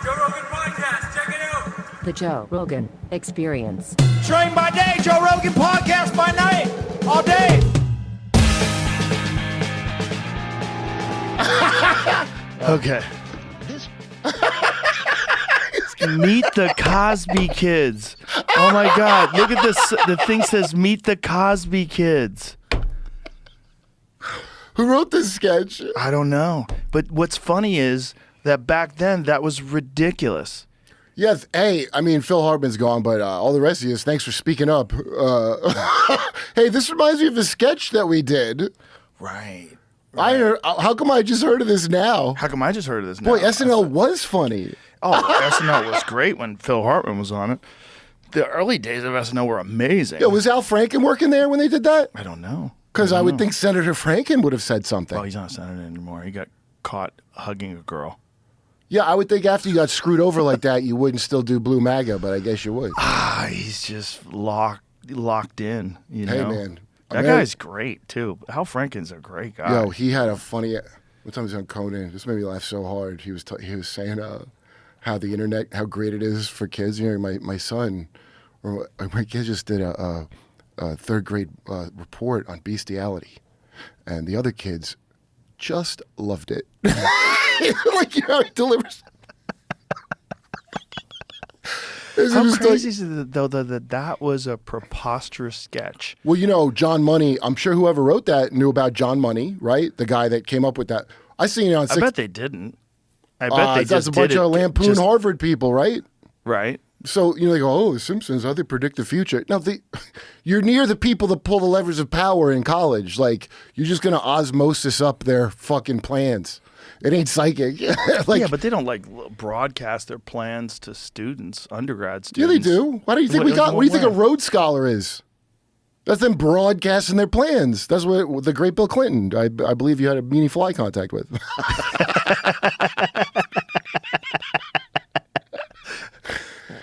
Joe Rogan Podcast. Check it out. The Joe Rogan Experience. Train by day, Joe Rogan Podcast by night, all day. Okay. Meet the Cosby Kids. Oh my God. Look at this. The thing says Meet the Cosby Kids. Who wrote this sketch? I don't know. But what's funny is that back then that was ridiculous. Yes. Hey, I mean, Phil Hartman's gone, but all the rest of you, thanks for speaking up. Hey, this reminds me of a sketch that we did. Right. How come I just heard of this now? How come I just heard of this now? Boy, SNL was funny. Oh, SNL was great when Phil Hartman was on it. The early days of SNL were amazing. Yeah, was Al Franken working there when they did that? I don't know. Because I would think Senator Franken would have said something. Well, he's not a senator anymore. He got caught hugging a girl. Yeah, I would think after you got screwed over like that, you wouldn't still do Blue MAGA, but I guess you would. He's just locked in. You know? Hey, man. That guy's great, too. Al Franken's a great guy. Yo, he had a funny... One time he was on Conan. This made me laugh so hard. He was saying how the internet, how great it is for kids. You know, my son, or my kid just did a third grade report on bestiality, and the other kids just loved it. Like, you know, he delivers. How crazy is it, though, that was a preposterous sketch? Well, you know, John Money, I'm sure whoever wrote that knew about John Money, right? The guy that came up with that. I seen it on I bet they didn't. I bet they that's just a bunch did of Lampoon Harvard people, right? Right. So, you know, they go, oh, The Simpsons, how they predict the future. No, you're near the people that pull the levers of power in college. Like, you're just going to osmosis up their fucking plans. It ain't psychic. Like, yeah, but they don't broadcast their plans to students, undergrad yeah, students. they do. Why do you think what do you think a Rhodes Scholar is? That's them broadcasting their plans. That's what the great Bill Clinton, I believe you had a meaningful eye contact with.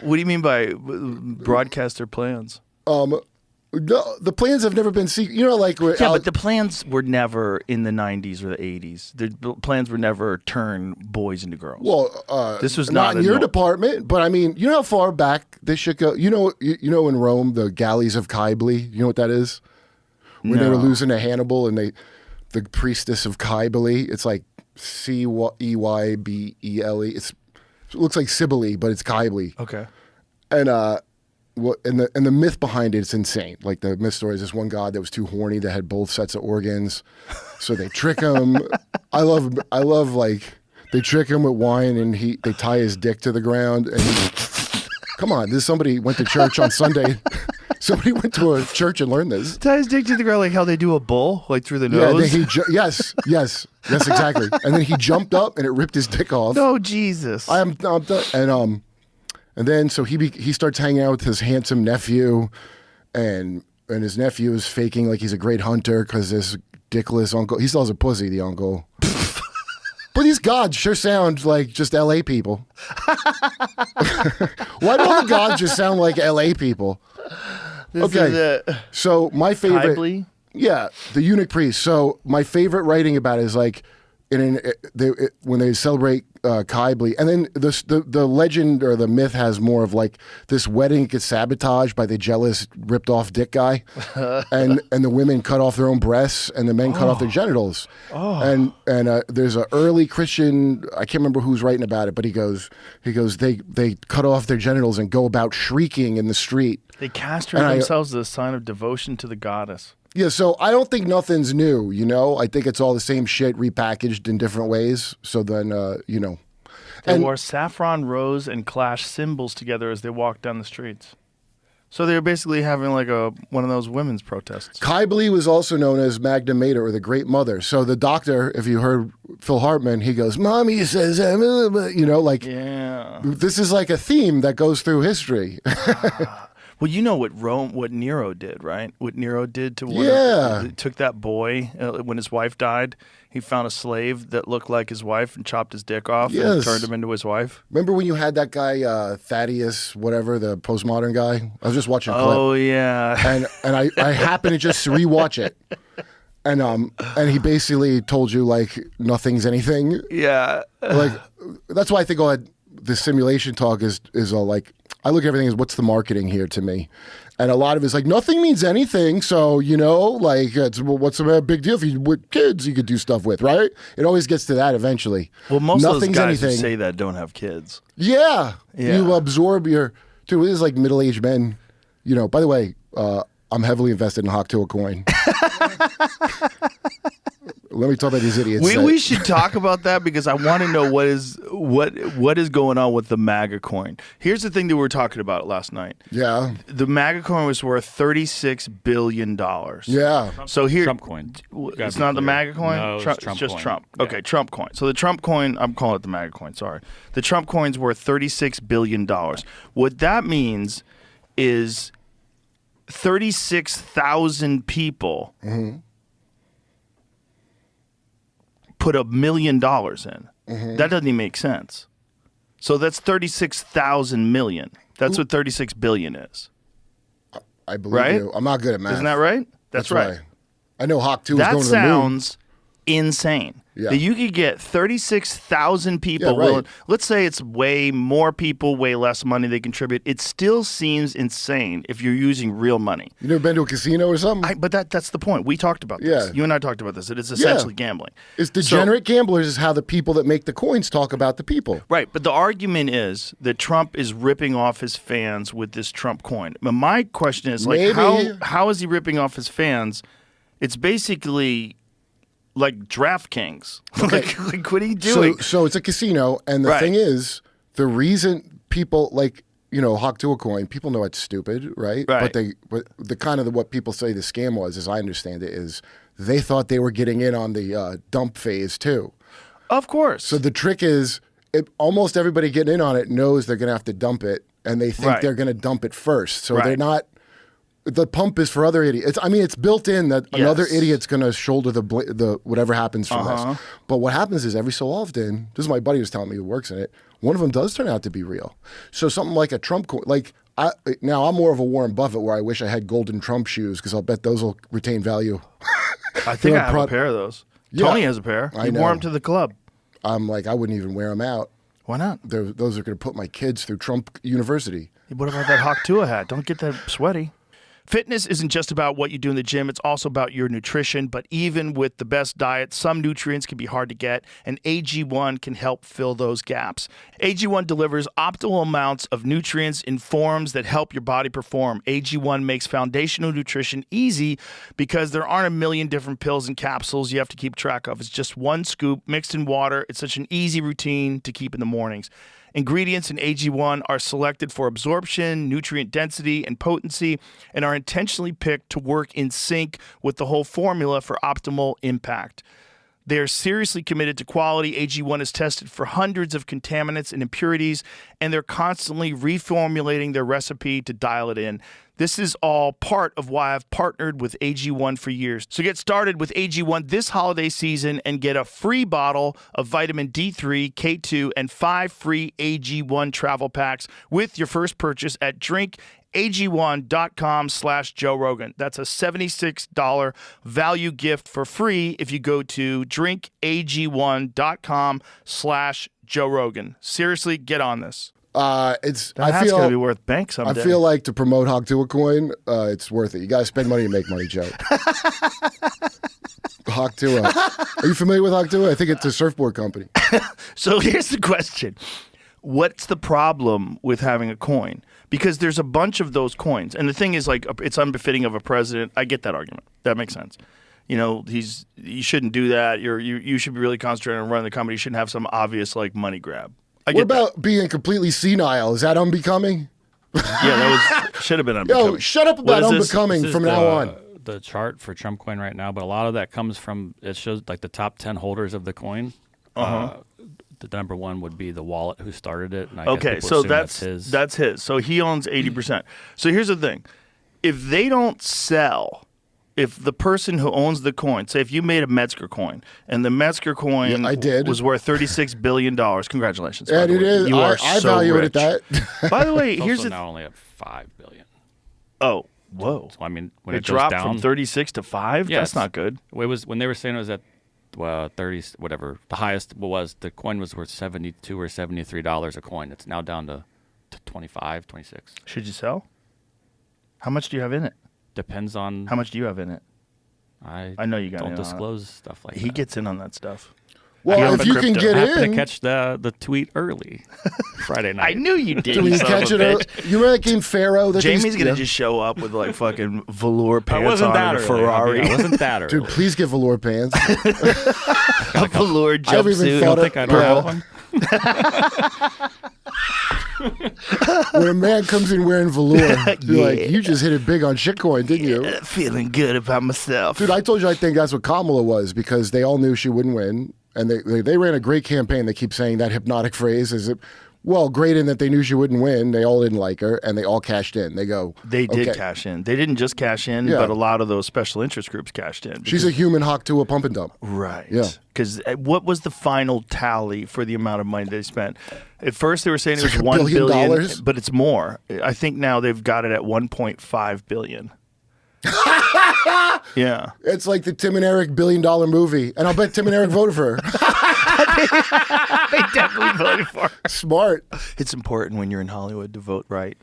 What do you mean by broadcast their plans? The plans have never been secret. You know, like but the plans were never in the 90s or the 80s. The plans were never turn boys into girls. Well, this was not in your department, but I mean, you know how far back this should go. You know in Rome, the galleys of Cybele. You know what that is? When they were losing to Hannibal, and the priestess of Cybele. It's like Ceybele. It looks like Cybele, but it's Cybele. Okay. And and the myth behind it's insane. Like the myth story is this one god that was too horny that had both sets of organs, so they trick him. I love like they trick him with wine and they tie his dick to the ground and come on, somebody went to church on Sunday. Somebody went to a church and learned this. Tie his dick to the ground like how they do a bull, like through the nose. Yeah, yes, exactly. And then he jumped up and it ripped his dick off. No, Jesus. I'm done. And then so he starts hanging out with his handsome nephew, and his nephew is faking like he's a great hunter because this dickless uncle, he still has a pussy, the uncle. But these gods sure sound like just LA people. Why do all the gods just sound like LA people? So my favorite, Kybele? yeah, the eunuch priest. So my favorite writing about it is like when they celebrate Kybele, and then the legend or the myth has more of like this wedding gets sabotaged by the jealous ripped off dick guy, and the women cut off their own breasts and the men cut off their genitals. And there's an early Christian, I can't remember who's writing about it, but he goes they cut off their genitals and go about shrieking in the street. They castrate themselves as a sign of devotion to the goddess. Yeah, so I don't think nothing's new, you know? I think it's all the same shit repackaged in different ways. So then, you know. They wore saffron, rose, and clash symbols together as they walked down the streets. So they were basically having like one of those women's protests. Kybele was also known as Magna Mater, or the Great Mother. So the doctor, if you heard Phil Hartman, he goes, Mommy says, you know, like, yeah. This is like a theme that goes through history. Well, you know what Nero did, right? What Nero did to he took that boy when his wife died. He found a slave that looked like his wife and chopped his dick off and turned him into his wife. Remember when you had that guy Thaddeus, whatever, the postmodern guy? I was just watching a clip. Oh yeah. And I happened to just rewatch it. And he basically told you like nothing's anything. Yeah. Like that's why I think the simulation talk is all like, I look at everything as what's the marketing here to me, and a lot of it's like nothing means anything. So like what's a big deal if you with kids you could do stuff with, right? It always gets to that eventually. Well, most Nothing's of those guys who anything. say that don't have kids. Yeah. Yeah. You absorb your dude. This is like middle-aged men. By the way, I'm heavily invested in Haktua coin. Let me talk about these idiots. We should talk about that because I want to know what is going on with the MAGA coin. Here's the thing that we were talking about last night. Yeah. The MAGA coin was worth $36 billion. Yeah. So here, Trump coin. It's not the MAGA coin? No, Trump, it's Trump just coin. Trump. Yeah. Okay, Trump coin. So the Trump coin, I'm calling it the MAGA coin, sorry. The Trump coin's worth $36 billion. What that means is 36,000 people put $1 million in. That doesn't even make sense. So that's 36,000 million. That's what 36 billion is. I believe Right? you. I'm not good at math. Isn't that right? That's right. I know Hawk 2 is That going to the moon. sounds insane. Yeah. That you could get 36,000 people Yeah, right. willing. Let's say it's way more people, way less money they contribute. It still seems insane if you're using real money. You never been to a casino or something? But that's the point. We talked about this. Yeah. You and I talked about this. It is essentially gambling. It's degenerate gamblers is how the people that make the coins talk about the people. Right, but the argument is that Trump is ripping off his fans with this Trump coin. But my question is, like, Maybe. how is he ripping off his fans? It's basically like DraftKings. Okay. like, what are you doing? So it's a casino, and the Right. thing is, the reason people like Hawk to a coin, people know it's stupid, right? Right. But the kind of what people say the scam was, as I understand it, is they thought they were getting in on the dump phase too. Of course. So the trick is, almost everybody getting in on it knows they're going to have to dump it, and they think Right. they're going to dump it first. So Right. they're not. The pump is for other idiots. It's built in that another Yes. idiot's going to shoulder the whatever happens from Uh-huh. this. But what happens is every so often, this is my buddy was telling me who works in it. One of them does turn out to be real. So something like a Trump coin, now I'm more of a Warren Buffett where I wish I had golden Trump shoes because I'll bet those will retain value. I think They're I have a pair of those. Yeah. Tony has a pair. I He know. wore them to the club. I'm like, I wouldn't even wear them out. Why not? Those are going to put my kids through Trump University. What about that Hawk Tua hat? Don't get that sweaty. Fitness isn't just about what you do in the gym. It's also about your nutrition. But even with the best diet, some nutrients can be hard to get, and AG1 can help fill those gaps. AG1 delivers optimal amounts of nutrients in forms that help your body perform. AG1 makes foundational nutrition easy because there aren't a million different pills and capsules you have to keep track of. It's just one scoop mixed in water. It's such an easy routine to keep in the mornings. Ingredients in AG1 are selected for absorption, nutrient density, and potency, and are intentionally picked to work in sync with the whole formula for optimal impact. They are seriously committed to quality. AG1 is tested for hundreds of contaminants and impurities, and they're constantly reformulating their recipe to dial it in. This is all part of why I've partnered with AG1 for years. So get started with AG1 this holiday season and get a free bottle of vitamin D3, K2, and 5 free AG1 travel packs with your first purchase at drinkag1.com/Joe Rogan. That's a $76 value gift for free if you go to drinkag1.com/Joe Rogan. Seriously, get on this. I That's feel going to be worth bank someday. I feel like to promote Hawk to a coin, it's worth it. You got to spend money to make money, Joe. Hawk to a. Are you familiar with Hawk to a? I think it's a surfboard company. So here's the question. What's the problem with having a coin? Because there's a bunch of those coins. And the thing is, like, it's unbefitting of a president. I get that argument. That makes sense. You shouldn't do that. You should be really concentrating on running the company. You shouldn't have some obvious, like, money grab. I What get that. about being completely senile? Is that unbecoming? Yeah, that should have been unbecoming. Yo, shut up about What is this? unbecoming This is from now on. The chart for Trump coin right now, but a lot of that comes from, it shows like the top 10 holders of the coin. The number one would be the wallet who started it. And I guess Okay, people so assume that's his. his. So he owns 80%. So here's the thing. If they don't sell, if the person who owns the coin, say if you made a Metzger coin and the Metzger coin Yeah, I did. was worth $36 billion, congratulations. by And the it way. is. You are I so value rich. it at that. By the way, It's here's also the now only at $5 billion. Oh, whoa. So I mean, when It it, goes dropped down, from 36 to 5? Yes. That's not good. It was when they were saying it was at 30, whatever. The highest was the coin was worth $72 or $73 a coin. It's now down to 25, 26. Should you sell? How much do you have in it? Depends on How much do you have in it? I know you got don't in on it. disclose stuff like that. He gets in on that stuff. Well, if you can get I happened in, to catch the tweet early Friday night. I knew you did. do we you son catch of a it? bitch. You remember that game Pharaoh? That Jamie's gonna yeah. just show up with like fucking velour I pants wasn't on that and a early. Ferrari. I wasn't that early. Dude, please get velour pants. A velour I haven't even jumpsuit. thought I think I don't have one. When a man comes in wearing velour, you're like, Yeah. you just hit it big on shitcoin, didn't you? Feeling good about myself. Dude, I told you I think that's what Kamala was because they all knew she wouldn't win. And they ran a great campaign. They keep saying that hypnotic phrase. Is it, well, great in that they knew she wouldn't win. They all didn't like her, and they all cashed in. They go, They did okay. cash in. They didn't just cash in, Yeah. but a lot of those special interest groups cashed in. She's a human hawk to a pump and dump. Right. Yeah. Because what was the final tally for the amount of money they spent? At first, they were saying it was like $1 $1 billion? billion, but it's more. I think now they've got it at $1.5 billion. Yeah. It's like the Tim and Eric $1 billion movie. And I'll bet Tim and Eric voted for her. They definitely voted for it. Smart. It's important when you're in Hollywood to vote right.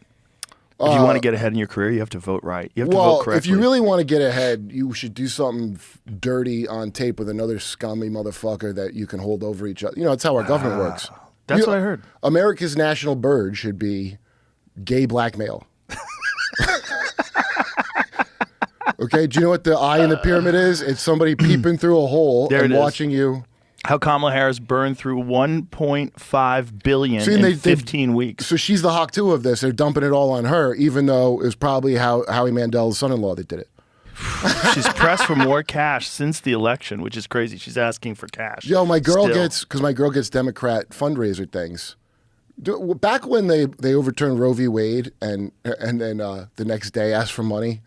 If you want to get ahead in your career, you have to vote right. You have to vote Well, correctly. if you really want to get ahead, you should do something dirty on tape with another scummy motherfucker that you can hold over each other. You know, that's how our government works. That's what I heard. America's national bird should be gay blackmail. Okay, do you know what the eye in the pyramid is? It's somebody peeping through a hole There and it is. watching you. How Kamala Harris burned through $1.5 billion See, in they- 15 weeks. So she's the hawk too of this. They're dumping it all on her, even though it was probably Howie Mandel's son-in-law that did it. She's pressed for more cash since the election, which is crazy. She's asking for cash. Yo, my girl Still. because my girl gets Democrat fundraiser things. Back when they overturned Roe v. Wade and then the next day asked for money,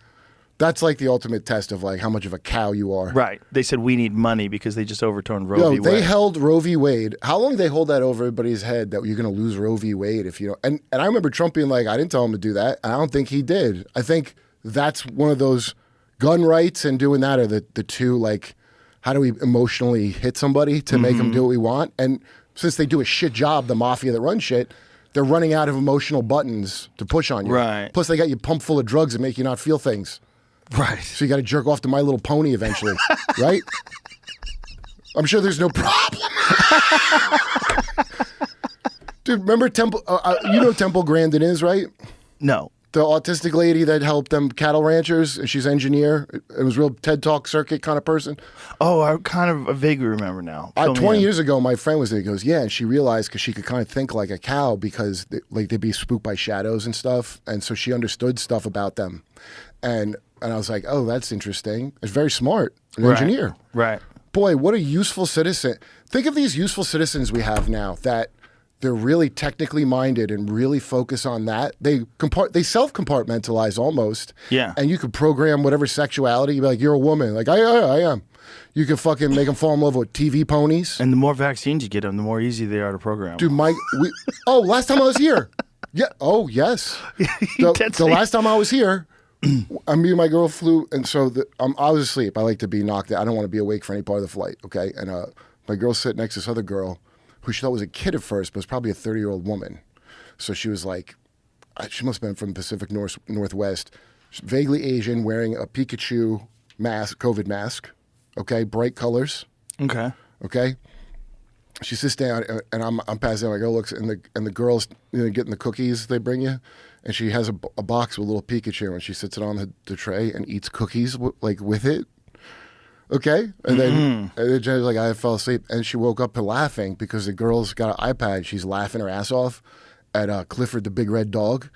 that's like the ultimate test of like how much of a cow you are. Right. They said we need money because they just overturned Roe Yo, v. they Wade. held Roe v. Wade. How long did they hold that over everybody's head that you're going to lose Roe v. Wade if you don't? And I remember Trump being like, I didn't tell him to do that. And I don't think he did. I think that's one of those gun rights and doing that are the two, like, how do we emotionally hit somebody to make them do what we want? And since they do a shit job, the mafia that runs shit, they're running out of emotional buttons to push on you. Right. Plus, they got you pumped full of drugs that make you not feel things. Right. So you got to jerk off to My Little Pony eventually, right? I'm sure there's no problem. Dude, remember Temple? You know Temple Grandin is, right? No. The autistic lady that helped them cattle ranchers. She's an engineer. It was a real TED Talk circuit kind of person. Oh, I vaguely remember now. Fill me 20 in. years ago, my friend was there. He goes, yeah, and she realized because she could kind of think like a cow because they'd be spooked by shadows and stuff, and so she understood stuff about them. And I was like, oh, that's interesting. It's very smart. An Right. engineer. Right. Boy, what a useful citizen. Think of these useful citizens we have now that they're really technically minded and really focus on that. They self-compartmentalize almost. Yeah. And you could program whatever sexuality. You'd be like, you're a woman. Like, I am. You could fucking make them fall in love with TV ponies. And the more vaccines you get them, the more easy they are to program. Dude, last time I was here. Yeah. Oh, yes. The last time I was here, me and my girl flew, and so I was asleep. I like to be knocked out. I don't want to be awake for any part of the flight, okay? And my girl sitting next to this other girl who she thought was a kid at first, but was probably a 30-year-old woman. So she was like, she must have been from the Pacific Northwest, vaguely Asian, wearing a Pikachu mask, COVID mask, okay? Bright colors, Okay. okay? She sits down, and I'm passing out. My girl looks, and the girl's getting the cookies they bring you, and she has a box with a little Pikachu, and she sits it on the tray and eats cookies with it. Okay, and then Jen's like, I fell asleep, and she woke up laughing because the girl's got an iPad. She's laughing her ass off at Clifford the Big Red Dog.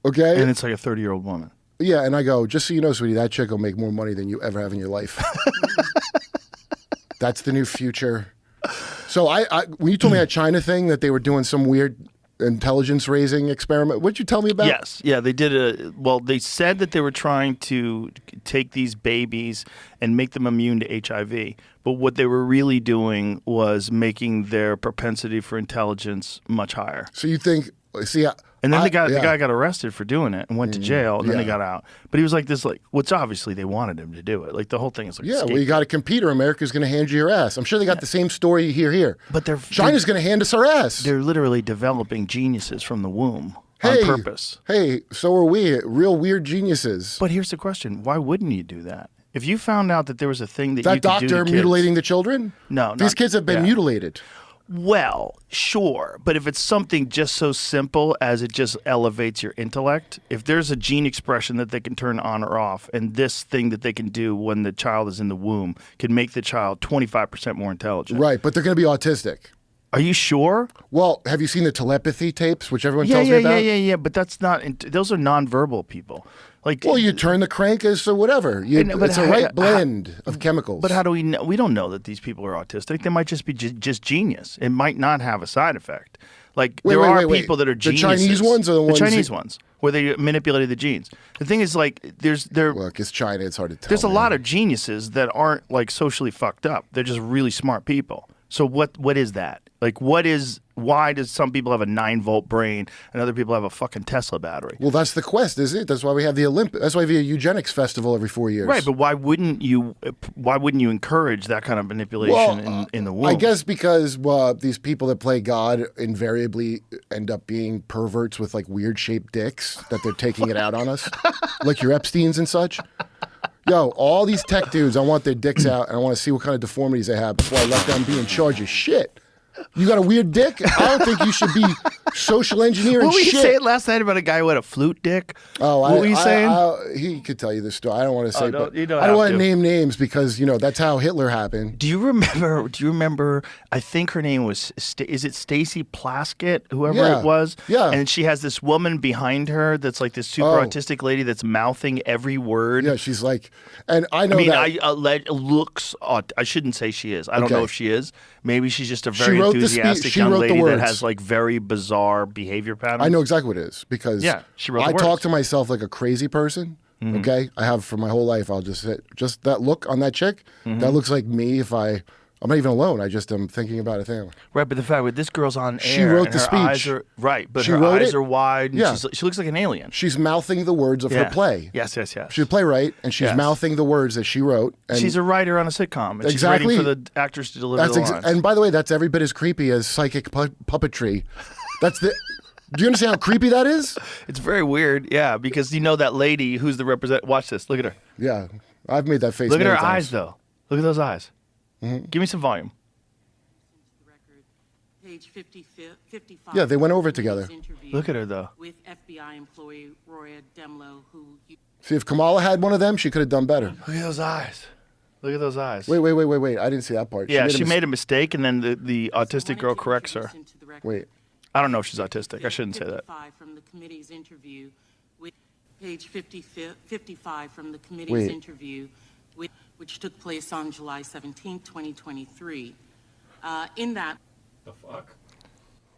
Okay, And it's like a 30-year-old woman. yeah, and I go, just so you know, sweetie, that chick will make more money than you ever have in your life. That's the new future. So when you told me that China thing that they were doing some weird intelligence raising experiment, what'd you tell me about? Yes. Yeah, they did they said that they were trying to take these babies and make them immune to HIV. But what they were really doing was making their propensity for intelligence much higher. So you think, see, And then the guy got arrested for doing it and went to jail, and then they got out. But he was like this, like, what's obviously they wanted him to do it. Like the whole thing is like, well, you got to compete, or America's going to hand you your ass. I'm sure they got the same story here. But China's going to hand us our ass. They're literally developing geniuses from the womb on purpose. Hey, so are we, real weird geniuses. But here's the question: why wouldn't you do that? If you found out that there was a thing that you could doctor do to kids, mutilating the children? No, these kids have been mutilated. Well, sure, but if it's something just so simple as it just elevates your intellect, if there's a gene expression that they can turn on or off, and this thing that they can do when the child is in the womb can make the child 25% more intelligent. Right, but they're going to be autistic. Are you sure? Well, have you seen the telepathy tapes, which everyone tells me about? Yeah, but that's not, those are nonverbal people. Like, well, you turn the crankers or whatever. It's a right blend of chemicals. But how do we know? We don't know that these people are autistic. They might just be just genius. It might not have a side effect. Like there are people that are geniuses. The Chinese ones or the ones? The Chinese ones, where they manipulated the genes. The thing is, like, Look, it's China. It's hard to tell. There's a lot of geniuses that aren't like socially fucked up. They're just really smart people. So what is that? Like, why does some people have a 9-volt brain and other people have a fucking Tesla battery? Well, that's the quest, isn't it? That's why we have the Olympic. That's why we have a eugenics festival every 4 years. Right, but why wouldn't you encourage that kind of manipulation in the womb? I guess because these people that play God invariably end up being perverts with like weird shaped dicks that they're taking it out on us, like your Epsteins and such. Yo, all these tech dudes, I want their dicks out, and I want to see what kind of deformities they have before I let them be in charge of shit. You got a weird dick? I don't think you should be social engineering what were you shit. saying last night about a guy who had a flute dick? Oh, what were you saying? He could tell you this story. I don't want to say, you don't I don't want to to name names because that's how Hitler happened. Do you remember? I think her name was. Is it Stacy Plaskett? Whoever it was. Yeah. And she has this woman behind her that's like this super autistic lady that's mouthing every word. Yeah, she's like, and I know looks. I shouldn't say she is. I don't know if she is. Maybe she's just a very enthusiastic young lady that has like very bizarre behavior patterns. I know exactly what it is because she wrote the I words. talk to myself like a crazy person. Mm-hmm. Okay, I have for my whole life. I'll just say, just that look on that chick. Mm-hmm. That looks like me if I'm not even alone. I just am thinking about a thing. Right, but the fact that this girl's on air. She wrote the speech. Eyes are, right, but her eyes are wide. And she looks like an alien. She's mouthing the words of her play. Yes. She's a playwright, and she's mouthing the words that she wrote. And she's a writer on a sitcom. And exactly. She's waiting for the actors to deliver the lines. And by the way, that's every bit as creepy as psychic puppetry. That's the... Do you understand how creepy that is? It's very weird, yeah, because you know that lady who's the represent. Watch this. Look at her. Yeah, I've made that face. Look at her times. eyes, though. Look at those eyes. Mm-hmm. Give me some volume. Page 55. Yeah, they went over it together. Look at her, though. With FBI employee Roya Demlo, who... See, if Kamala had one of them, she could have done better. Look at those eyes. Look at those eyes. Wait. I didn't see that part. Yeah, she made a mistake, and then the autistic girl corrects her. Wait. I don't know if she's autistic. I shouldn't say that. From the committee's interview with page 55 from the committee's interview, which took place on July 17, 2023. In that... The fuck?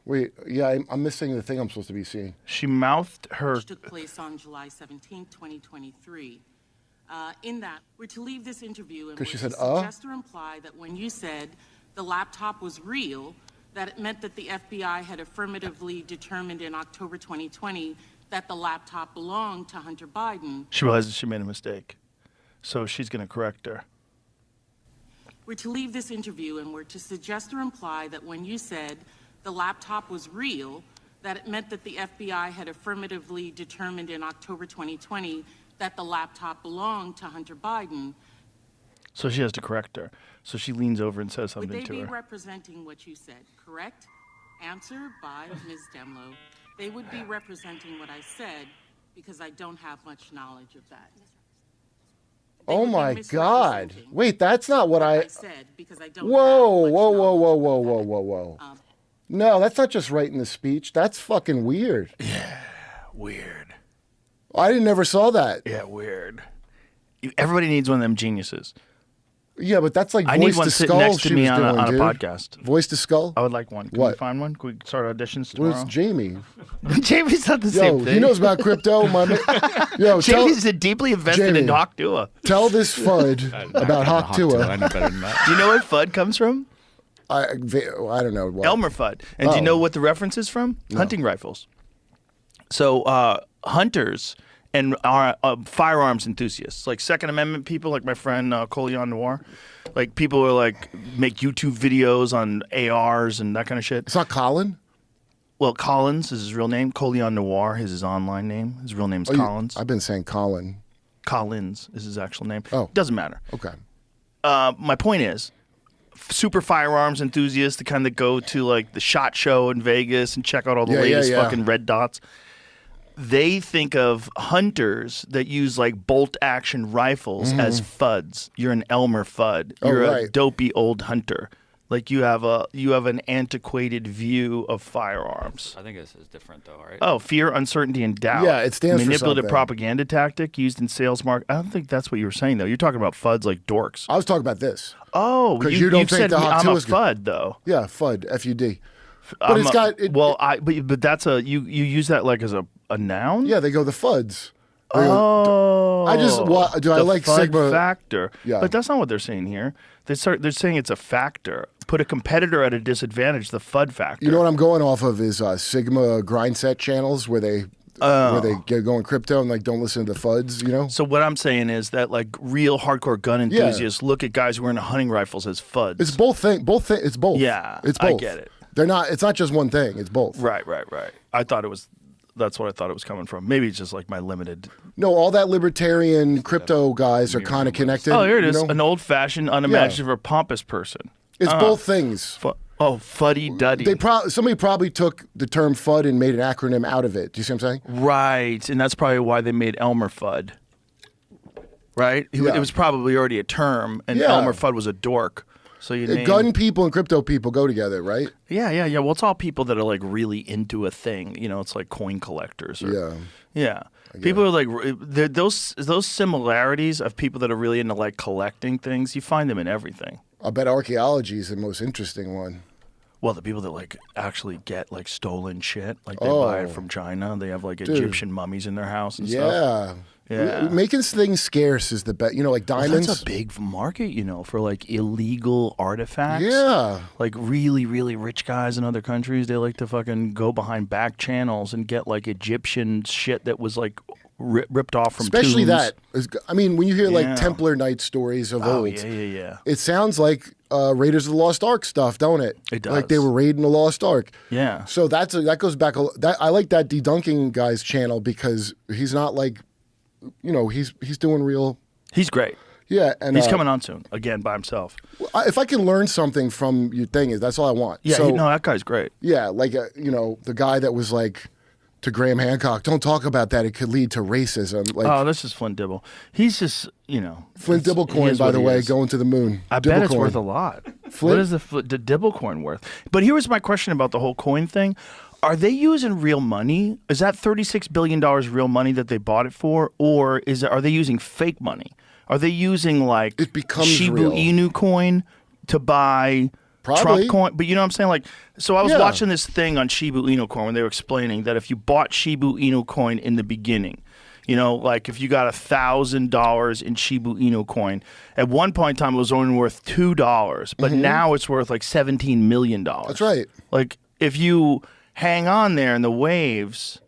Wait, yeah, I'm missing the thing I'm supposed to be seeing. She mouthed her... Which took place on July 17, 2023. In that, we're to leave this interview and she said, suggest or imply that when you said the laptop was real, that it meant that the FBI had affirmatively determined in October 2020 that the laptop belonged to Hunter Biden. She realizes she made a mistake, so she's going to correct her. We're to leave this interview and we're to suggest or imply that when you said the laptop was real, that it meant that the FBI had affirmatively determined in October 2020 that the laptop belonged to Hunter Biden. So she has to correct her. So she leans over and says something to her. Would they be representing what you said, correct? Answer by Ms. Demlo. They would be representing what I said because I don't have much knowledge of that. Oh my God! Wait, that's not what I said because I don't. Whoa! No, that's not just writing the speech. That's fucking weird. Yeah, weird. I never saw that. Yeah, weird. Everybody needs one of them geniuses. Yeah, but that's like I voice need one to sitting skull next to me on a podcast. Voice to skull. I would like one. Can we find one? Can we start auditions tomorrow? Where's Jamie? Jamie's not the same thing. He knows about crypto. Jamie's deeply invested in Hawk Dua. Tell this FUD about Hawk Dua. I know better than that. Do you know where FUD comes from? I don't know. What? Elmer Fudd. And do you know what the reference is from? Hunting rifles. So hunters and firearms enthusiasts, like Second Amendment people, like my friend Colion Noir, like people who like make YouTube videos on ARs and that kind of shit. It's not Colin? Well, Collins is his real name. Colion Noir is his online name. His real name's Collins. I've been saying Colin. Collins is his actual name. Oh. Doesn't matter. Okay. My point is, super firearms enthusiasts, the kind that go to like the SHOT Show in Vegas and check out all the latest fucking red dots. They think of hunters that use like bolt action rifles as fuds. You're an Elmer Fudd. You're a dopey old hunter. Like you have an antiquated view of firearms. I think this is different though, right? Oh, fear, uncertainty, and doubt. Yeah, it stands for manipulative something. propaganda tactic used in sales mark. I don't think that's what you were saying though. You're talking about fuds like dorks. I was talking about this. Oh, 'Cause you don't you've think said the Hawk I'm 2 a is good. FUD though. Yeah, FUD, F-U-D. But it's got... but that's a you use that like as a noun. Yeah, they go the FUDs. Oh, I just do I the like FUD Sigma factor? Yeah. But that's not what they're saying here. They're saying it's a factor. Put a competitor at a disadvantage. The FUD factor. You know what I'm going off of is Sigma grind set channels where they get going crypto and like don't listen to the FUDs. You know. So what I'm saying is that like real hardcore gun enthusiasts look at guys wearing hunting rifles as FUDs. It's both thing. It's both. Yeah, it's both. I get it. They're not. It's not just one thing. It's both. Right. I thought it was. That's what I thought it was coming from. Maybe it's just like my limited. No, all that libertarian crypto guys are kind of connected. Oh, here it is. You know? An old-fashioned, unimaginative, or pompous person. It's both things. Fuddy-duddy. Somebody probably took the term FUD and made an acronym out of it. Do you see what I'm saying? Right, and that's probably why they made Elmer Fudd. Right? Yeah. It was probably already a term, and Yeah. Elmer Fudd was a dork. So you name... Gun people and crypto people go together, right? Yeah. Well, it's all people that are like really into a thing. You know, it's like coin collectors. Yeah. People are like those similarities of people that are really into like collecting things. You find them in everything. I bet archaeology is the most interesting one. Well, the people that like actually get like stolen shit, like they buy it from China. They have like Egyptian mummies in their house and stuff. Yeah. Making things scarce is the best. You know, like diamonds. That's a big market, you know, for like illegal artifacts. Yeah. Like really, really rich guys in other countries, they like to fucking go behind back channels and get like Egyptian shit that was like ripped off from Especially tombs. that. I mean, when you hear like Templar Knight stories of old. Yeah. It sounds like Raiders of the Lost Ark stuff, don't it? It does. Like they were raiding the Lost Ark. Yeah. So that goes back. I like that debunking guy's channel because he's not like, you know, he's doing real. He's great. Yeah, and he's coming on soon again by himself. If I can learn something from your thing, that's all I want. Yeah, so, that guy's great. Yeah, like you know, the guy that was like to Graham Hancock, don't talk about that; it could lead to racism. Like, oh, this is Flint Dibble. He's just, you know, Flint Dibble coin, by the way, going to the moon. I bet it's worth a lot. What is the Dibble coin worth? But here was my question about the whole coin thing. Are they using real money? Is that $36 billion real money that they bought it for? Or are they using fake money? Are they using like it becomes Shibu real. Inu coin to buy Probably. Trump coin? But you know what I'm saying? Like, so I was watching this thing on Shibu Inu coin when they were explaining that if you bought Shibu Inu coin in the beginning, you know, like if you got $1,000 in Shibu Inu coin, at one point in time it was only worth $2, but now it's worth like $17 million. That's right. Like if you hang on there in the waves,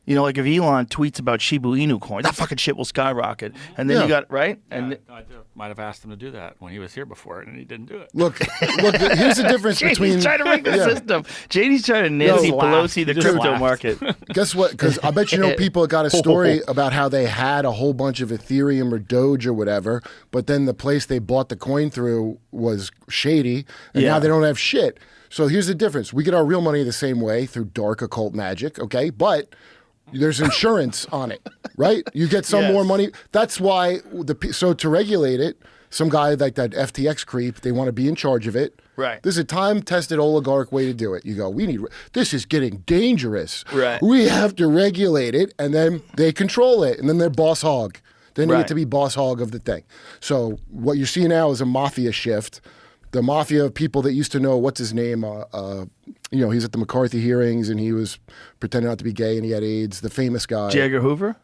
you know, like if Elon tweets about Shibu Inu coin, that fucking shit will skyrocket. And then you got, right? And I might have asked him to do that when he was here before, and he didn't do it. Look, here's the difference between. JD's trying to rig the system. JD's trying to Nancy Pelosi the crypto market. Guess what? Because I bet you know people got a story about how they had a whole bunch of Ethereum or Doge or whatever, but then the place they bought the coin through was shady, and now they don't have shit. So here's the difference. We get our real money the same way through dark occult magic, okay? But there's insurance on it, right? You get some more money. That's why, so to regulate it, some guy like that FTX creep, they want to be in charge of it. Right. This is a time-tested oligarch way to do it. You go, this is getting dangerous. Right. We have to regulate it, and then they control it, and then they're boss hog. Then they get to be boss hog of the thing. So what you see now is a mafia shift. The mafia of people that used to know, what's his name? You know, he's at the McCarthy hearings and he was pretending not to be gay and he had AIDS. The famous guy. J. Edgar Hoover?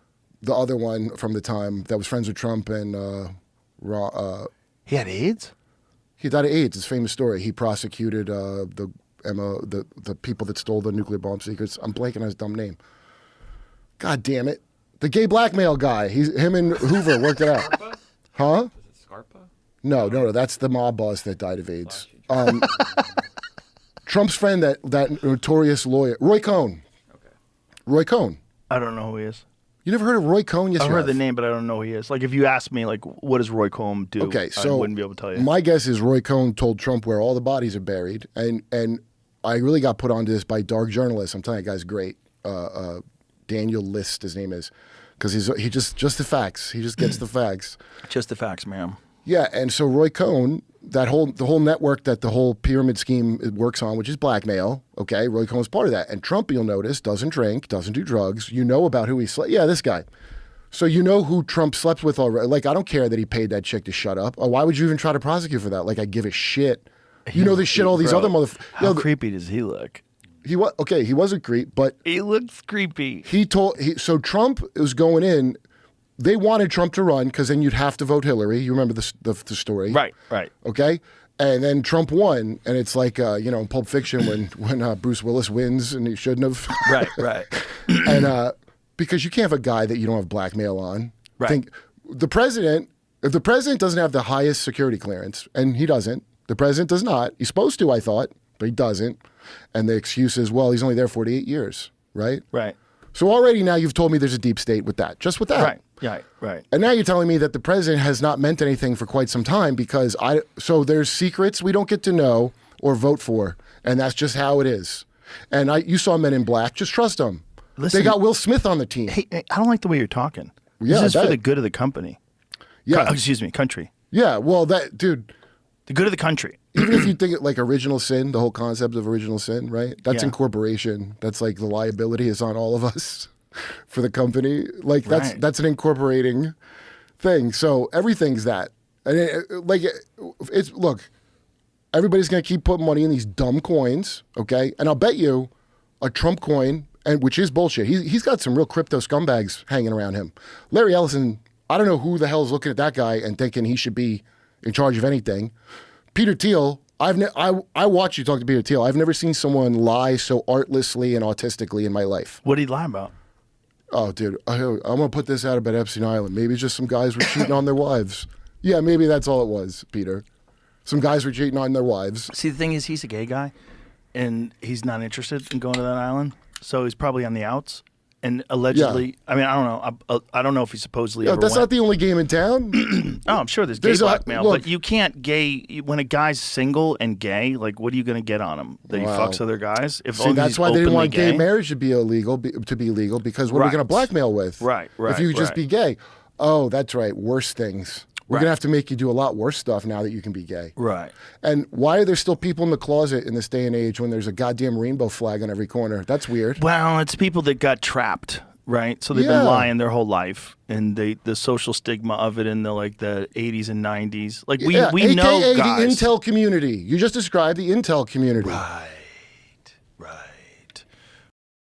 The other one from the time that was friends with Trump and he had AIDS? He died of AIDS. It's a famous story. He prosecuted the people that stole the nuclear bomb secrets. I'm blanking on his dumb name. God damn it. The gay blackmail guy. Him and Hoover worked it out. Huh? Is it Scarpa? No. That's the mob boss that died of AIDS. Trump's friend, that notorious lawyer, Roy Cohn. Okay. Roy Cohn. I don't know who he is. You never heard of Roy Cohn? Yes, I've you heard have. the name, but I don't know who he is. Like, if you asked me, like, what does Roy Cohn do? Okay, so I wouldn't be able to tell you. My guess is Roy Cohn told Trump where all the bodies are buried, and I really got put onto this by dark journalists. I'm telling you, guy's great. Daniel List, his name is, because he just the facts. He just gets the facts. Just the facts, ma'am. Yeah, and so Roy Cohn, the whole network that the whole pyramid scheme works on, which is blackmail. Okay, Roy Cohn's part of that, and Trump, you'll notice, doesn't drink, doesn't do drugs. You know about who he slept. Yeah, this guy. So you know who Trump slept with already. Like, I don't care that he paid that chick to shut up. Or why would you even try to prosecute for that? Like, I give a shit. You know this shit all these other motherfuckers. How creepy does he look? He was a creep, but He looks creepy. so Trump was going in. They wanted Trump to run because then you'd have to vote Hillary. You remember the story, Right. Okay, and then Trump won, and it's like in Pulp Fiction when Bruce Willis wins and he shouldn't have. Right. And because you can't have a guy that you don't have blackmail on. Right. Think if the president doesn't have the highest security clearance, and he doesn't, the president does not. He's supposed to, I thought, but he doesn't. And the excuse is, well, he's only there 48 years, right? Right. So already now you've told me there's a deep state with that, just with that. Right. And now you're telling me that the president has not meant anything for quite some time because so there's secrets we don't get to know or vote for, and that's just how it is. And you saw Men in Black, just trust them. Listen, they got Will Smith on the team. Hey, I don't like the way you're talking. Yeah, this is for the good of the company. Yeah. Excuse me, country. Yeah, well, dude, The good of the country. even if you think it like original sin, the whole concept of original sin, right? That's Yeah. incorporation. That's like the liability is on all of us for the company. Like Right. that's an incorporating thing. So everything's that. And it's look, everybody's gonna keep putting money in these dumb coins, okay? And I'll bet you a Trump coin, and which is bullshit. He's got some real crypto scumbags hanging around him. Larry Ellison, I don't know who the hell is looking at that guy and thinking he should be in charge of anything. Peter Thiel, I watch you talk to Peter Thiel. I've never seen someone lie so artlessly and autistically in my life. What did he lie about? Oh, dude, I'm gonna put this out about Epstein Island. Maybe it's just some guys were cheating on their wives. Yeah, maybe that's all it was, Peter. Some guys were cheating on their wives. See, the thing is, he's a gay guy, and he's not interested in going to that island, so he's probably on the outs. And allegedly, I mean, I don't know. I don't know if he supposedly ever That's went. not the only game in town. Oh, I'm sure there's gay There's blackmail, look, but you can't when a guy's single and gay, like, what are you going to get on him? That he Wow. fucks other guys? If See, only that's he's why they didn't openly want gay marriage to be illegal. Because what are we Right. going to blackmail with? Right, If you just right. be gay. Oh, that's right. Worse things. We're Right. going to have to make you do a lot worse stuff now that you can be gay. Right. And why are there still people in the closet in this day and age when there's a goddamn rainbow flag on every corner? That's weird. Well, it's people that got trapped, right? So they've Yeah. been lying their whole life, and the social stigma of it in the 80s and 90s. Like we AKA know guys. the intel community. You just described the intel community. Right.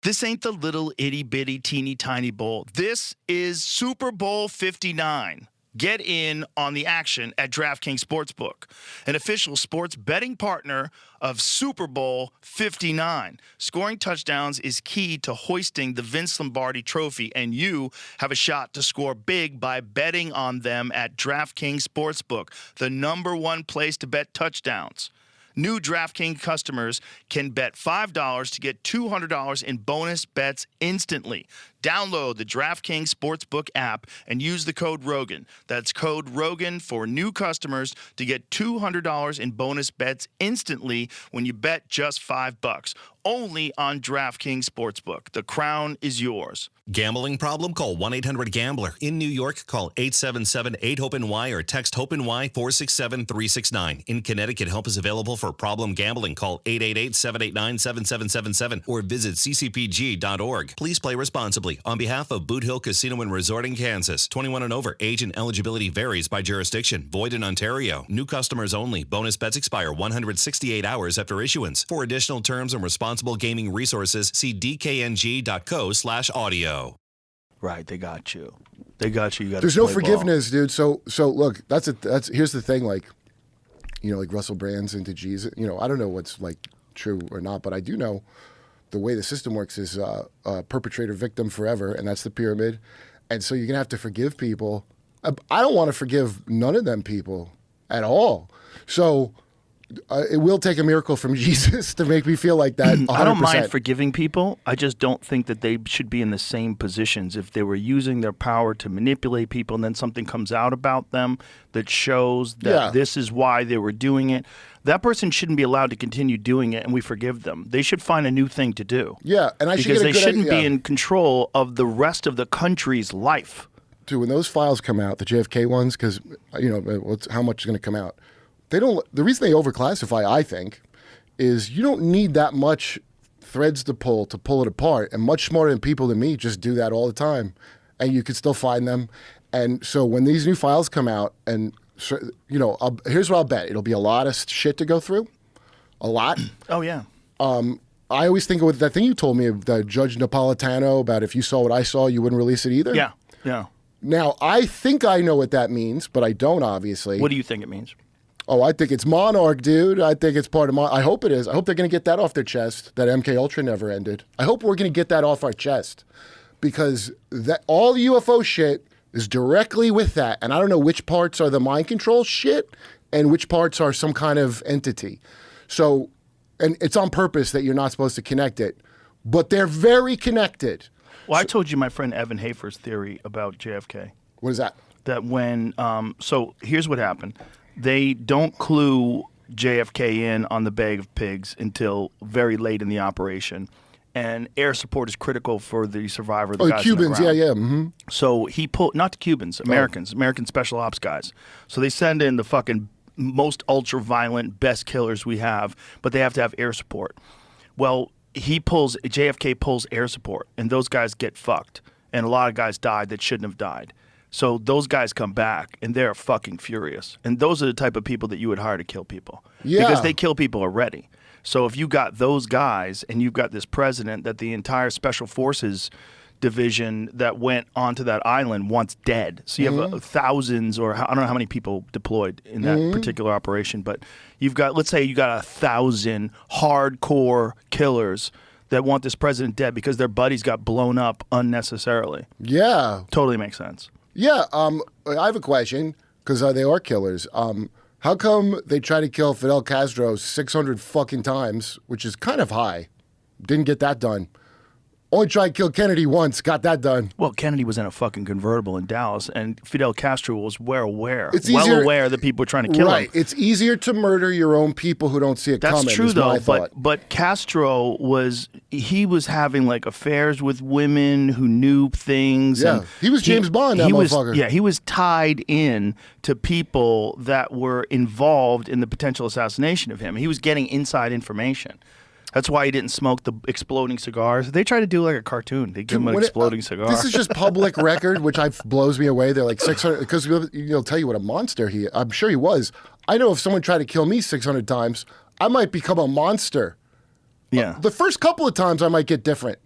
This ain't the little itty bitty teeny tiny bowl. This is Super Bowl 59. Get in on the action at DraftKings Sportsbook, an official sports betting partner of Super Bowl 59. Scoring touchdowns is key to hoisting the Vince Lombardi Trophy, and you have a shot to score big by betting on them at DraftKings Sportsbook, the #1 place to bet touchdowns. New DraftKings customers can bet $5 to get $200 in bonus bets instantly. Download the DraftKings Sportsbook app and use the code Rogan. That's code Rogan for new customers to get $200 in bonus bets instantly when you bet just $5. Only on DraftKings Sportsbook. The crown is yours. Gambling problem? Call 1-800-GAMBLER. In New York, call 877-8-HOPE-NY or text HOPE-NY 467-369. In Connecticut, help is available for problem gambling. Call 888-789-7777 or visit ccpg.org. Please play responsibly. On behalf of Boot Hill Casino and Resort in Kansas, 21 and over, age and eligibility varies by jurisdiction. Void in Ontario. New customers only. Bonus bets expire 168 hours after issuance. For additional terms and responsible gaming resources, see dkng.co/audio. Right, they got you. You got to. There's no forgiveness, dude. So look, that's here's the thing, like Russell Brand's into Jesus. I don't know what's like true or not, but I do know the way the system works is perpetrator victim forever, and that's the pyramid. And so you're gonna have to forgive people. I don't want to forgive none of them people at all. So it will take a miracle from Jesus to make me feel like that. 100%. I don't mind forgiving people. I just don't think that they should be in the same positions. If they were using their power to manipulate people and then something comes out about them that shows that this is why they were doing it, that person shouldn't be allowed to continue doing it and we forgive them. They should find a new thing to do. Yeah, and because they shouldn't be in control of the rest of the country's life. Dude, when those files come out, the JFK ones, because, how much is going to come out? They don't. The reason they overclassify, I think, is you don't need that much threads to pull it apart. And much smarter than people than me just do that all the time, and you can still find them. And so when these new files come out, and here's what I'll bet: it'll be a lot of shit to go through, a lot. Oh yeah. I always think of that thing you told me of the Judge Napolitano about if you saw what I saw, you wouldn't release it either. Yeah. Yeah. Now I think I know what that means, but I don't obviously. What do you think it means? Oh, I think it's Monarch, dude. I think it's part of I hope it is. I hope they're going to get that off their chest, that MK Ultra never ended. I hope we're going to get that off our chest because that all the UFO shit is directly with that. And I don't know which parts are the mind control shit and which parts are some kind of entity. So, and it's on purpose that you're not supposed to connect it, but they're very connected. Well, I told you my friend Evan Hafer's theory about JFK. What is that? That when, so here's what happened. They don't clue JFK in on the bag of pigs until very late in the operation. And air support is critical for the survivor. The guys Cubans, in the ground. yeah. Mm-hmm. So he pulled, not the Cubans, Americans, American special ops guys. So they send in the fucking most ultra-violent, best killers we have, but they have to have air support. Well, JFK pulls air support, and those guys get fucked. And a lot of guys died that shouldn't have died. So those guys come back, and they're fucking furious. And those are the type of people that you would hire to kill people. Yeah. Because they kill people already. So if you got those guys, and you've got this president that the entire Special Forces division that went onto that island wants dead. So you have thousands, or I don't know how many people deployed in that particular operation, but you've got, let's say you got 1,000 hardcore killers that want this president dead because their buddies got blown up unnecessarily. Yeah. Totally makes sense. Yeah, I have a question, because they are killers. How come they try to kill Fidel Castro 600 fucking times, which is kind of high? Didn't get that done. Only tried to kill Kennedy once, got that done. Well, Kennedy was in a fucking convertible in Dallas, and Fidel Castro was aware aware that people were trying to kill him. Right, it's easier to murder your own people who don't see it coming. That's true, though, but Castro was having like affairs with women who knew things. Yeah, and he was James Bond, that motherfucker. Yeah, he was tied in to people that were involved in the potential assassination of him. He was getting inside information. That's why he didn't smoke the exploding cigars. They try to do like a cartoon. They give him an exploding cigar. This is just public record, which blows me away. They're like 600, because he'll tell you what a monster I'm sure he was. I know if someone tried to kill me 600 times, I might become a monster. Yeah. The first couple of times I might get different,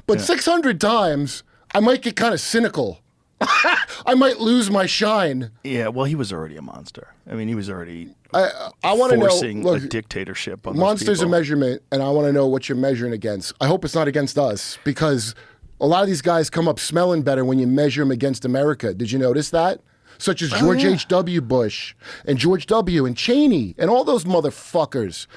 But 600 times, I might get kind of cynical. I might lose my shine. Yeah, well, he was already a monster. I mean, he was already I want to know. Forcing a dictatorship on monster's those people. a measurement, and I want to know what you're measuring against. I hope it's not against us, because a lot of these guys come up smelling better when you measure them against America. Did you notice that? Such as George H.W. Bush and George W. and Cheney and all those motherfuckers.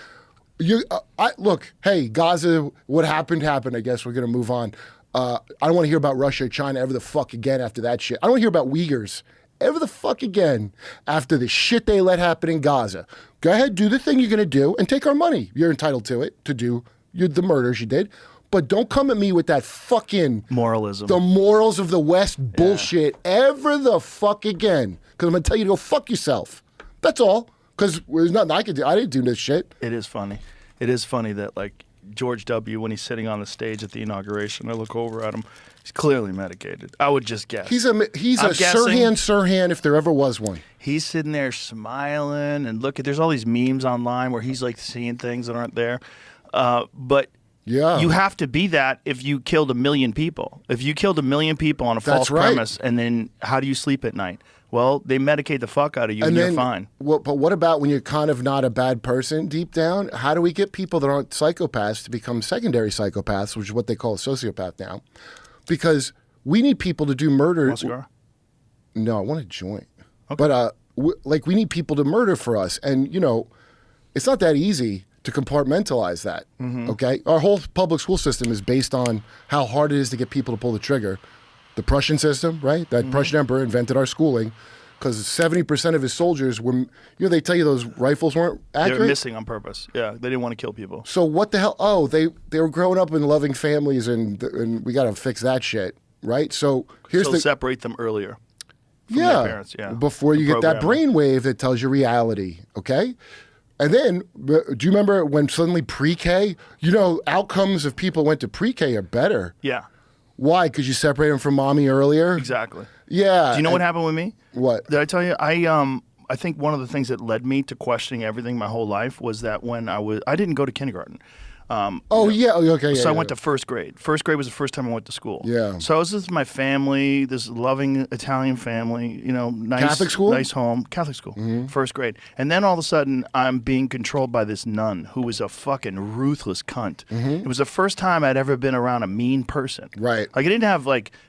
Look, hey, Gaza, what happened. I guess we're going to move on. I don't want to hear about Russia or China ever the fuck again after that shit. I don't want to hear about Uyghurs ever the fuck again after the shit they let happen in Gaza. Go ahead, do the thing you're going to do, and take our money. You're entitled to it, to do the murders you did. But don't come at me with that fucking moralism. The morals of the West bullshit ever the fuck again. Because I'm going to tell you to go fuck yourself. That's all. Because there's nothing I can do. I didn't do this shit. It is funny. It is funny that, like, George W., when he's sitting on the stage at the inauguration, I look over at him. He's clearly medicated. I would just guess. He's a Sirhan if there ever was one. He's sitting there smiling and there's all these memes online where he's like seeing things that aren't there. But Yeah. You have to be that if you killed 1 million people. If you killed 1 million people on a false premise, and then how do you sleep at night? Well, they medicate the fuck out of you and you're fine. But what about when you're kind of not a bad person deep down? How do we get people that aren't psychopaths to become secondary psychopaths, which is what they call a sociopath now? Because we need people to do murder. Want a cigar? No, I want a joint. Okay. But we need people to murder for us. And, it's not that easy to compartmentalize that, okay? Our whole public school system is based on how hard it is to get people to pull the trigger. The Prussian system, right? That Prussian emperor invented our schooling because 70% of his soldiers were, they tell you those rifles weren't accurate. They were missing on purpose. Yeah, they didn't want to kill people. So what the hell? Oh, they were growing up in loving families and we got to fix that shit, right? So separate them earlier from their parents, before you get that brainwave that tells you reality, okay? And then, do you remember when suddenly pre-K, outcomes of people who went to pre-K are better? Yeah. Why? Because you separated them from mommy earlier? Exactly. Yeah. Do you know what happened with me? What? Did I tell you? I think one of the things that led me to questioning everything my whole life was that when I didn't go to kindergarten. Okay. So I went to first grade. First grade was the first time I went to school. Yeah. So I was with my family, this loving Italian family, nice Catholic school? Nice home, Catholic school, first grade. And then all of a sudden, I'm being controlled by this nun who was a fucking ruthless cunt. It was the first time I'd ever been around a mean person. Right. Like I didn't have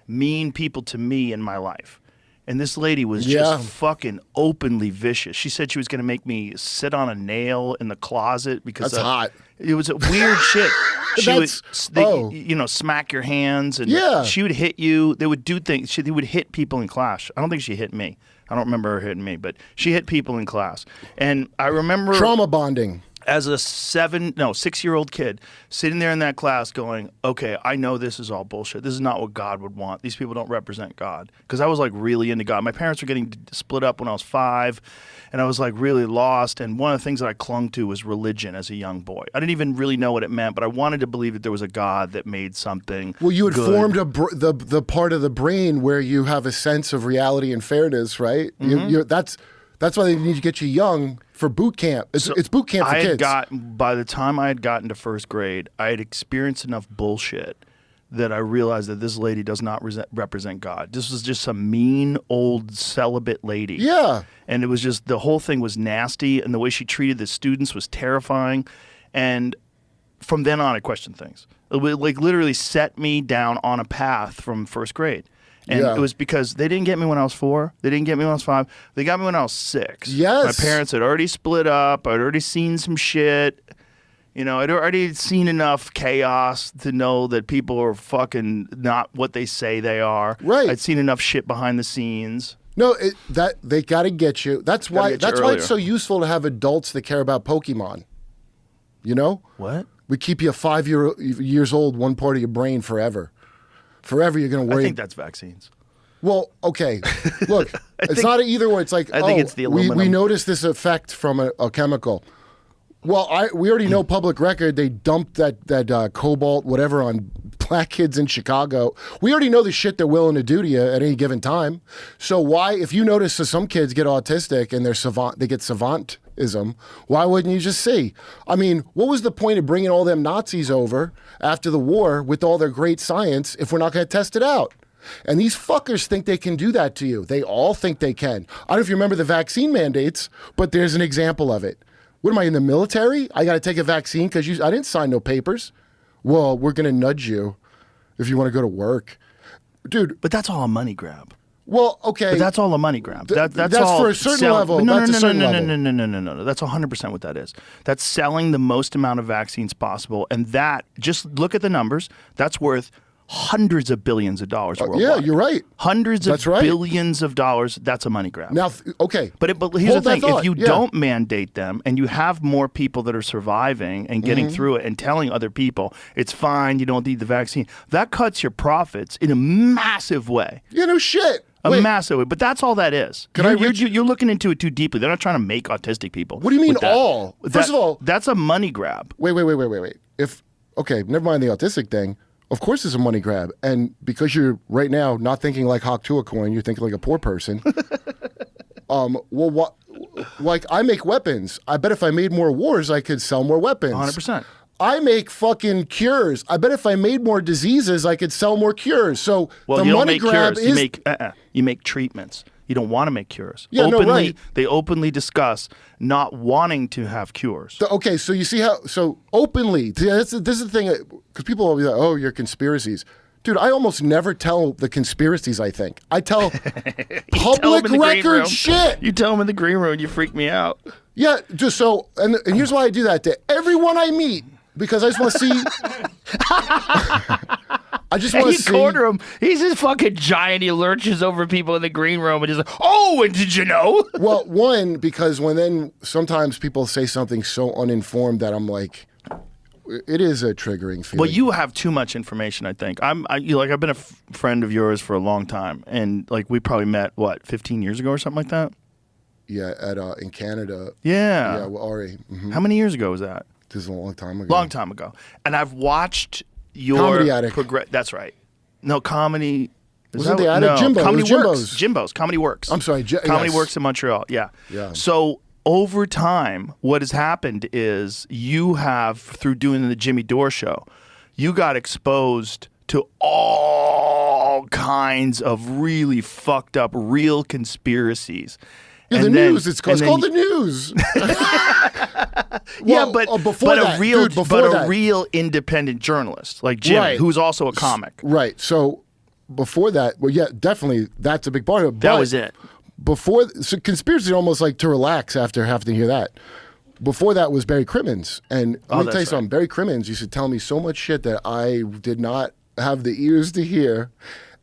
mean people to me in my life. And this lady was just fucking openly vicious. She said she was going to make me sit on a nail in the closet because that's hot. It was a weird shit. She would, smack your hands, and she would hit you. They would do things. She would hit people in class. I don't think she hit me. I don't remember her hitting me, but she hit people in class. And I remember trauma bonding. As a 6-year-old kid sitting there in that class going, okay, I know this is all bullshit. This is not what God would want. These people don't represent God. Because I was really into God. My parents were getting split up when I was 5, and I was really lost. And one of the things that I clung to was religion as a young boy. I didn't even really know what it meant, but I wanted to believe that there was a God that made something. Well, you had good. formed the part of the brain where you have a sense of reality and fairness, right? That's why they need to get you young for boot camp. It's boot camp for kids. By the time I had gotten to first grade, I had experienced enough bullshit that I realized that this lady does not represent God. This was just some mean old celibate lady. Yeah. And it was just, the whole thing was nasty, and the way she treated the students was terrifying. And from then on, I questioned things. It would literally set me down on a path from first grade. And it was because they didn't get me when I was 4. They didn't get me when I was 5. They got me when I was 6. Yes. My parents had already split up. I'd already seen some shit. I'd already seen enough chaos to know that people are fucking not what they say they are. Right. I'd seen enough shit behind the scenes. No, that they got to get you. That's why it's so useful to have adults that care about Pokemon. What? We keep you 5 years old, one part of your brain forever. Forever, you're going to worry. I think that's vaccines. Well, okay. Look, it's not either way. It's I think it's the aluminum. We noticed this effect from a chemical. Well, we already know public record. They dumped that cobalt, whatever, on black kids in Chicago. We already know the shit they're willing to do to you at any given time. So why, if you notice that some kids get autistic and they get savantism, why wouldn't you just see? I mean, what was the point of bringing all them Nazis over after the war with all their great science if we're not going to test it out? And these fuckers think they can do that to you. They all think they can. I don't know if you remember the vaccine mandates, but there's an example of it. What am I, in the military? I got to take a vaccine because I didn't sign no papers. Well, we're going to nudge you if you want to go to work. Dude. But that's all a money grab. Well, okay. But that's all a money grab. That's all for a certain level. No. That's 100% what that is. That's selling the most amount of vaccines possible. And that, just look at the numbers, that's worth hundreds of billions of dollars worldwide. Yeah, you're right. Hundreds of billions of dollars, that's a money grab. Now, okay. But here's the thing. If you don't mandate them and you have more people that are surviving and getting through it and telling other people, it's fine, you don't need the vaccine, that cuts your profits in a massive way. No shit. Massive way. But that's all that is. You're looking into it too deeply. They're not trying to make autistic people. What do you mean all? First of all. That's a money grab. Wait. Okay, never mind the autistic thing. Of course it's a money grab. And because you're right now not thinking like Hawk Tuah coin, you're thinking like a poor person. Like I make weapons. I bet if I made more wars, I could sell more weapons. 100%. I make fucking cures. I bet if I made more diseases, I could sell more cures. So Well, the you don't money make grab cures. is You make treatments. You don't want to make cures. Yeah, no, right. They openly discuss not wanting to have cures. okay. So you see how openly. This is the thing because people will be like, "Oh, you're conspiracies." Dude, I almost never tell the conspiracies, I think. I tell public record shit. You tell them in the green room, you freak me out. Yeah, just so, and here's why I do that to everyone I meet, because I just want to see. I just want to see. Corner him. He's this fucking giant. He lurches over people in the green room and he's like, oh, and did you know? Well, one, because when sometimes people say something so uninformed that I'm like, it is a triggering feeling. Well, you have too much information, I think. I've been a friend of yours for a long time, and like we probably met 15 years ago or something like that. Yeah, in Canada. Yeah. Yeah, well, Ari. Mm-hmm. How many years ago was that? This is a long time ago. Long time ago. And I've watched your Comedy Addict. That's right. No, comedy. Wasn't the Addict? Jimbo. Comedy It was Works. Jimbo's. Comedy Works. I'm sorry. Comedy yes. Works in Montreal. Yeah. Yeah. So over time, what has happened is you have, through doing the Jimmy Dore show, you got exposed to all kinds of really fucked up real conspiracies. Yeah, and the then, news. It's called the news. Yeah, Well, but before a that, real, dude, before that. a real independent journalist like Jimmy, Right. who's also a comic. Right. So before that, well, yeah, definitely, that's a big part of it. That But was it. so conspiracy are almost like to relax after having to hear that. Before that was Barry Crimmins. And let me tell you that's something. Barry Crimmins used to tell me so much shit that I did not have the ears to hear.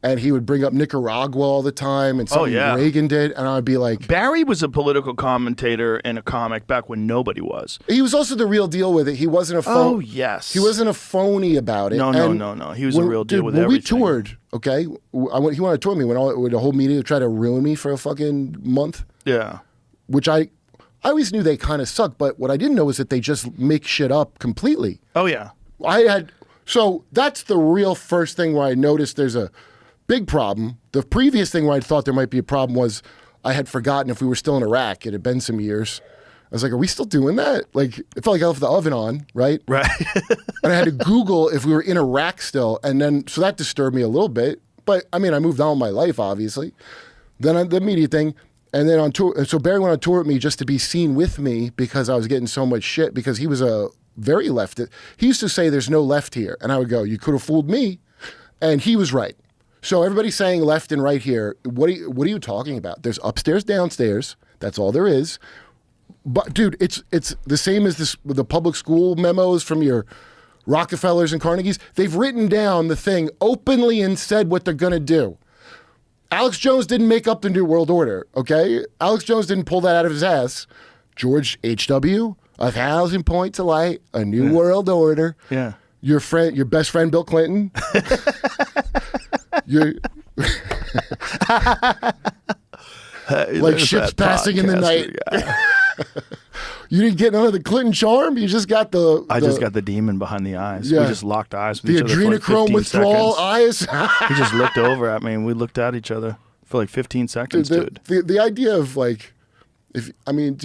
And he would bring up Nicaragua all the time and something Reagan did. And I'd be like... Barry was a political commentator and a comic back when nobody was. He was also the real deal with it. He wasn't a phony. Oh, yes. He wasn't a phony about it. No. He was a real deal with everything. When we toured, okay, he wanted to tour me when the whole media tried to ruin me for a fucking month. Yeah. Which I always knew they kind of sucked, but what I didn't know is that they just make shit up completely. Oh, yeah. So that's the real first thing where I noticed there's a big problem. The previous thing where I thought there might be a problem was I had forgotten if we were still in Iraq. It had been some years. I was like, are we still doing that? Like, it felt like I left the oven on, right? Right. And I had to Google if we were in Iraq still. And then, so that disturbed me a little bit. But, I mean, I moved on with my life, obviously. Then the media thing. And then on tour, so Barry went on tour with me just to be seen with me because I was getting so much shit because he was a very leftist. He used to say there's no left here. And I would go, you could have fooled me. And he was right. So everybody's saying left and right here. What are you talking about? There's upstairs, downstairs. That's all there is. But dude, it's the same as the public school memos from your Rockefellers and Carnegies. They've written down the thing openly and said what they're going to do. Alex Jones didn't make up the New World Order, okay? Alex Jones didn't pull that out of his ass. George H.W., 1,000 points of light, a New World Order. Yeah. Your best friend, Bill Clinton. Like ships passing in the night. You didn't get none of the Clinton charm. You just got I just got the demon behind the eyes. Yeah. We just locked eyes with the each other for like 15 adrenochrome withdrawal seconds. eyes. He just looked over at me and we looked at each other for like 15 seconds, dude. The idea of like, do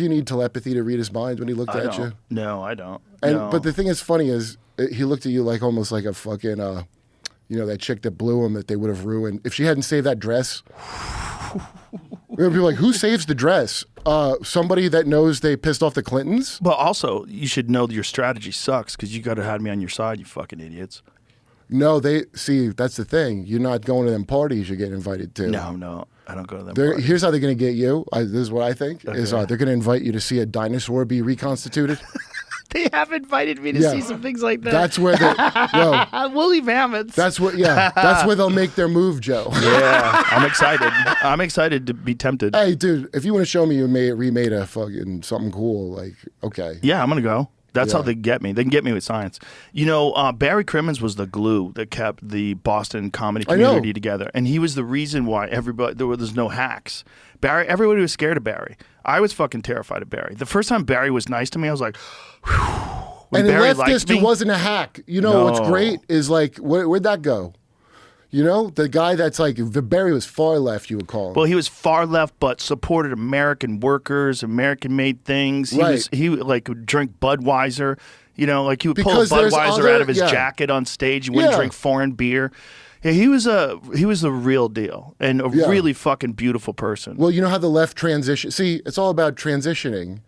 you need telepathy to read his mind when he looked at you? No, I don't. And No. but the thing that's funny is he looked at you like almost like a fucking that chick that blew him that they would have ruined if she hadn't saved that dress. We're gonna be like, who saves the dress? Somebody that knows they pissed off the Clintons. But also, you should know that your strategy sucks because you got to have me on your side, you fucking idiots. No, that's the thing. You're not going to them parties you're getting invited to. No, I don't go to them parties. Here's how they're going to get you. This is what I think. Is they're going to invite you to see a dinosaur be reconstituted. They have invited me to see some things like that. That's where Woolly mammoths. That's where they'll make their move, Joe. Yeah, I'm excited. I'm excited to be tempted. Hey, dude, if you want to show me you remade a fucking something cool, like, okay. Yeah, I'm going to go. That's how they get me. They can get me with science. You know, Barry Crimmins was the glue that kept the Boston comedy community together. And he was the reason why there's no hacks. Everybody was scared of Barry. I was fucking terrified of Barry. The first time Barry was nice to me, I was like, whew. And Barry a leftist who wasn't a hack. You know what's great is like, where'd that go? You know, the guy that's like, Barry was far left, you would call him. Well, he was far left, but supported American workers, American-made things. He Right. would drink Budweiser. You know, like he would pull a Because there's Budweiser out of his yeah. jacket on stage. He wouldn't Yeah. drink foreign beer. Yeah, he was the real deal and a Yeah. really fucking beautiful person. Well, you know how the left transition. See, it's all about transitioning.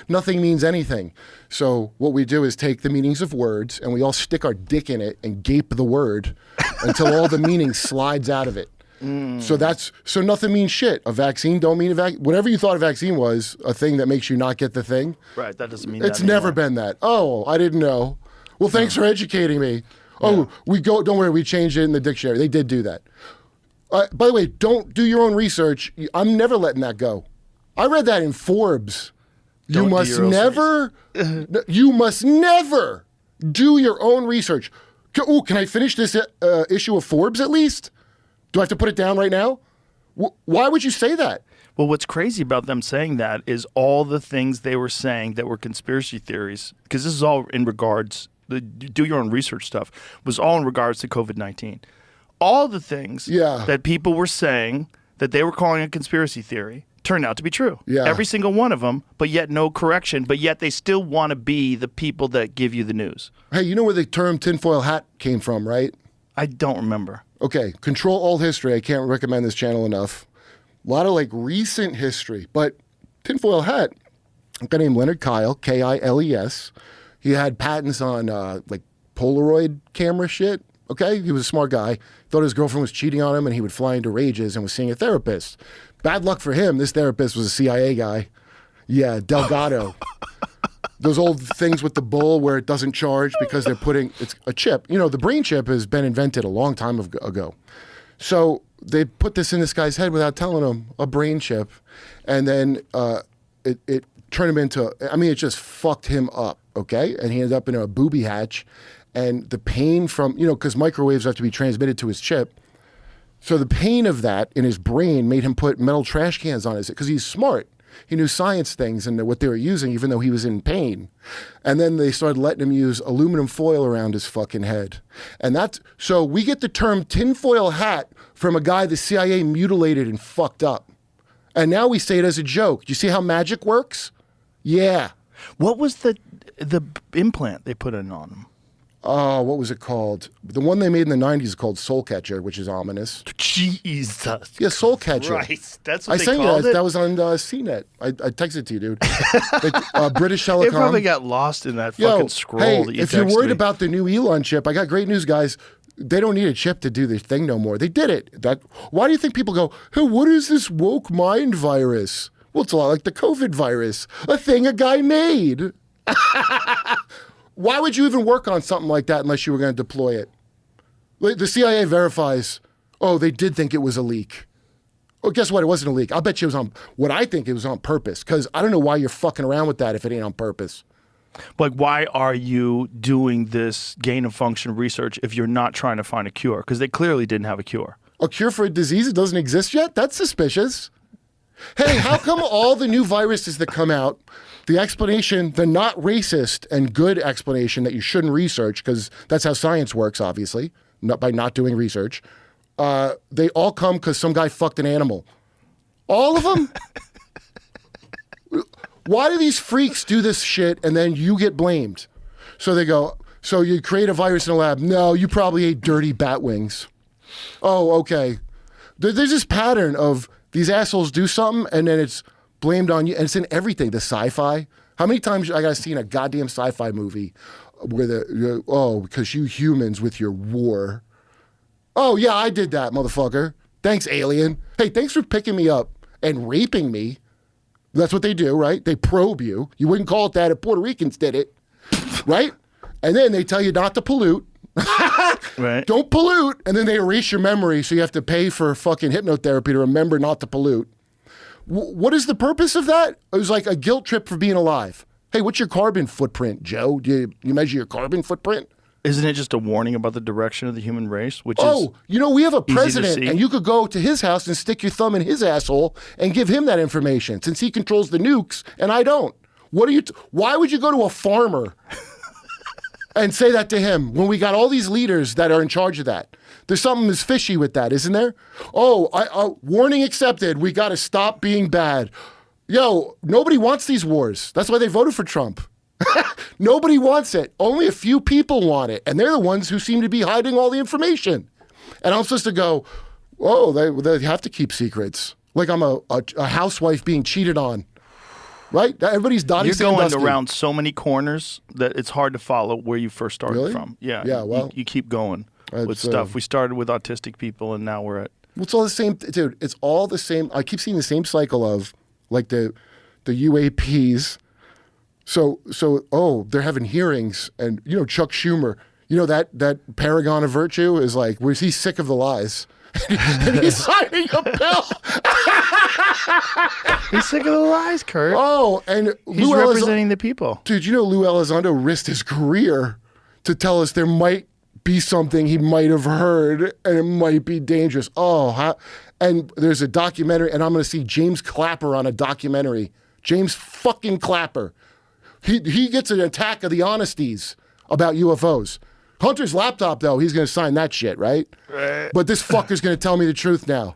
Nothing means anything. So what we do is take the meanings of words and we all stick our dick in it and gape the word until all the meaning slides out of it. So nothing means shit. A vaccine don't mean a vaccine. Whatever you thought a vaccine was, a thing that makes you not get the thing. Right, that doesn't mean It's that never anymore. been that. Oh, I didn't know. Well, thanks for educating me. Oh, don't worry, we changed it in the dictionary. They did do that. By the way, don't do your own research. I'm never letting that go. I read that in Forbes. Don't You do must your own never, you must never do your own research. Oh, can I finish this issue of Forbes at least? Do I have to put it down right now? Why would you say that? Well, what's crazy about them saying that is all the things they were saying that were conspiracy theories, because this is all in regards, the do your own research stuff, was all in regards to COVID-19. All the things that people were saying that they were calling a conspiracy theory turned out to be true. Yeah. Every single one of them, but yet no correction, but yet they still want to be the people that give you the news. Hey, you know where the term tinfoil hat came from, right? I don't remember. Okay, Control Alt History. I can't recommend this channel enough. A lot of like recent history, but tinfoil hat, a guy named Leonard Kyle, Kiles. He had patents on like Polaroid camera shit. Okay, he was a smart guy. Thought his girlfriend was cheating on him and he would fly into rages and was seeing a therapist. Bad luck for him. This therapist was a CIA guy. Yeah, Delgado. Those old things with the bull where it doesn't charge because they're putting, it's a chip. You know, the brain chip has been invented a long time ago. So they put this in this guy's head without telling him, a brain chip. And then it turned him into, I mean, it just fucked him up, okay? And he ended up in a booby hatch. And the pain from, you know, because microwaves have to be transmitted to his chip. So the pain of that in his brain made him put metal trash cans on his, because he's smart. He knew science things and what they were using, even though he was in pain. And then they started letting him use aluminum foil around his fucking head. And that's, so we get the term tinfoil hat from a guy the CIA mutilated and fucked up. And now we say it as a joke. Do you see how magic works? Yeah. What was the implant they put in on him? Oh, what was it called? The one they made in the 90s is called Soul Catcher, which is ominous. Jesus. Yeah, Soul Catcher. Christ. That's what I they sent you called that. it? That was on CNET. I texted it to you, dude. British It Telecom. probably got lost in that fucking scroll hey, that you if you're texted worried me. about the new Elon chip, I got great news, guys. They don't need a chip to do their thing no more. They did it. Why do you think people go, hey, what is this woke mind virus? Well, it's a lot like the COVID virus, a thing a guy made. Why would you even work on something like that unless you were going to deploy it? Like, the CIA verifies, oh, they did think it was a leak. Oh, guess what? It wasn't a leak. I'll bet you it was on, what I think it was on purpose, because I don't know why you're fucking around with that if it ain't on purpose. Like, why are you doing this gain of function research if you're not trying to find a cure? Because they clearly didn't have a cure. A cure for a disease that doesn't exist yet? That's suspicious. Hey, how come all the new viruses that come out, the explanation, the not racist and good explanation that you shouldn't research, because that's how science works, obviously, not by not doing research, they all come because some guy fucked an animal. All of them? Why do these freaks do this shit and then you get blamed? So they go, so you create a virus in a lab. No, you probably ate dirty bat wings. Oh, okay. There's this pattern of these assholes do something and then it's blamed on you. And it's in everything, the sci-fi. How many times I got to see in a goddamn sci-fi movie where because you humans with your war. Oh, yeah, I did that, motherfucker. Thanks, alien. Hey, thanks for picking me up and raping me. That's what they do, right? They probe you. You wouldn't call it that if Puerto Ricans did it, right? And then they tell you not to pollute. Right. Don't pollute. And then they erase your memory, so you have to pay for fucking hypnotherapy to remember not to pollute. What is the purpose of that? It was like a guilt trip for being alive. Hey, what's your carbon footprint, Joe? Do you measure your carbon footprint? Isn't it just a warning about the direction of the human race? Which Oh, you know, we have a easy to president, see. and you could go to his house and stick your thumb in his asshole and give him that information, since he controls the nukes and I don't. Why would you go to a farmer and say that to him when we got all these leaders that are in charge of that? There's something that's fishy with that, isn't there? Oh, warning accepted. We got to stop being bad. Yo, nobody wants these wars. That's why they voted for Trump. Nobody wants it. Only a few people want it. And they're the ones who seem to be hiding all the information. And I'm supposed to go, whoa, they have to keep secrets. Like I'm a housewife being cheated on. Right? Everybody's Dottie You're going Sandusky. around so many corners that it's hard to follow where you first started Really? from. Yeah. Yeah, well, you keep going with it's, stuff. We started with autistic people, and now we're at. Well, it's all the same, dude. It's all the same. I keep seeing the same cycle of like the UAPs. So they're having hearings, and Chuck Schumer, that paragon of virtue is like, where's he sick of the lies? And he's signing a bill. He's sick of the lies, Kurt. Oh, and He's representing the people. Dude, Lou Elizondo risked his career to tell us there might be something he might have heard, and it might be dangerous. And there's a documentary, and I'm going to see James Clapper on a documentary. James fucking Clapper. He gets an attack of the honesties about UFOs. Hunter's laptop, though, he's going to sign that shit, right? But this fucker's going to tell me the truth now.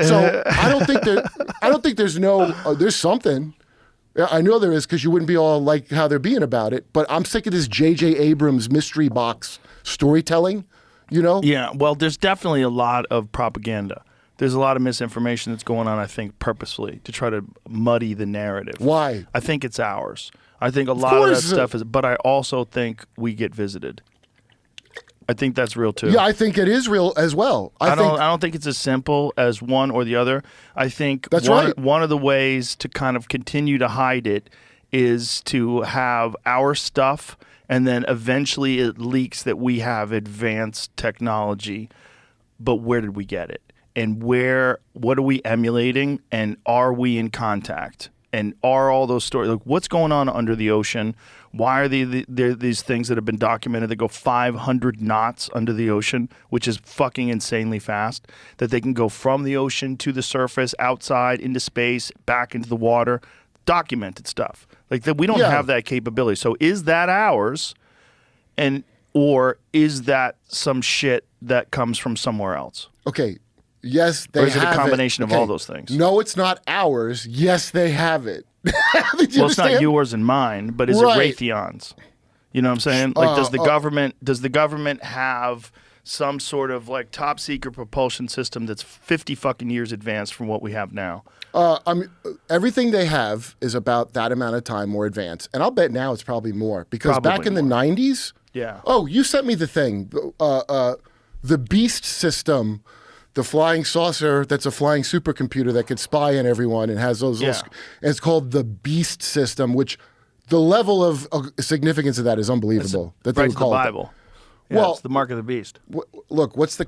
So I don't think there's something. I know there is, because you wouldn't be all like how they're being about it. But I'm sick of this J.J. Abrams mystery box storytelling. Yeah. Well, there's definitely a lot of propaganda. There's a lot of misinformation that's going on, I think, purposely to try to muddy the narrative. Why? I think it's ours. I think a lot of that stuff is, but I also think we get visited. I think that's real too. Yeah, I think it is real as well. I don't think it's as simple as one or the other. I think that's one of the ways to kind of continue to hide it is to have our stuff, and then eventually it leaks that we have advanced technology. But where did we get it? And what are we emulating? And are we in contact? And are all those stories, like what's going on under the ocean? Why are there these things that have been documented that go 500 knots under the ocean, which is fucking insanely fast, that they can go from the ocean to the surface, outside, into space, back into the water, documented stuff. Like that, we don't have that capability. So is that ours? Or is that some shit that comes from somewhere else? Okay. Yes, they have it. Or is it a combination of all those things? No, it's not ours. Yes, they have it. Well, it's not yours and mine, but is it Raytheon's? You know what I'm saying? Like, does the government have some sort of like top secret propulsion system that's 50 fucking years advanced from what we have now? Everything they have is about that amount of time more advanced, and I'll bet now it's probably more because back in the 90s. Yeah. Oh, you sent me the thing, the Beast system. The flying saucer that's a flying supercomputer that could spy on everyone and has those little, and it's called the Beast system, which the level of significance of that is unbelievable. That they would call the it Bible. Yeah, well, it's the mark of the beast. Look, what's the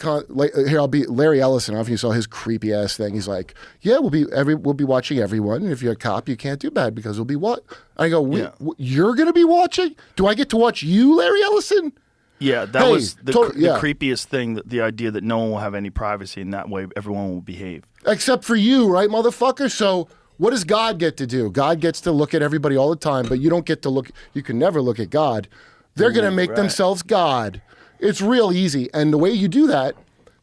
here? I'll be Larry Ellison. I don't know if you saw his creepy ass thing. He's like, yeah, we'll be watching everyone. And if you're a cop, you can't do bad because we'll be what? I go, you're gonna be watching? Do I get to watch you, Larry Ellison? Yeah, that was the creepiest thing, the idea that no one will have any privacy, and that way everyone will behave. Except for you, right, motherfucker? So what does God get to do? God gets to look at everybody all the time, but you don't get to look. You can never look at God. They're going to make themselves God. It's real easy. And the way you do that,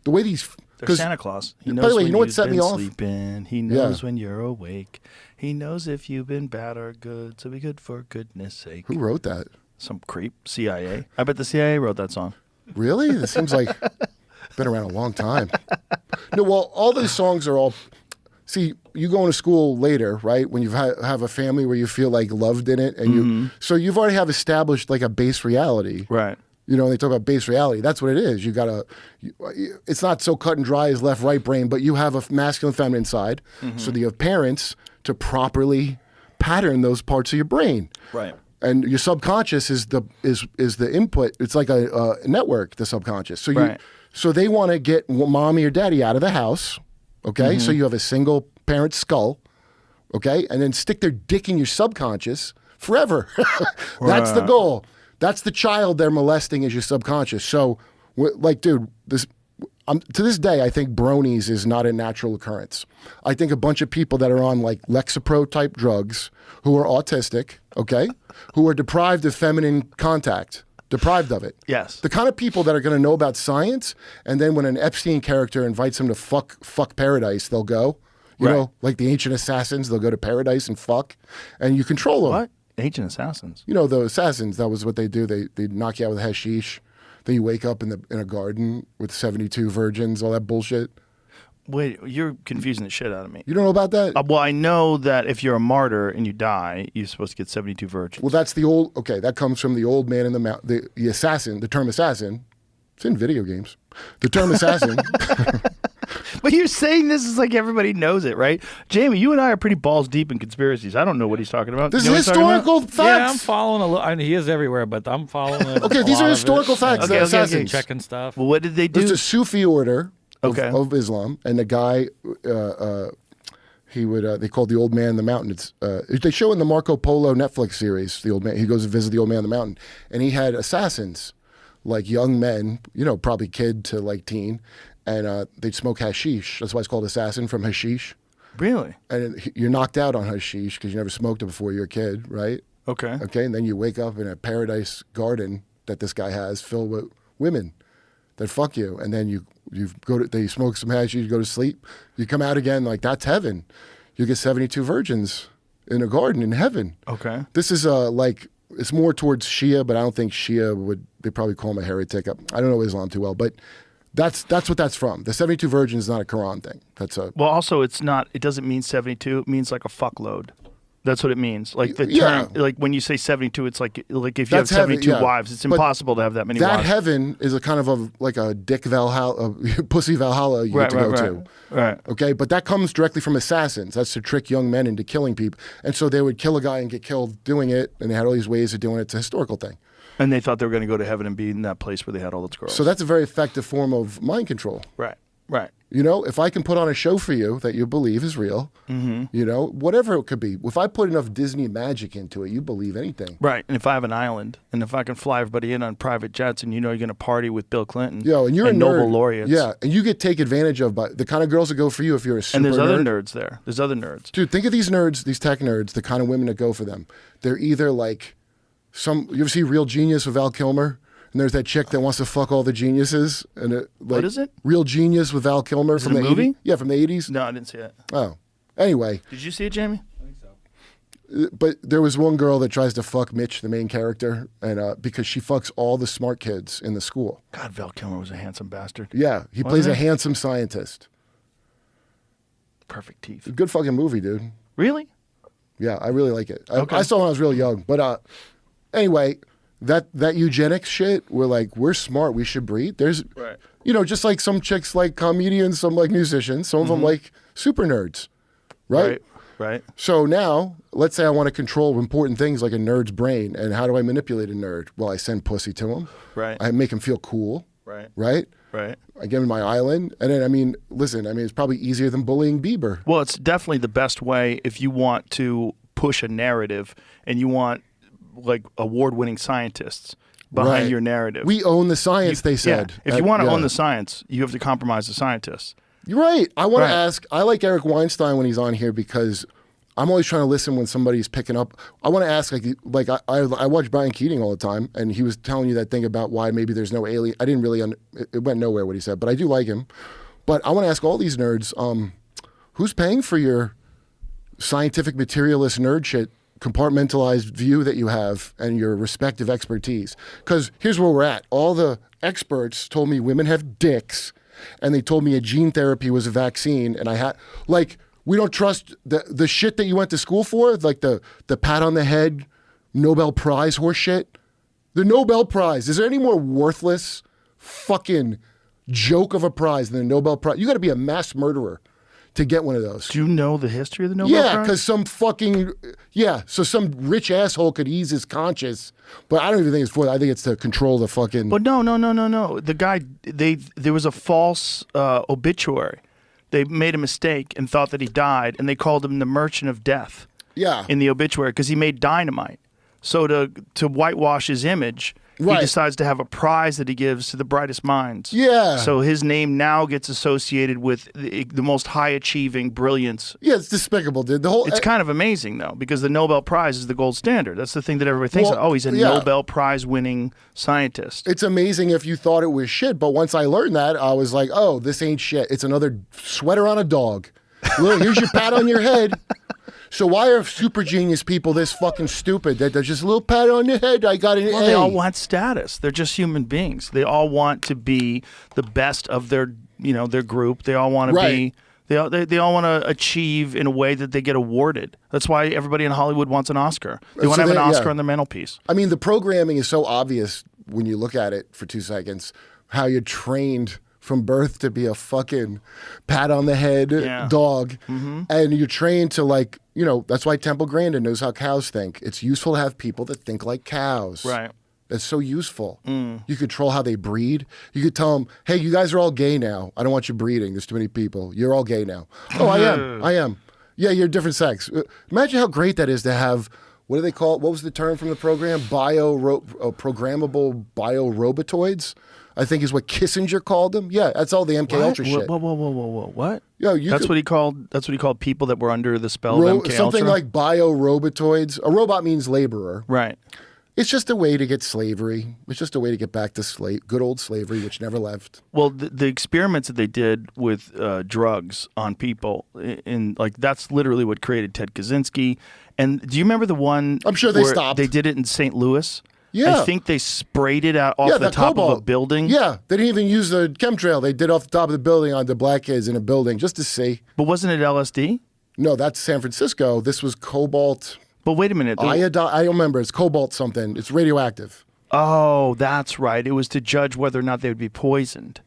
the way they're Santa Claus. He knows by the way, when you know what you've set me been off? sleeping. He knows when you're awake. He knows if you've been bad or good, so be good for goodness sake. Who wrote that? Some creep. CIA. I bet the CIA wrote that song. Really? That seems like been around a long time. No, well, all these songs are all. See, you go into school later, right? When you have a family where you feel like loved in it, and so you've already have established like a base reality, right? They talk about base reality. That's what it is. You gotta. It's not so cut and dry as left, right brain, but you have a masculine, feminine side, so that you have parents to properly pattern those parts of your brain, right? And your subconscious is the input. It's like a network, the subconscious. So so they want to get mommy or daddy out of the house, okay? So you have a single parent skull, okay? And then stick their dick in your subconscious forever. That's the goal. That's the child they're molesting is your subconscious. So, like, dude, to this day, I think bronies is not a natural occurrence. I think a bunch of people that are on like Lexapro type drugs who are autistic, okay, who are deprived of feminine contact, deprived of it. Yes. The kind of people that are going to know about science, and then when an Epstein character invites them to fuck paradise, they'll go. You know, like the ancient assassins, they'll go to paradise and fuck, and you control them. What? Agent assassins. You know, the assassins, that was what they do. They knock you out with hashish. Then you wake up in a garden with 72 virgins, all that bullshit. Wait, you're confusing the shit out of me. You don't know about that? Well, I know that if you're a martyr and you die, you're supposed to get 72 virgins. Well, that's the old, okay, that comes from the old man in the mountain, the assassin, the term assassin. It's in video games. The term assassin. But you're saying this is like everybody knows it, right? Jamie, you and I are pretty balls deep in conspiracies. I don't know what he's talking about. This You know is what he's talking about? historical Yeah, I'm facts. following a little. I mean, he is everywhere, but I'm following. Okay, these are historical facts. Okay, The okay, assassins. Checking stuff. Well, what did they do? There's a Sufi order Okay. of Islam, and the guy, he would they called the old man in the mountain. It's they show in the Marco Polo Netflix series. The old man, he goes to visit the old man in the mountain, and he had assassins, like young men, you know, probably kid to like teen, and they'd smoke hashish. That's why it's called assassin, from hashish. Really? And you're knocked out on hashish because you never smoked it before you're a kid, right? Okay. Okay, and then you wake up in a paradise garden that this guy has filled with women that fuck you, and then you go to, they smoke some hash, you go to sleep, you come out again, like that's heaven. You get 72 virgins in a garden in heaven. Okay. This is like, it's more towards Shia, but I don't think Shia would, they probably call him a heretic. I don't know Islam too well, but that's what that's from. The 72 virgins is not a Quran thing. That's a, Well, also, it's not. It doesn't mean 72. It means like a fuckload. That's what it means. Like the Yeah. term, like when you say 72, it's like if you That's have 72 heaven, yeah. wives, it's But impossible to have that many that wives. heaven is a kind of a, like a dick Valhalla, a pussy Valhalla you get to go to. Right. Okay, but that comes directly from assassins. That's to trick young men into killing people. And so they would kill a guy and get killed doing it, and they had all these ways of doing it. It's a historical thing. And they thought they were going to go to heaven and be in that place where they had all those girls. So that's a very effective form of mind control. right. Right. You know, if I can put on a show for you that you believe is real, you know, whatever it could be. If I put enough Disney magic into it, you believe anything. Right. And if I have an island, and if I can fly everybody in on private jets, and you know you're going to party with Bill Clinton, Yo, and you're a nerd. Nobel laureates, Yeah, and you get taken advantage of by the kind of girls that go for you if you're a super and there's other nerd. nerds there. There's other nerds. Dude, think of these nerds, these tech nerds, the kind of women that go for them. They're either like you ever see Real Genius with Val Kilmer? And there's that chick that wants to fuck all the geniuses. And What is it? Real Genius with Val Kilmer Is from it a the movie? 80s. Yeah, from the 80s. No, I didn't see it. Oh. Anyway, Did you see it, Jamie? but there was one girl that tries to fuck Mitch, the main character, and because she fucks all the smart kids in the school. God, Val Kilmer was a handsome bastard. Yeah, he plays Wasn't a he? handsome scientist. Perfect teeth. Good fucking movie, dude. Really? Yeah, I really like it. Okay. I saw it when I was real young. But anyway, that eugenics shit, we're smart, we should breed. There's, Right. you know, just like some chicks like comedians, some like musicians, some of them like super nerds, right? Right. So now, let's say I want to control important things like a nerd's brain. And how do I manipulate a nerd? Well, I send pussy to him. Right. I make him feel cool. Right. Right? Right. I give him my island. And then, listen, it's probably easier than bullying Bieber. Well, it's definitely the best way if you want to push a narrative and you want like award-winning scientists behind Right. your narrative. We own the science, they said. Yeah. If you want to Yeah. own the science, you have to compromise the scientists. You're right. I want Right. to ask. I like Eric Weinstein when he's on here because I'm always trying to listen when somebody's picking up. I want to ask, like I watch Brian Keating all the time, and he was telling you that thing about why maybe there's no alien. I didn't really. It went nowhere what he said, but I do like him. But I want to ask all these nerds, who's paying for your scientific materialist nerd shit? Compartmentalized view that you have and your respective expertise. Because here's where we're at. All the experts told me women have dicks, and they told me a gene therapy was a vaccine, and I had we don't trust the shit that you went to school for, like the pat on the head, Nobel Prize horse shit. The Nobel Prize. Is there any more worthless fucking joke of a prize than the Nobel Prize? You got to be a mass murderer to get one of those. Do you know the history of the Nobel Yeah, Prize? because so some rich asshole could ease his conscience, but I don't even think it's for that. I think it's to control the fucking. But no. The guy, there was a false obituary. They made a mistake and thought that he died, and they called him the Merchant of Death. Yeah. In the obituary, because he made dynamite. So to whitewash his image, Right. he decides to have a prize that he gives to the brightest minds. Yeah. So his name now gets associated with the most high-achieving brilliance. Yeah, it's despicable, dude. The whole. It's kind of amazing, though, because the Nobel Prize is the gold standard. That's the thing that everybody thinks, Well, oh, he's a yeah. Nobel Prize-winning scientist. It's amazing if you thought it was shit, but once I learned that, I was like, oh, this ain't shit. It's another sweater on a dog. Look, here's your pat on your head. So why are super genius people this fucking stupid that they're just a little pat on the head? I got an A. Well, they all want status. They're just human beings. They all want to be the best of their, their group. They all want to be. They all want to achieve in a way that they get awarded. That's why everybody in Hollywood wants an Oscar. They want to have an Oscar on their mantelpiece. I mean, the programming is so obvious when you look at it for 2 seconds. How you're trained from birth to be a fucking pat on the head dog. Mm-hmm. And you're trained to that's why Temple Grandin knows how cows think. It's useful to have people that think like cows. Right. That's so useful. You control how they breed. You could tell them, hey, you guys are all gay now. I don't want you breeding. There's too many people. You're all gay now. Oh, I am. Yeah, you're a different sex. Imagine how great that is to have, what do they call it? What was the term from the program? Programmable biorobotoids, I think is what Kissinger called them. Yeah, that's all the MK Ultra shit. Whoa. What? Yeah, that's what he called people that were under the spell of MK something Ultra? like biorobotoids. A robot means laborer. Right. It's just a way to get slavery. It's just a way to get back to good old slavery, which never left. Well, the experiments that they did with drugs on people, that's literally what created Ted Kaczynski. And do you remember the one? I'm sure they stopped. They did it in St. Louis. Yeah. I think they sprayed it out off the top of a building. Yeah, they didn't even use the chemtrail. They did off the top of the building onto black kids in a building just to see. But wasn't it LSD? No, that's San Francisco. This was cobalt. But wait a minute. I don't remember. It's cobalt something. It's radioactive. Oh, that's right. It was to judge whether or not they would be poisoned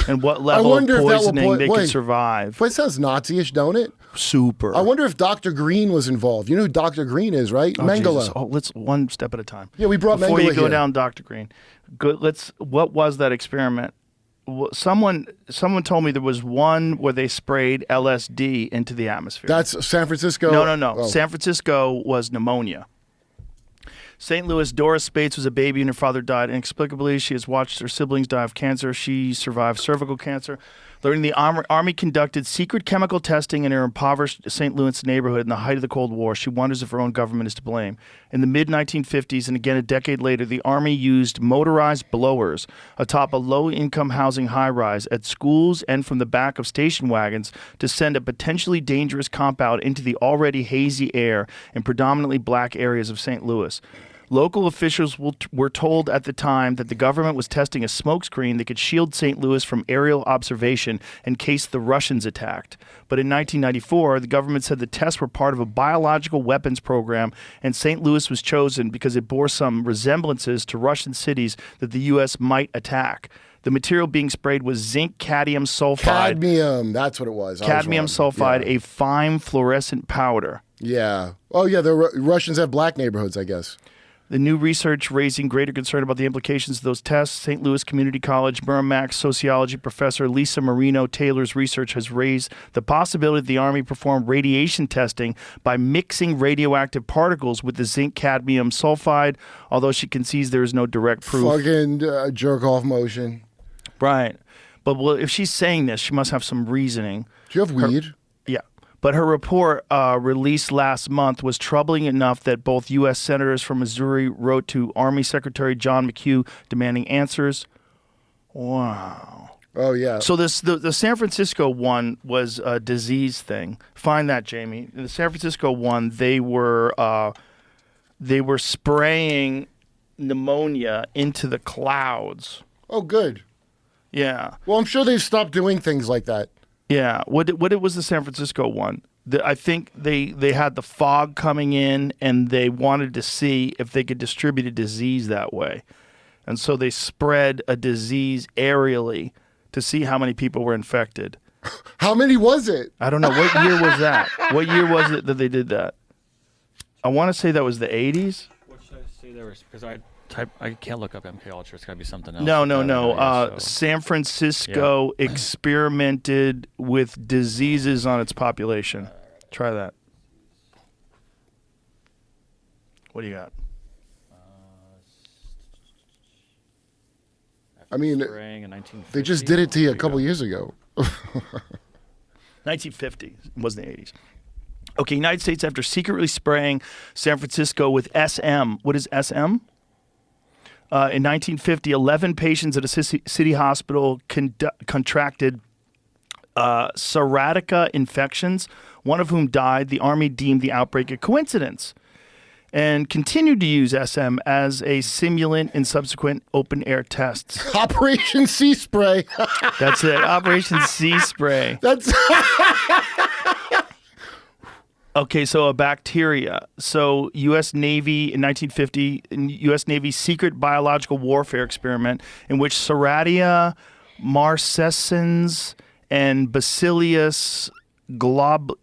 and what level of poisoning they could survive. But it sounds Nazi-ish, don't it? Super. I wonder if Dr. Green was involved. You know who Dr. Green is, right? Mengele. Jesus. Oh, let's one step at a time. Yeah, we brought Before Mengele you go here. down Dr. Green, what was that experiment? Someone told me there was one where they sprayed LSD into the atmosphere. That's San Francisco? No. Oh. San Francisco was pneumonia. St. Louis, Doris Spates was a baby and her father died inexplicably. She has watched her siblings die of cancer. She survived cervical cancer. Learning the Army conducted secret chemical testing in her impoverished St. Louis neighborhood in the height of the Cold War. She wonders if her own government is to blame. In the mid-1950s and again a decade later, the Army used motorized blowers atop a low-income housing high-rise at schools and from the back of station wagons to send a potentially dangerous compound into the already hazy air in predominantly black areas of St. Louis. Local officials were told at the time that the government was testing a smokescreen that could shield St. Louis from aerial observation in case the Russians attacked. But in 1994, the government said the tests were part of a biological weapons program, and St. Louis was chosen because it bore some resemblances to Russian cities that the U.S. might attack. The material being sprayed was zinc cadmium sulfide. Cadmium, that's what it was. Cadmium sulfide, a fine fluorescent powder. Yeah. Oh, yeah, the Russians have black neighborhoods, I guess. The new research raising greater concern about the implications of those tests. St. Louis Community College Merrimack sociology professor Lisa Marino Taylor's research has raised the possibility that the Army performed radiation testing by mixing radioactive particles with the zinc cadmium sulfide, although she concedes there is no direct proof. Fucking jerk-off motion. Right. But if she's saying this, she must have some reasoning. Do you have weed? Yeah. But her report released last month was troubling enough that both U.S. senators from Missouri wrote to Army Secretary John McHugh demanding answers. Wow. Oh, yeah. So the San Francisco one was a disease thing. Find that, Jamie. In the San Francisco one, they were spraying pneumonia into the clouds. Oh, good. Yeah. Well, I'm sure they've stopped doing things like that. Yeah, what it was the San Francisco one. I think they had the fog coming in, and they wanted to see if they could distribute a disease that way, and so they spread a disease aerially to see how many people were infected. How many was it? I don't know. What year was that? What year was it that they did that? I want to say that was the 80s. What should I say there was? Because I can't look up MK Ultra. It's got to be something else. No. San Francisco experimented with diseases on its population. Try that. What do you got? I mean, Spraying in 1950. they just did it to you a couple years ago. 1950. It wasn't the 80s. Okay, United States after secretly spraying San Francisco with SM. What is SM? In 1950, 11 patients at a city hospital contracted Sciatica infections, one of whom died. The Army deemed the outbreak a coincidence and continued to use SM as a simulant in subsequent open-air tests. Operation Sea Spray. That's it. Operation Sea Spray. That's Okay, so a bacteria. So U.S. Navy in 1950, U.S. Navy's secret biological warfare experiment in which Serratia marcescens and Bacillus globigi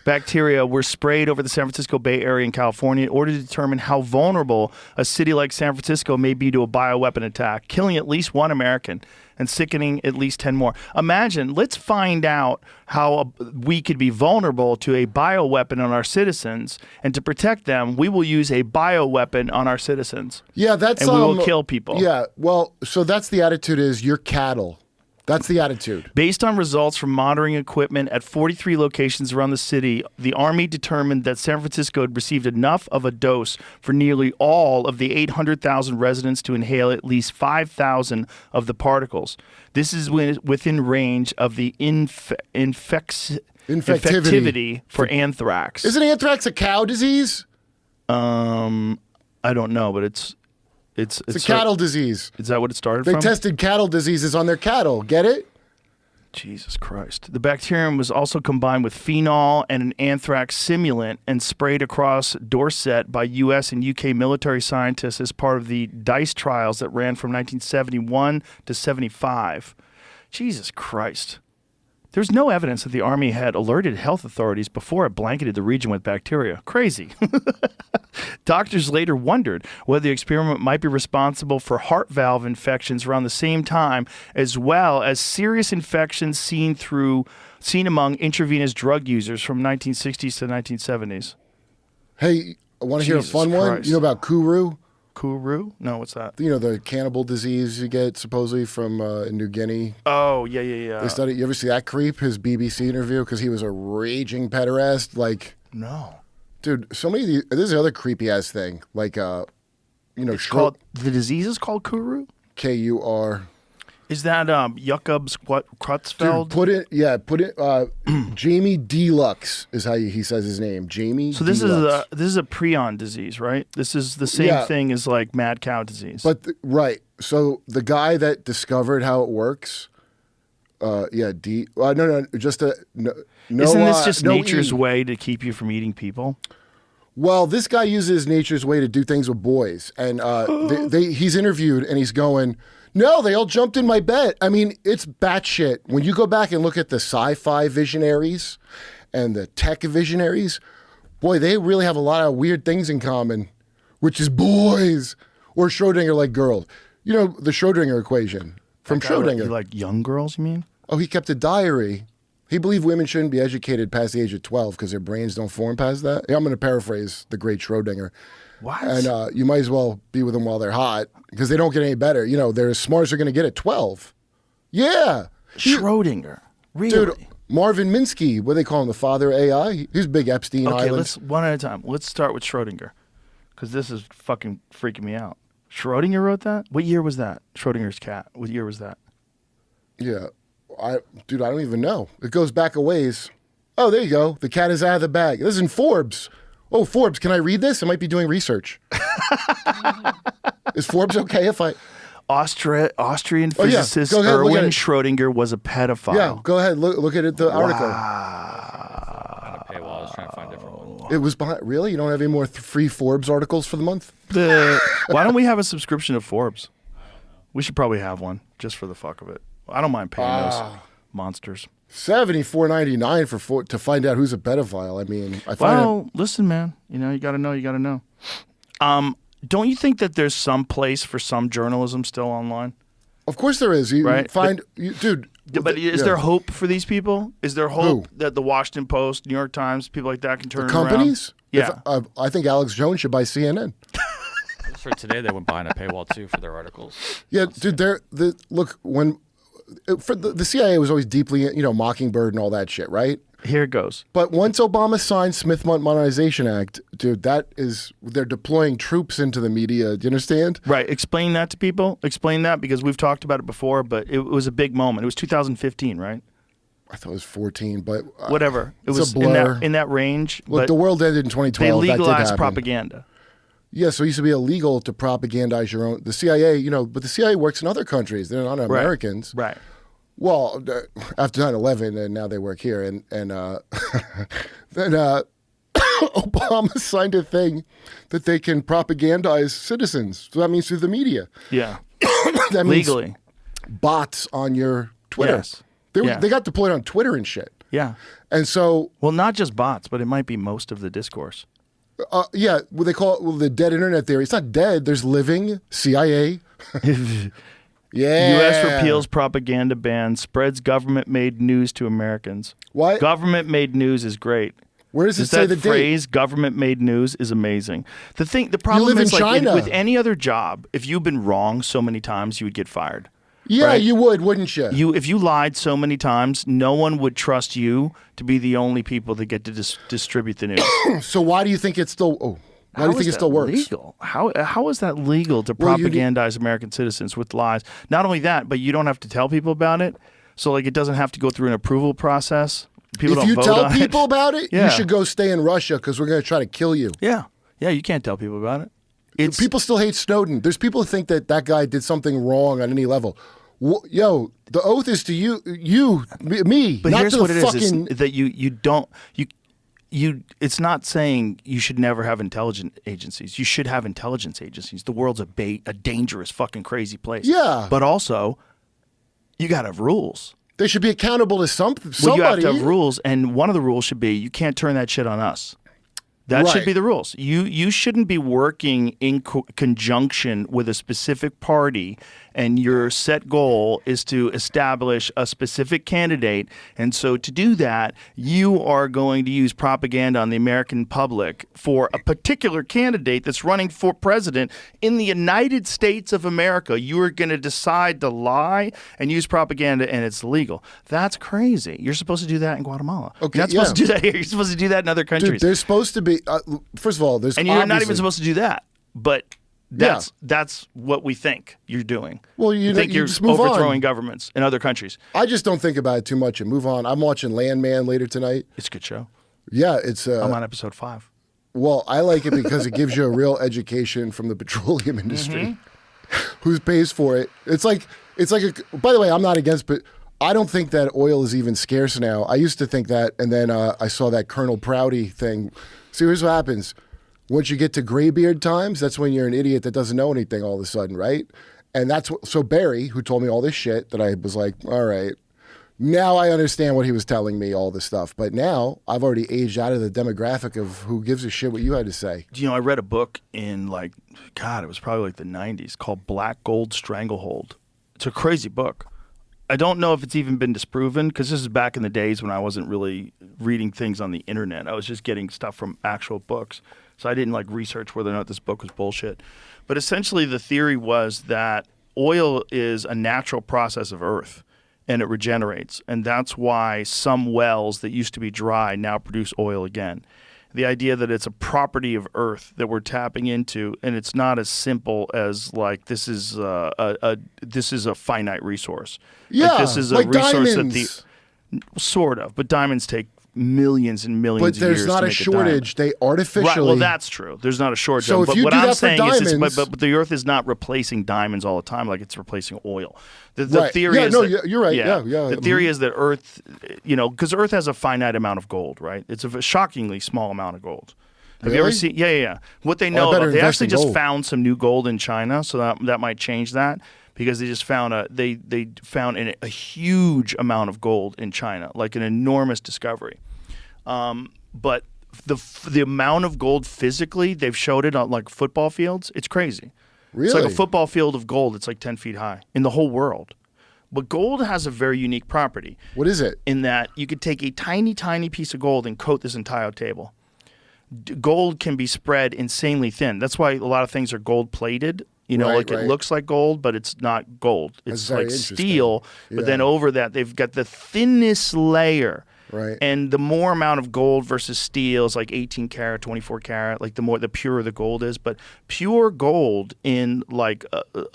bacteria were sprayed over the San Francisco Bay Area in California in order to determine how vulnerable a city like San Francisco may be to a bioweapon attack, killing at least one American and sickening at least 10 more. Imagine, let's find out how we could be vulnerable to a bioweapon on our citizens, and to protect them, we will use a bioweapon on our citizens. Yeah, that's and we will kill people. Yeah, well, so that's the attitude is you're cattle. That's the attitude. Based on results from monitoring equipment at 43 locations around the city, the Army determined that San Francisco had received enough of a dose for nearly all of the 800,000 residents to inhale at least 5,000 of the particles. This is within range of the infectivity for anthrax. Isn't anthrax a cow disease? I don't know, but it's a cattle disease. Is that what it started They from? tested cattle diseases on their cattle. Get it? Jesus Christ. The bacterium was also combined with phenol and an anthrax simulant and sprayed across Dorset by U.S. and U.K. military scientists as part of the DICE trials that ran from 1971 to 75. Jesus Christ. There's no evidence that the Army had alerted health authorities before it blanketed the region with bacteria. Crazy. Doctors later wondered whether the experiment might be responsible for heart valve infections around the same time, as well as serious infections seen among intravenous drug users from 1960s to 1970s. Hey, I want to hear a fun one. Christ. You know about Kuru? Kuru? No, what's that? You know, the cannibal disease you get supposedly from New Guinea. Oh, yeah. They studied. You ever see that creep? His BBC interview because he was a raging pederast. Like, No. dude, so many. This is the other creepy ass thing. Like, the disease is called Kuru? KUR. Is that Jakob's Creutzfeldt? Dude, put it. Jamie Deluxe is how he says his name. Jamie. So this Deluxe. is a prion disease, right? This is the same thing as like mad cow disease. But right. So the guy that discovered how it works. No. Just a no. Isn't this just no nature's E. way to keep you from eating people? Well, this guy uses nature's way to do things with boys, and he's interviewed, and he's going, "No, they all jumped in my bed." I mean, it's batshit. When you go back and look at the sci-fi visionaries and the tech visionaries, boy, they really have a lot of weird things in common, which is boys or Schrodinger like girls. You know the Schrodinger equation from Schrodinger. You like young girls, you mean? Oh, he kept a diary. He believed women shouldn't be educated past the age of 12 because their brains don't form past that. Yeah, I'm going to paraphrase the great Schrodinger. What? And you might as well be with them while they're hot because they don't get any better. You know, they're as smart as they're going to get at 12. Yeah. Schrodinger. Really? Dude, Marvin Minsky, what do they call him, the father of AI? He's big Epstein Okay, Island. let's one at a time. Let's start with Schrodinger because this is fucking freaking me out. Schrodinger wrote that? What year was that? Schrodinger's cat. What year was that? Yeah. I don't even know. It goes back a ways. Oh, there you go. The cat is out of the bag. This is in Forbes. Oh, Forbes, can I read this? I might be doing research. Is Forbes okay if I... Austrian physicist Go ahead, look at Erwin it. Schrodinger was a pedophile. Yeah, go ahead. Look at it, the article. Behind a paywall. I was trying to find a different one. It was behind... Really? You don't have any more free Forbes articles for the month? Why don't we have a subscription to Forbes? We should probably have one just for the fuck of it. I don't mind paying those monsters. $74.99 to find out who's a pedophile. I mean, Listen, man. You know, you got to know. Don't you think that there's some place for some journalism still online? Of course there is. You Right. find, But is there hope for these people? Is there hope that the Washington Post, New York Times, people like that can turn it around? companies? Yeah. I think Alex Jones should buy CNN. I just heard today they went behind a paywall too for their articles. Yeah, dude. Look, when for the CIA was always deeply, Mockingbird and all that shit, right? Here it goes. But once Obama signed Smith Modernization Act, dude, they're deploying troops into the media. Do you understand? Right. Explain that to people. Explain that because we've talked about it before, but it was a big moment. It was 2015, right? I thought it was 14, but whatever. It it's was a blur. in that range. Look, but the world ended in they 2012. That did legalized happen. propaganda. Yeah, so it used to be illegal to propagandize your own. The CIA, but the CIA works in other countries. They're not Americans. Right. Well, after 9/11, and now they work here, and then Obama signed a thing that they can propagandize citizens. So that means through the media. Yeah. That means Legally. bots on your Twitter. Yes. They got deployed on Twitter and shit. Yeah. And so, Well, not just bots, but it might be most of the discourse. yeah, what they call it, the dead internet theory. It's not dead. There's living CIA. Yeah. U.S. repeals propaganda ban, spreads government-made news to Americans. What? Government-made news is great. Where does it Just say that the date? phrase, government-made news, is amazing. The problem live in is, like, China. with any other job, if you've been wrong so many times, you would get fired. Yeah, right? you would, wouldn't you? If you lied so many times, no one would trust you to be the only people that get to distribute the news. So why do you think it's still? Oh, why do you think it still works? Legal? How is that legal to Well, you propagandize American citizens with lies? Not only that, but you don't have to tell people about it. So like it doesn't have to go through an approval process. People If don't you vote tell on people it. about it, Yeah. you should go stay in Russia because we're going to try to kill you. Yeah, you can't tell people about it. It's People still hate Snowden. There's people who think that guy did something wrong on any level. Yo, the oath is to me, But not here's to the what it fucking. is that you don't. It's not saying you should never have intelligence agencies. You should have intelligence agencies. The world's a dangerous, fucking crazy place. Yeah. But also, you got to have rules. They should be accountable to somebody. Well, you have to have rules, and one of the rules should be you can't turn that shit on us. That should Right. be the rules. You shouldn't be working in conjunction with a specific party, and your set goal is to establish a specific candidate. And so to do that, you are going to use propaganda on the American public for a particular candidate that's running for president in the United States of America. You are going to decide to lie and use propaganda, and it's legal. That's crazy. You're supposed to do that in Guatemala. Okay, You're not supposed yeah. to do that here. You're supposed to do that in other countries. Dude, there's supposed to be. First of all, there's and you're not even obviously- supposed to do that. But that's what we think you're doing. Well, you think you you're just move on. overthrowing governments in other countries. I just don't think about it too much and move on. I'm watching Landman later tonight. It's a good show. Yeah, it's. I'm on episode 5. Well, I like it because it gives you a real education from the petroleum industry. Who pays for it? It's like by the way, I'm not against, but I don't think that oil is even scarce now. I used to think that, and then I saw that Colonel Prouty thing. See, here's what happens. Once you get to graybeard times, that's when you're an idiot that doesn't know anything all of a sudden, right? And that's what, so Barry, who told me all this shit that I was like, all right, now I understand what he was telling me, all this stuff. But now I've already aged out of the demographic of who gives a shit what you had to say. I read a book in it was probably like the 90s called Black Gold Stranglehold. It's a crazy book. I don't know if it's even been disproven because this is back in the days when I wasn't really reading things on the internet. I was just getting stuff from actual books. So I didn't research whether or not this book was bullshit. But essentially the theory was that oil is a natural process of Earth and it regenerates. And that's why some wells that used to be dry now produce oil again. The idea that it's a property of Earth that we're tapping into, and it's not as simple as this is a finite resource. Yeah, this is a like resource diamonds. sort of, but diamonds take millions and millions But of years there's to not a make diamond. shortage. They artificially. Right, well, that's true. There's not a shortage. So but if you what do I'm that for saying is, diamonds- but the Earth is not replacing diamonds all the time like it's replacing oil. The Right. theory Yeah, is no, that, you're right. Yeah, yeah. The theory is that Earth, because Earth has a finite amount of gold, right? It's a shockingly small amount of gold. Have you ever Really? seen? Yeah. What they Well, I know better about, they invest actually in just gold. found some new gold in China, so that might change that because they just found they found a huge amount of gold in China, like an enormous discovery. But the amount of gold physically, they've showed it on football fields. It's crazy. Really? It's like a football field of gold. It's like 10 feet high in the whole world. But gold has a very unique property. What is it? In that you could take a tiny, tiny piece of gold and coat this entire table. Gold can be spread insanely thin. That's why a lot of things are gold plated. Right. It looks like gold, but it's not gold. It's very like interesting. steel. But then Yeah. over that, they've got the thinnest layer. Right. And the more amount of gold versus steel is like 18 karat, 24 karat, like the purer the gold is. But pure gold in like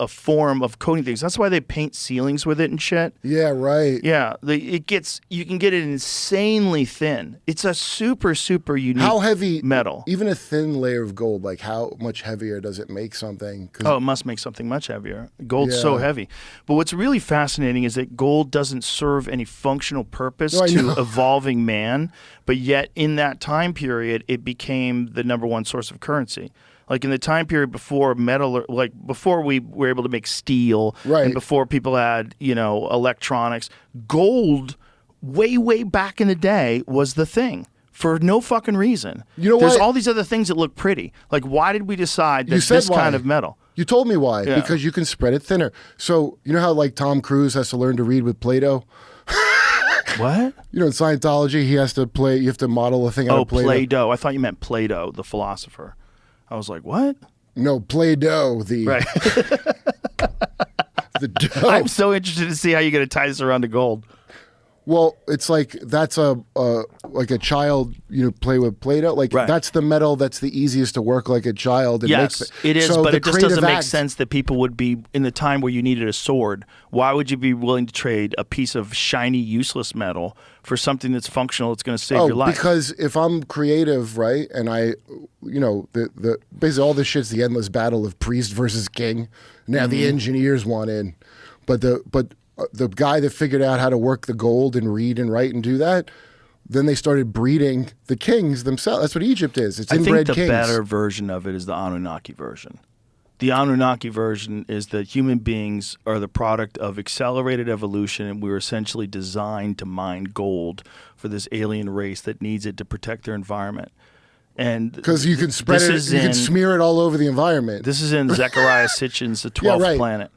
a form of coating things. That's why they paint ceilings with it and shit. Yeah, right. Yeah, you can get it insanely thin. It's a super, super unique How heavy metal. Even a thin layer of gold, like how much heavier does it make something? Oh, it must make something much heavier. Gold's so Yeah. heavy. But what's really fascinating is that gold doesn't serve any functional purpose No, I to know. evolving man, but yet in that time period, it became the number one source of currency. Like in the time period before metal, like before we were able to make steel, Right. and before people had, electronics, gold, way, way back in the day, was the thing. For no fucking reason. You know There's why- all these other things that look pretty. Like, why did we decide that You said this kind why. of metal? You told me why. Yeah. Because you can spread it thinner. So you know how like Tom Cruise has to learn to read with Play-Doh? What? You know, in Scientology, he has to play. You have to model a thing out Oh, of Play-Doh. Play-Doh. I thought you meant Plato, the philosopher. I was like, what? No, Play-Doh. The Right. the dough. I'm so interested to see how you're going to tie this around to gold. Well, it's like that's like a child, play with Play-Doh. Like Right. that's the metal that's the easiest to work like a child. And Yes, make it is, so but the it just creative doesn't make act- sense that people would be, in the time where you needed a sword, why would you be willing to trade a piece of shiny, useless metal for something that's functional, that's going to save your life? Because if I'm creative, right, and the basically all this shit's the endless battle of priest versus king. Now the engineers want in, but the guy that figured out how to work the gold and read and write and do that, then they started breeding the kings themselves. That's what Egypt is. It's I think inbred the kings. better version of it is the Anunnaki version. The Anunnaki version is that human beings are the product of accelerated evolution, and we were essentially designed to mine gold for this alien race that needs it to protect their environment. And Because you can spread this it, you can is in- smear it all over the environment. This is in Zechariah Sitchin's The 12th right. Planet.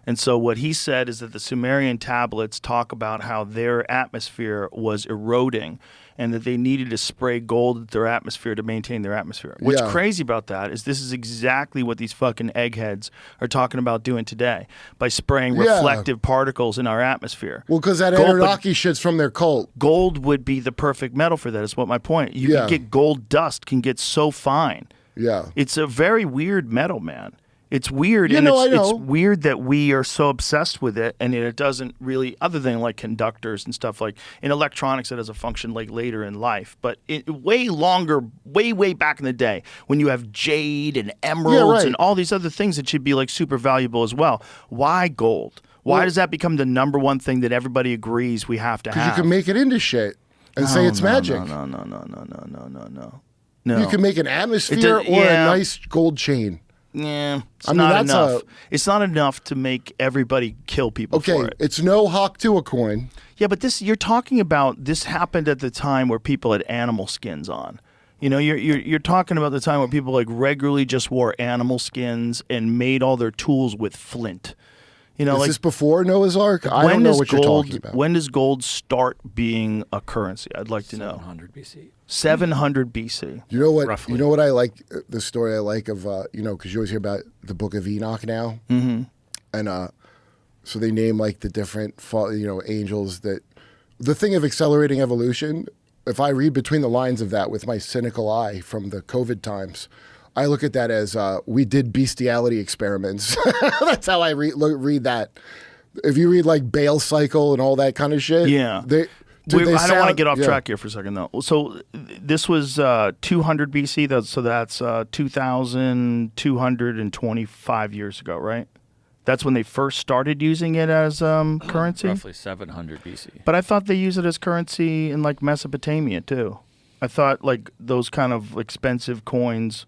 And so what he said is that the Sumerian tablets talk about how their atmosphere was eroding and that they needed to spray gold at their atmosphere to maintain their atmosphere. What's Yeah. crazy about that is this is exactly what these fucking eggheads are talking about doing today by spraying Yeah. reflective particles in our atmosphere. Well, because that Gold- Anunnaki shit's from their cult. Gold would be the perfect metal for that, is what my point. You Yeah. can get gold dust, can get so fine. Yeah. It's a very weird metal, man. It's weird, Yeah, and no, I know. it's weird that we are so obsessed with it, and it doesn't really, other than like conductors and stuff, like in electronics, it has a function like later in life. But way longer, way back in the day, when you have jade and emeralds right. and all these other things that should be like super valuable as well. Why gold? Why Well- does that become the number one thing that everybody agrees we have to Because have? you can make it into shit and say it's magic. No. No. You can make an atmosphere or yeah. a nice gold chain. Yeah, it's I mean, not that's enough. a- It's not enough to make everybody kill people Okay, for it. it's no hawk to a coin. Yeah, but you're talking about this happened at the time where people had animal skins on. You know, you're talking about the time where people like regularly just wore animal skins and made all their tools with flint. You know, Is like this before Noah's Ark? I when don't know does what you're gold talking about. when does gold start being a currency? I'd like to know. 700 BC. 700 BC. You know what? Roughly. You know what I like. The story I like of because you always hear about the Book of Enoch now, and so they name like the different angels that. The thing of accelerating evolution. If I read between the lines of that with my cynical eye from the COVID times, I look at that as we did bestiality experiments. That's how I read that. If you read like Bale Cycle and all that kind of shit, Yeah. I don't want to get off track here for a second, though. So this was 200 BC, so that's 2,225 years ago, right? That's when they first started using it as currency? Roughly 700 BC. But I thought they used it as currency in like Mesopotamia, too. I thought like those kind of expensive coins.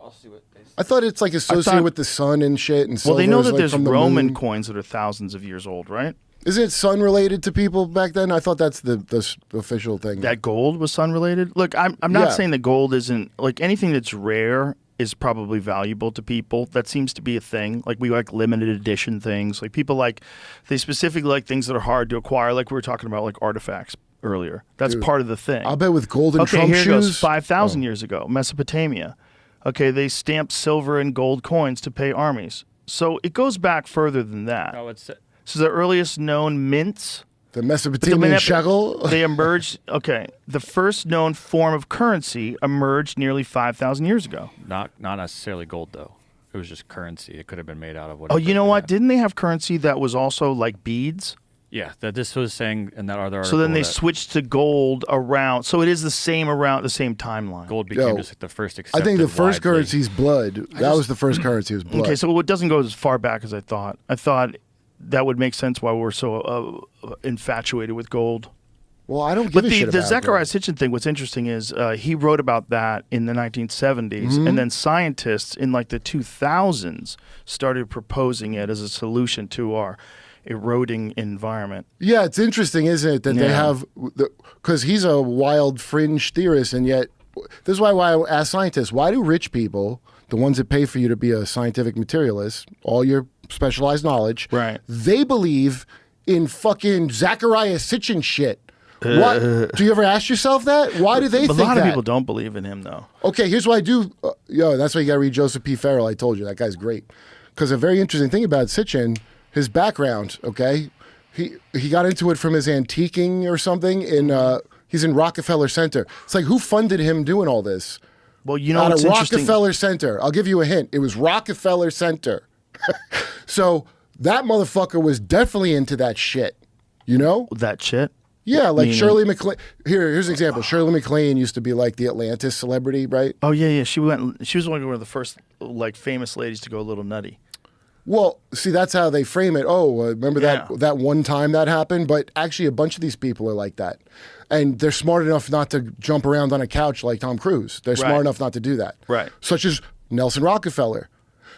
I thought it's like associated with the sun and shit. And Well, they know silver is, that like, there's from the Roman moon. coins that are thousands of years old, right? Isn't it sun related to people back then? I thought that's the official thing. That gold was sun related. Look, I'm not Yeah. saying that gold isn't like anything that's rare is probably valuable to people. That seems to be a thing. Like we like limited edition things. Like people they specifically like things that are hard to acquire. Like we were talking about like artifacts earlier. That's Dude, part of the thing. I'll bet with golden Okay, Trump here shoes. goes 5,000 years ago, Mesopotamia. Okay, they stamped silver and gold coins to pay armies. So it goes back further than that. Oh, it's So the earliest known mints The Mesopotamian shekel. They emerged. Okay, the first known form of currency emerged nearly 5,000 years ago. Not necessarily gold though. It was just currency. It could have been made out of Oh, whatever. you know what? Didn't they have currency that was also like beads? Yeah, that this was saying in that other article. So then they that switched to gold around. So it is the same around the same timeline. gold became Yo, just like the first accepted I think the first widely. currency is blood. That was the first currency. Was blood. Okay, so it doesn't go as far back as I thought. I thought that would make sense why we're so infatuated with gold. well, I don't give But a shit the about Zechariah gold. Sitchin thing, what's interesting is he wrote about that in the 1970s, Mm-hmm. and then scientists in like the 2000s started proposing it as a solution to our eroding environment. Yeah, it's interesting, isn't it, that they Yeah. have because he's a wild fringe theorist, and yet this is why I ask scientists: why do rich people, the ones that pay for you to be a scientific materialist, all your specialized knowledge, Right. they believe in fucking Zechariah Sitchin shit? What do you ever ask yourself that? Why do they A think lot of that? people don't believe in him, though. Okay, here's what I do. That's why you got to read Joseph P. Farrell. I told you that guy's great. Because a very interesting thing about Sitchin, his background. Okay, he got into it from his antiquing or something. He's in Rockefeller Center. It's like, who funded him doing all this? Well, you know Out what's of interesting? Rockefeller Center. I'll give you a hint. It was Rockefeller Center. So that motherfucker was definitely into that shit. You know? That shit. Yeah, like Meaning- Shirley MacLaine. Here's an example. Shirley MacLaine used to be like the Atlantis celebrity, right? Oh yeah. She was one of the first like famous ladies to go a little nutty. Well, see, that's how they frame it. Oh, remember Yeah. that one time that happened? But actually, a bunch of these people are like that. And they're smart enough not to jump around on a couch like Tom Cruise. They're smart Right. enough not to do that. Right. Such as Nelson Rockefeller.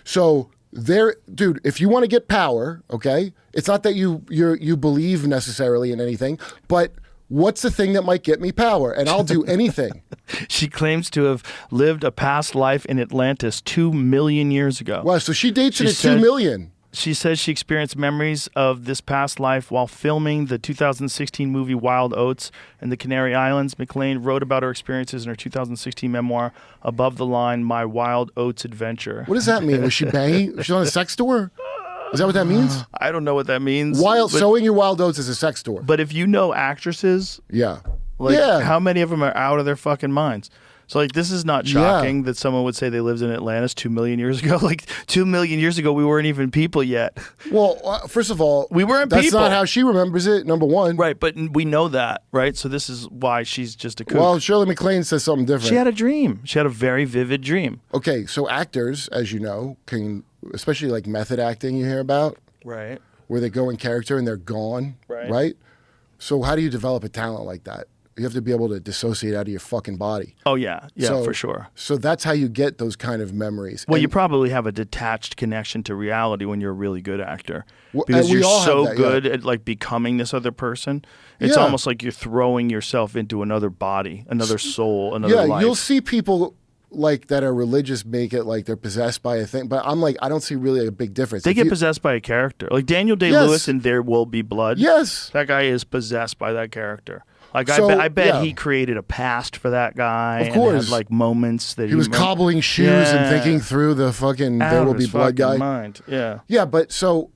So dude, if you want to get power, okay, it's not that you believe necessarily in anything, but what's the thing that might get me power? And I'll do anything. She claims to have lived a past life in Atlantis 2 million years ago. Wow, so she dates it She at said- 2 million. She says she experienced memories of this past life while filming the 2016 movie Wild Oats in the Canary Islands. McLean wrote about her experiences in her 2016 memoir, Above the Line, My Wild Oats Adventure. What does that mean? Was she banging? Was she on a sex tour? Is that what that means? I don't know what that means. Sowing your wild oats is a sex tour. But if you know actresses, Yeah. like yeah. how many of them are out of their fucking minds? So like this is not shocking that someone would say they lived in Atlantis 2 million years ago. Like 2 million years ago, we weren't even people yet. Well, first of all, We weren't that's people. not how she remembers it, number one. Right, but we know that, right? So this is why she's just a kook. Well, Shirley MacLaine says something different. She had a dream. She had a very vivid dream. Okay, so actors, as you know, can, especially like method acting you hear about, Right. where they go in character and they're gone, Right. So how do you develop a talent like that? You have to be able to dissociate out of your fucking body. Oh, yeah. Yeah, So- for sure. So that's how you get those kind of memories. Well, And- you probably have a detached connection to reality when you're a really good actor. Well, Because and we you're all have so that, yeah. good at like becoming this other person. It's Yeah. almost like you're throwing yourself into another body, another soul, another yeah, life. you'll see people like that are religious make it like they're possessed by a thing, but I'm like, I don't see really a big difference. They If get you- possessed by a character. Like Daniel Day-Lewis Yes. in There Will Be Blood. Yes. That guy is possessed by that character. Like So, I bet yeah. he created a past for that guy. Of And course. had, like moments that He was remember- cobbling shoes Yeah. and thinking through the fucking Out There Will of Be his Blood fucking guy. Mind. Yeah. Yeah, but so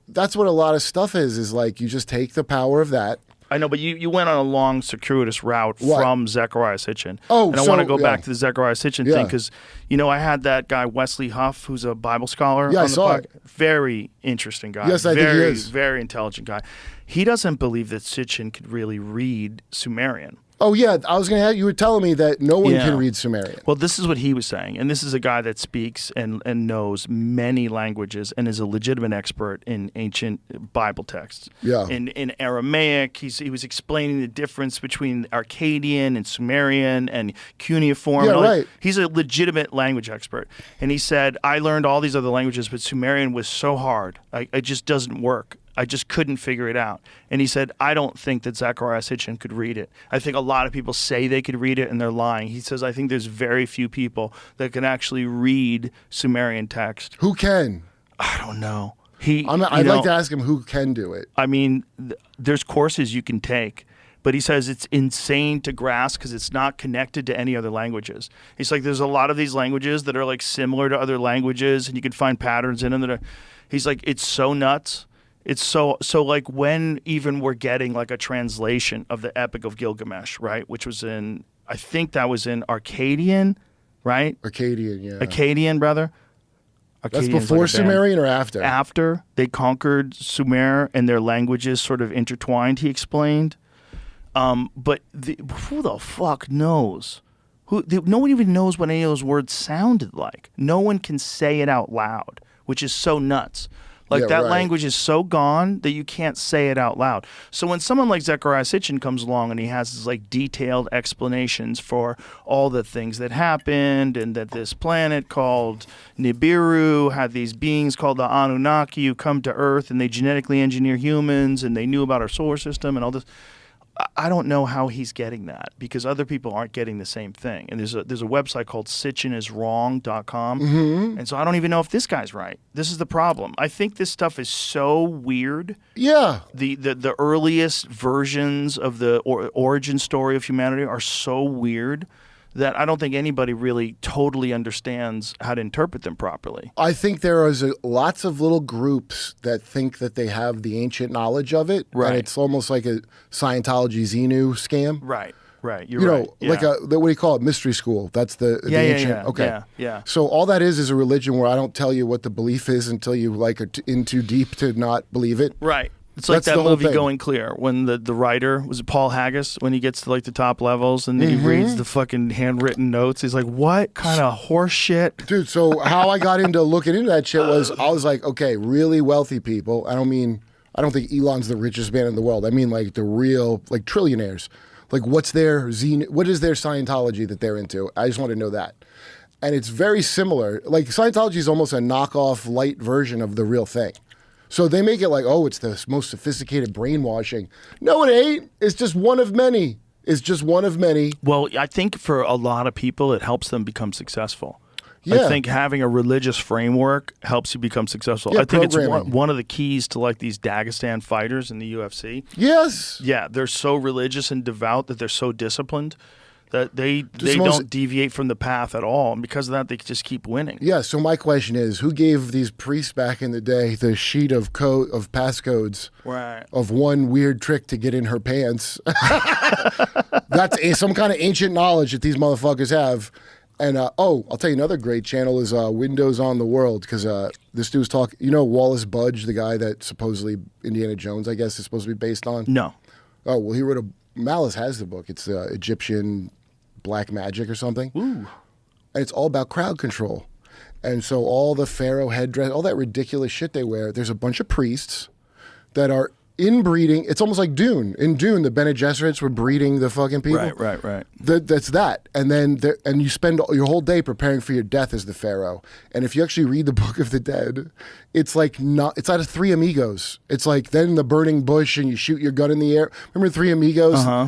that's what a lot of stuff is like you just take the power of that. I know, but you went on a long, circuitous route What? from Zechariah Sitchin. Oh, and I so, want to go yeah. back to the Zechariah Sitchin Yeah. thing because, I had that guy Wesley Huff, who's a Bible scholar. Yeah, I on the saw it. Very interesting guy. Yes, I think he is. Very intelligent guy. He doesn't believe that Sitchin could really read Sumerian. Oh yeah, I was gonna have you were telling me that no one Yeah. can read Sumerian. Well, this is what he was saying, and this is a guy that speaks and knows many languages and is a legitimate expert in ancient Bible texts. Yeah. In Aramaic, he was explaining the difference between Akkadian and Sumerian and cuneiform. Yeah, and all that. right. He's a legitimate language expert, and he said, "I learned all these other languages, but Sumerian was so hard. It just doesn't work. I just couldn't figure it out." And he said, "I don't think that Zechariah Sitchin could read it. I think a lot of people say they could read it and they're lying." He says, "I think there's very few people that can actually read Sumerian text." Who can? I don't know. I'd like to ask him who can do it. I mean, there's courses you can take, but he says it's insane to grasp because it's not connected to any other languages. He's like, there's a lot of these languages that are like similar to other languages, and you can find patterns in them that are. He's like, it's so nuts. It's so like when even we're getting like a translation of the Epic of Gilgamesh, right? Which was in, I think that was in Akkadian, right? Akkadian, yeah. Akkadian, brother. That's Akkadian's before like a band. Sumerian or after? After they conquered Sumer and their languages sort of intertwined, he explained. But who the fuck knows? No one even knows what any of those words sounded like. No one can say it out loud, which is so nuts. Like that language is so gone that you can't say it out loud. So when someone like Zecharia Sitchin comes along and he has his like detailed explanations for all the things that happened and that this planet called Nibiru had these beings called the Anunnaki who come to Earth and they genetically engineer humans and they knew about our solar system and all this. I don't know how he's getting that because other people aren't getting the same thing. And there's a website called sitchiniswrong.com. And so I don't even know if this guy's right. This is the problem. I think this stuff is so weird. Yeah. The earliest versions of the origin story of humanity are so weird that I don't think anybody really totally understands how to interpret them properly. I think there is lots of little groups that think that they have the ancient knowledge of it. Right. And it's almost like a Scientology Xenu scam. Right. Right. You know, like what do you call it? Mystery school. That's the ancient. Yeah. Okay. Yeah. So all that is a religion where I don't tell you what the belief is until you like are in too deep to not believe it. Right. It's like That's that the whole movie thing. Going Clear when the writer, was it Paul Haggis, when he gets to like the top levels and then he reads the fucking handwritten notes. He's like, what kind of horse shit? Dude, so how I got into looking into that shit was I was like, okay, really wealthy people. I don't think Elon's the richest man in the world. I mean like the real like trillionaires. Like what is their Scientology that they're into? I just want to know that. And it's very similar. Like Scientology is almost a knockoff light version of the real thing. So they make it like, oh, it's the most sophisticated brainwashing. No, it ain't. It's just one of many. It's just one of many. Well, I think for a lot of people, it helps them become successful. Yeah. I think having a religious framework helps you become successful. Yeah, I think it's programming. one of the keys to like these Dagestan fighters in the UFC. Yes. Yeah, they're so religious and devout that they're so disciplined that they Just don't deviate from the path at all. And because of that, they just keep winning. Yeah, so my question is, who gave these priests back in the day the sheet of passcodes Right. of one weird trick to get in her pants? That's some kind of ancient knowledge that these motherfuckers have. And, I'll tell you another great channel is Windows on the World because this dude's talking, Wallace Budge, the guy that supposedly Indiana Jones, I guess, is supposed to be based on? No. Oh, well, he wrote Malice has the book. It's Egyptian black magic or something. Ooh. And it's all about crowd control. And so all the pharaoh headdress, all that ridiculous shit they wear, there's a bunch of priests that are inbreeding. It's almost like Dune. In Dune, the Bene Gesserits were breeding the fucking people. Right. That's that. And then and you spend your whole day preparing for your death as the pharaoh. And if you actually read the Book of the Dead, it's like it's out of Three Amigos. It's like then the burning bush and you shoot your gun in the air. Remember Three Amigos? Uh-huh.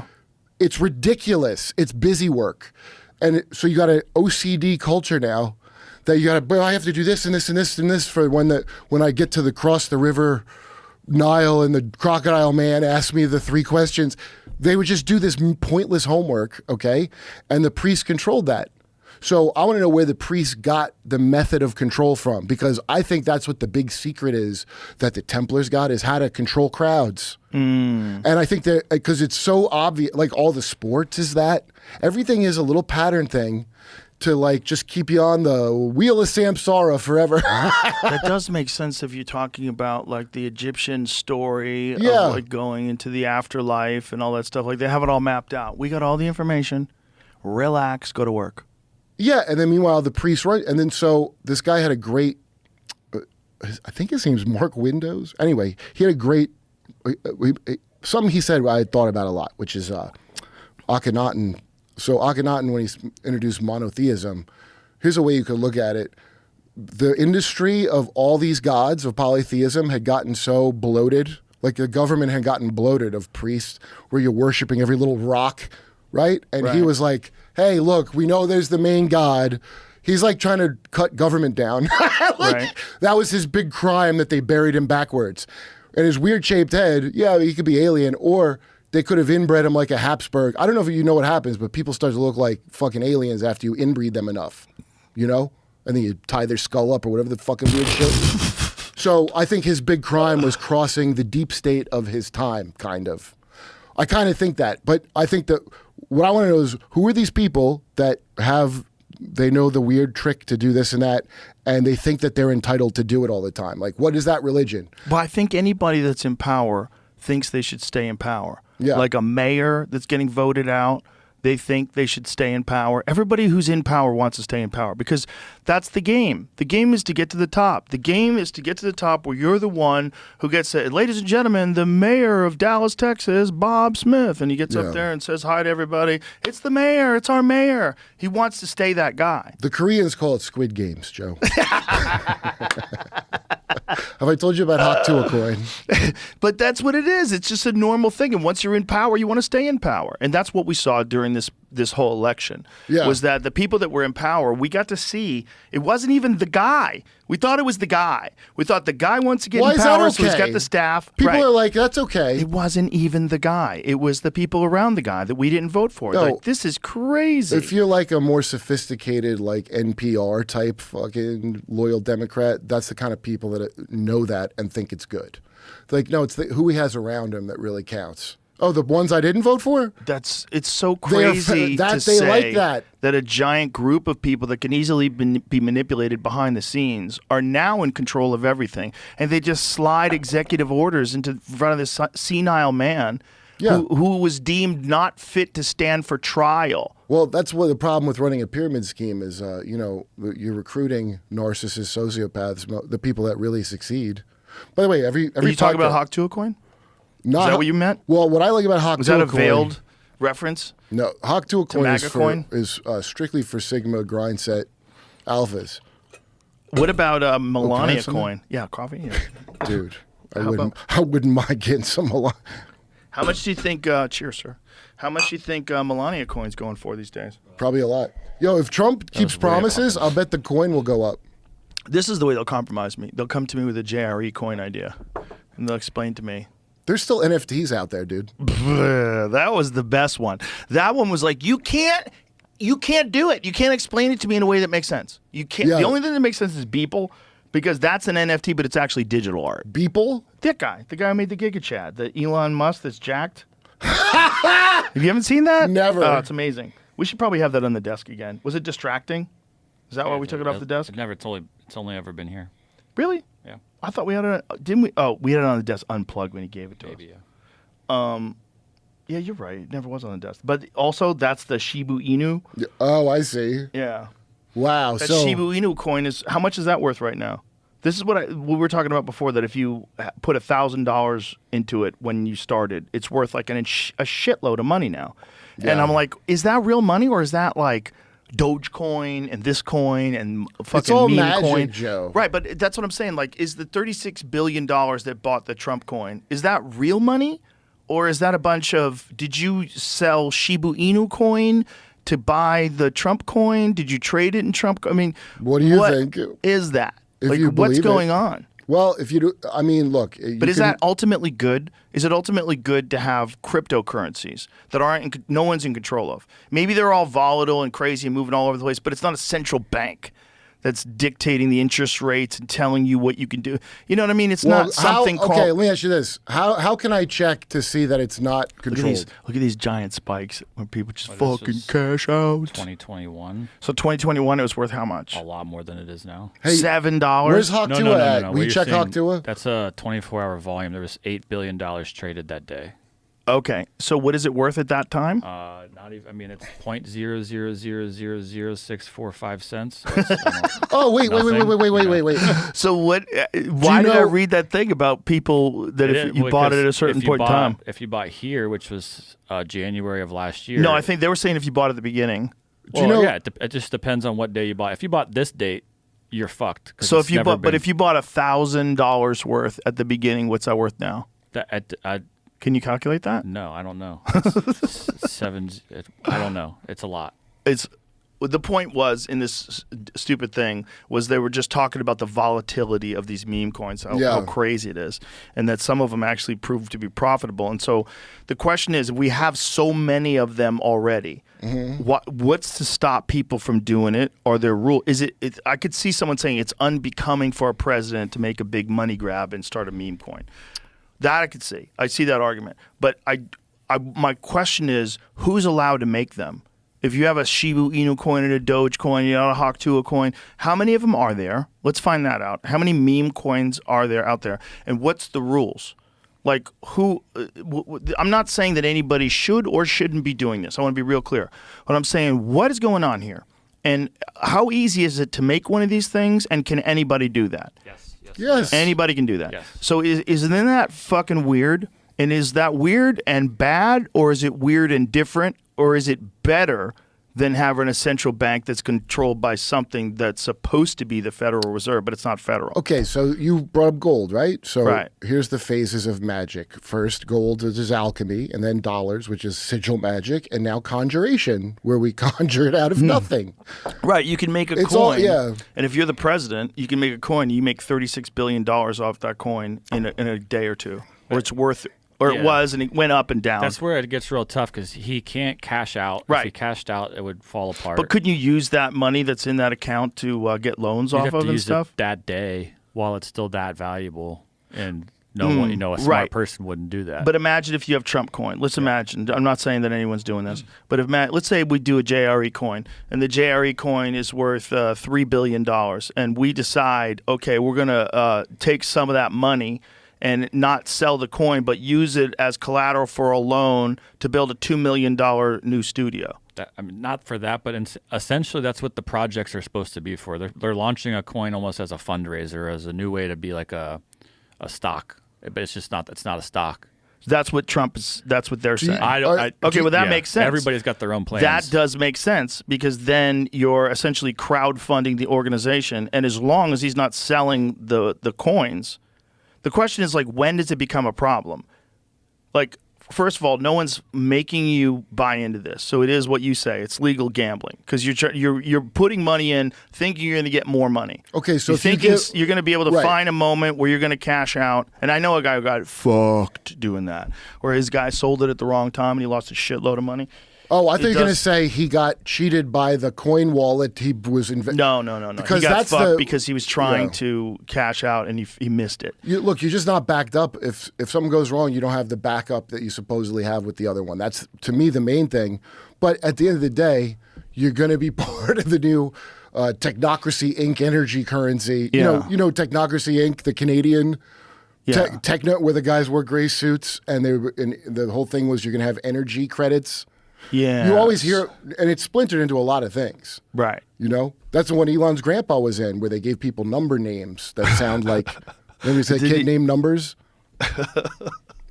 It's ridiculous. It's busy work. And so you got an OCD culture now that you got to, I have to do this and this and this and this for when I get to cross the river Nile and the crocodile man asks me the 3 questions. They would just do this pointless homework, okay? And the priest controlled that. So I want to know where the priest got the method of control from, because I think that's what the big secret is that the Templars got, is how to control crowds. And I think that because it's so obvious, like all the sports is that. Everything is a little pattern thing to like just keep you on the wheel of Samsara forever. That does make sense if you're talking about like the Egyptian story of like going into the afterlife and all that stuff. Like they have it all mapped out. We got all the information. Relax, go to work. Yeah, and then meanwhile the priest and then so this guy had a great, I think his name's Mark Windows. Anyway, he had a great, something he said I thought about a lot, which is Akhenaten. So Akhenaten, when he introduced monotheism, here's a way you could look at it. The industry of all these gods of polytheism had gotten so bloated, like the government had gotten bloated of priests, where you're worshiping every little rock, right? And he was like, hey, look, we know there's the main god. He's like trying to cut government down. That was his big crime, that they buried him backwards. And his weird shaped head, yeah, he could be alien, or they could have inbred him like a Habsburg. I don't know if you know what happens, but people start to look like fucking aliens after you inbreed them enough, And then you tie their skull up or whatever the fucking weird shit. So I think his big crime was crossing the deep state of his time, kind of. I kind of think that. But I think that what I want to know is who are these people that they know the weird trick to do this and that, and they think that they're entitled to do it all the time? Like, what is that religion? Well, I think anybody that's in power thinks they should stay in power. Yeah. Like a mayor that's getting voted out, they think they should stay in power. Everybody who's in power wants to stay in power because that's the game. The game is to get to the top. The game is to get to the top where you're the one who gets it. Ladies and gentlemen, the mayor of Dallas, Texas, Bob Smith. And he gets up there and says hi to everybody. It's the mayor. It's our mayor. He wants to stay that guy. The Koreans call it Squid Games, Joe. Have I told you about Hawk Tuah coin? But that's what it is. It's just a normal thing. And once you're in power, you want to stay in power. And that's what we saw during this whole election. Yeah. Was that the people that were in power, we got to see it wasn't even the guy. We thought it was the guy. We thought the guy wants to get Why in is that power, so he's okay? got the staff. People Right. are like, that's okay. It wasn't even the guy. It was the people around the guy that we didn't vote for. No. Like, this is crazy. If you're like a more sophisticated, like NPR type fucking loyal Democrat, that's the kind of people that know that and think it's good. Like, no, it's who he has around him that really counts. Oh, the ones I didn't vote for? It's so crazy they to say like that. a giant group of people that can easily be manipulated behind the scenes are now in control of everything, and they just slide executive orders into front of this senile man who was deemed not fit to stand for trial. Well, that's what the problem with running a pyramid scheme is. You're recruiting narcissists, sociopaths, the people that really succeed. By the way, every Are you talking about Hawk Tuah coin? Is that what you meant? Well, what I like about Hawk Tuah was that a coin, veiled reference? No, Hawk Tuah coin MAGA is strictly for Sigma grind set alphas. What about Melania some? coin? Yeah, coffee. Yeah. Dude, I wouldn't mind getting some Melania. How much do you think? Cheers, sir. How much do you think Melania coin's going for these days? Probably a lot. Yo, if Trump keeps promises, I'll bet the coin will go up. This is the way they'll compromise me. They'll come to me with a JRE coin idea, and they'll explain to me. There's still NFTs out there, dude. That was the best one. That one was like, you can't do it. You can't explain it to me in a way that makes sense. You can't. Yeah. The only thing that makes sense is Beeple, because that's an NFT, but it's actually digital art. Beeple? That guy, the guy who made the Giga Chad, the Elon Musk that's jacked. If you haven't seen that, Never. Oh, it's amazing. We should probably have that on the desk again. Was it distracting? Is that why we took it off the desk? It's only ever been here. Really? Yeah. I thought we had it. Didn't we? Oh, we had it on the desk unplugged when he gave it to Maybe, us. yeah. Yeah, you're right. It never was on the desk. But also, that's the Shiba Inu. Oh, I see. Yeah. Wow. That So Shiba Inu coin is, how much is that worth right now? This is what we were talking about before, that if you put $1,000 into it when you started, it's worth like a shitload of money now. Yeah. And I'm like, is that real money, or is that like Dogecoin and this coin and fucking It's all meme magic, coin? Joe. Right, but that's what I'm saying. Like, is the $36 billion that bought the Trump coin, is that real money? Or is that a bunch of, did you sell Shiba Inu coin to buy the Trump coin? Did you trade it in Trump? I mean, What do you think? Is that? If Like, you what's believe going it. on? Well, if you do, I mean, look. But is that ultimately good? Is it ultimately good to have cryptocurrencies that no one's in control of? Maybe they're all volatile and crazy and moving all over the place, but it's not a central bank that's dictating the interest rates and telling you what you can do. You know what I mean? It's not something called... Okay, let me ask you this. How can I check to see that it's not controlled? Look at these giant spikes when people just This fucking is cash out. 2021, So 2021, it was worth how much? a lot more than it is now. Hey, $7. Where's Hawk No, Tuah no, no, at? no, no. Will What you you're check saying, Hawk Tuah? That's a 24-hour volume. There was $8 billion traded that day. Okay, so what is it worth at that time? Not even. I mean, it's 0.0000645 cents. Oh, wait. So what? Why did I read that thing about people that if you bought it at a certain point in time? If you bought here, which was January of last year. No, I think they were saying if you bought at the beginning. Well, yeah, it just depends on what day you bought. If you bought this date, you're fucked. So if you bought, but if you bought $1,000 worth at the beginning, what's that worth now? Can you calculate that? No, I don't know. I don't know. It's a lot. It's the point was in this stupid thing was they were just talking about the volatility of these meme coins, how crazy it is, and that some of them actually proved to be profitable. And so the question is, we have so many of them already. What's to stop people from doing it? Are there rules? Is it? I could see someone saying it's unbecoming for a president to make a big money grab and start a meme coin. That I could see. I see that argument. But my question is, who's allowed to make them? If you have a Shiba Inu coin and a Doge coin, you know, a Haktua coin, how many of them are there? Let's find that out. How many meme coins are there out there? And what's the rules? Like, who? I'm not saying that anybody should or shouldn't be doing this. I want to be real clear. But I'm saying, what is going on here? And how easy is it to make one of these things? And can anybody do that? Yes. Anybody can do that. Yes. So isn't that fucking weird? And is that weird and bad? Or is it weird and different? Or is it better than having a central bank that's controlled by something that's supposed to be the Federal Reserve, but it's not federal? Okay, so you brought up gold, right? So Right. here's the phases of magic. First, gold is alchemy, and then dollars, which is sigil magic, and now conjuration, where we conjure it out of nothing. Right, you can make a It's coin, all- yeah. and if you're the president, you can make a coin. You make $36 billion off that coin in a day or two, or it's worth, or it Yeah. was, and it went up and down. That's where it gets real tough because he can't cash out. Right. If he cashed out, it would fall apart. But couldn't you use that money that's in that account to get loans You'd off have of to and use stuff? it that day while it's still that valuable, and no one, a smart right. person wouldn't do that. But imagine if you have Trump coin. Let's imagine. I'm not saying that anyone's doing this, but if let's say we do a JRE coin, and the JRE coin is worth $3 billion, and we decide, okay, we're going to take some of that money and not sell the coin, but use it as collateral for a loan to build a $2 million new studio. I mean, not for that, but essentially that's what the projects are supposed to be for. They're launching a coin almost as a fundraiser, as a new way to be like a stock. But it's just not. It's not a stock. That's what Trump is. That's what they're saying. Okay, well, that makes sense. Everybody's got their own plans. That does make sense because then you're essentially crowdfunding the organization, and as long as he's not selling the coins, the question is like, when does it become a problem? Like, first of all, no one's making you buy into this, so it is what you say. It's legal gambling because you're putting money in, thinking you're going to get more money. Okay, so you if you think get- you're going to be able to Right. find a moment where you're going to cash out. And I know a guy who got fucked doing that, where his guy sold it at the wrong time and he lost a shitload of money. Oh, I thought you were going to does- say he got cheated by the coin wallet he was No. Because he got that's fucked the- because he was trying to cash out and he missed it. Look, you're just not backed up. If something goes wrong, you don't have the backup that you supposedly have with the other one. That's, to me, the main thing. But at the end of the day, you're going to be part of the new Technocracy Inc. energy currency. Yeah. You know Technocracy Inc., the Canadian Yeah. Techno, where the guys wore gray suits, and the whole thing was you're going to have energy credits. Yeah. You always hear, and it's splintered into a lot of things. Right. You know, that's the one Elon's grandpa was in, where they gave people number names that sound like, maybe it's a Did kid he- named Numbers.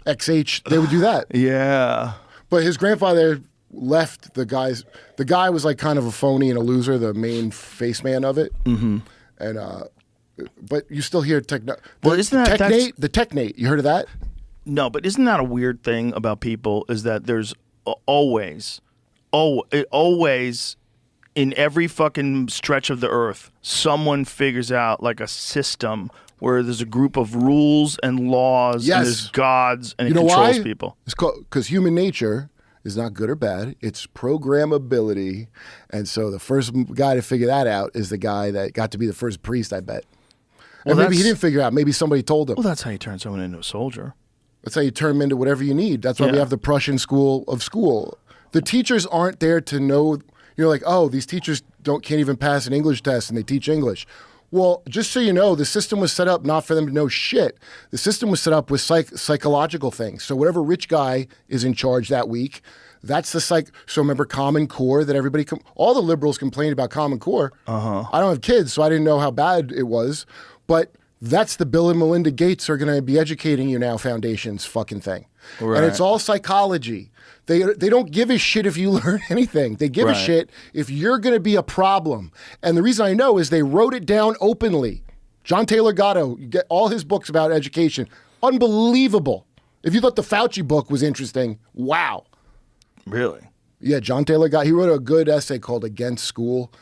XH, they would do that. Yeah. But his grandfather left the guys. The guy was like kind of a phony and a loser, the main face man of it. Mm-hmm. And but you still hear techno. Well, isn't that- that's- the Technate? You heard of that? No, but isn't that a weird thing about people is that there's always in every fucking stretch of the earth, someone figures out like a system where there's a group of rules and laws Yes. and there's gods and You it know controls why? people. It's because human nature is not good or bad. It's programmability. And so the first guy to figure that out is the guy that got to be the first priest, I bet. And Well, maybe he that's- didn't figure it out. Maybe somebody told him. Well, that's how you turn someone into a soldier. That's how you turn them into whatever you need. That's why we Yeah. have the Prussian school of school. The teachers aren't there to know, like, oh, these teachers can't even pass an English test and they teach English. Well, just so you know, the system was set up not for them to know shit. The system was set up with psychological things. So whatever rich guy is in charge that week, that's the So remember Common Core that everybody, all the liberals complained about Common Core. I don't have kids, so I didn't know how bad it was. But that's the Bill and Melinda Gates are going to be educating you now foundations fucking thing. Right. And it's all psychology. They don't give a shit if you learn anything. They give a Right. shit if you're going to be a problem. And the reason I know is they wrote it down openly. John Taylor Gatto, you get all his books about education. Unbelievable. If you thought the Fouchy book was interesting, wow. Really? Yeah, John Taylor he wrote a good essay called Against School.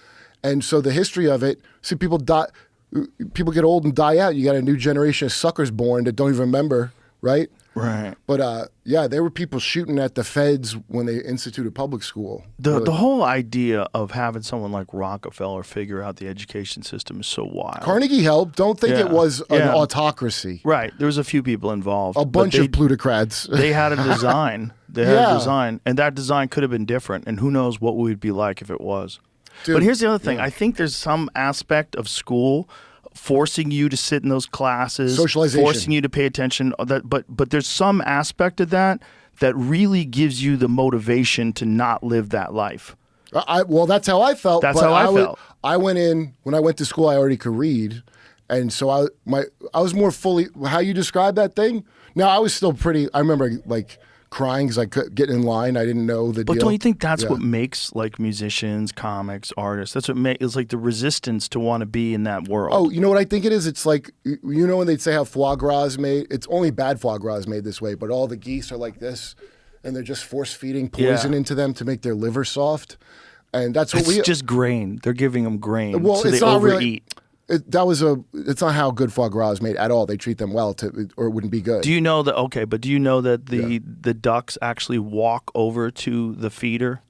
And so the history of it, see, people get old and die out. You got a new generation of suckers born that don't even remember, right? Right. But yeah, there were people shooting at the feds when they instituted public school. The whole idea of having someone like Rockefeller figure out the education system is so wild. Carnegie helped. Don't think it was an autocracy. Right. There was a few people involved. A bunch of plutocrats. They had a design. And that design could have been different. And who knows what we'd be like if it was. Dude, but here's the other thing. I think there's some aspect of school forcing you to sit in those classes, socialization, forcing you to pay attention. But there's some aspect of that really gives you the motivation to not live that life. Well, that's how I felt. That's how I felt. I went in when I went to school. I already could read, and so I was more fully. How you describe that thing? Now I was still pretty. I remember like crying because I couldn't get in line. I didn't know the deal. But don't you think that's what makes like musicians, comics, artists? That's what it's like the resistance to want to be in that world. Oh, you know what I think it is? It's like, you know when they'd say how foie gras is made? It's only bad foie gras is made this way, but all the geese are like this, and they're just force feeding poison into them to make their liver soft. And that's what it's just grain. They're giving them grain, well, so it's they not overeat. Really, it's not how good foie gras is made at all. They treat them well, or it wouldn't be good. Do you know that? Okay, but do you know that the ducks actually walk over to the feeder?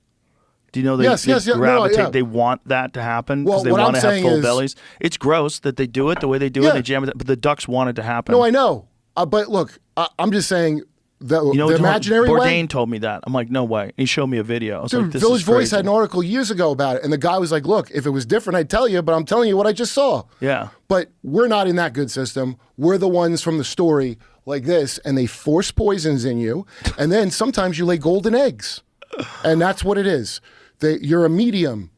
Do you know they gravitate? No, they want that to happen because they what want I'm to have saying full is, bellies. It's gross that they do it the way they do it. They jam it, but the ducks want it to happen. No, I know, but look, I'm just saying. The imaginary Bourdain way? told me that. I'm like, no way. He showed me a video. I was Dude, like, this Village is crazy. Voice had an article years ago about it, and the guy was like, look, if it was different, I'd tell you, but I'm telling you what I just saw. Yeah. But we're not in that good system. We're the ones from the story like this, and they force poisons in you, and then sometimes you lay golden eggs. And that's what it is. You're a medium.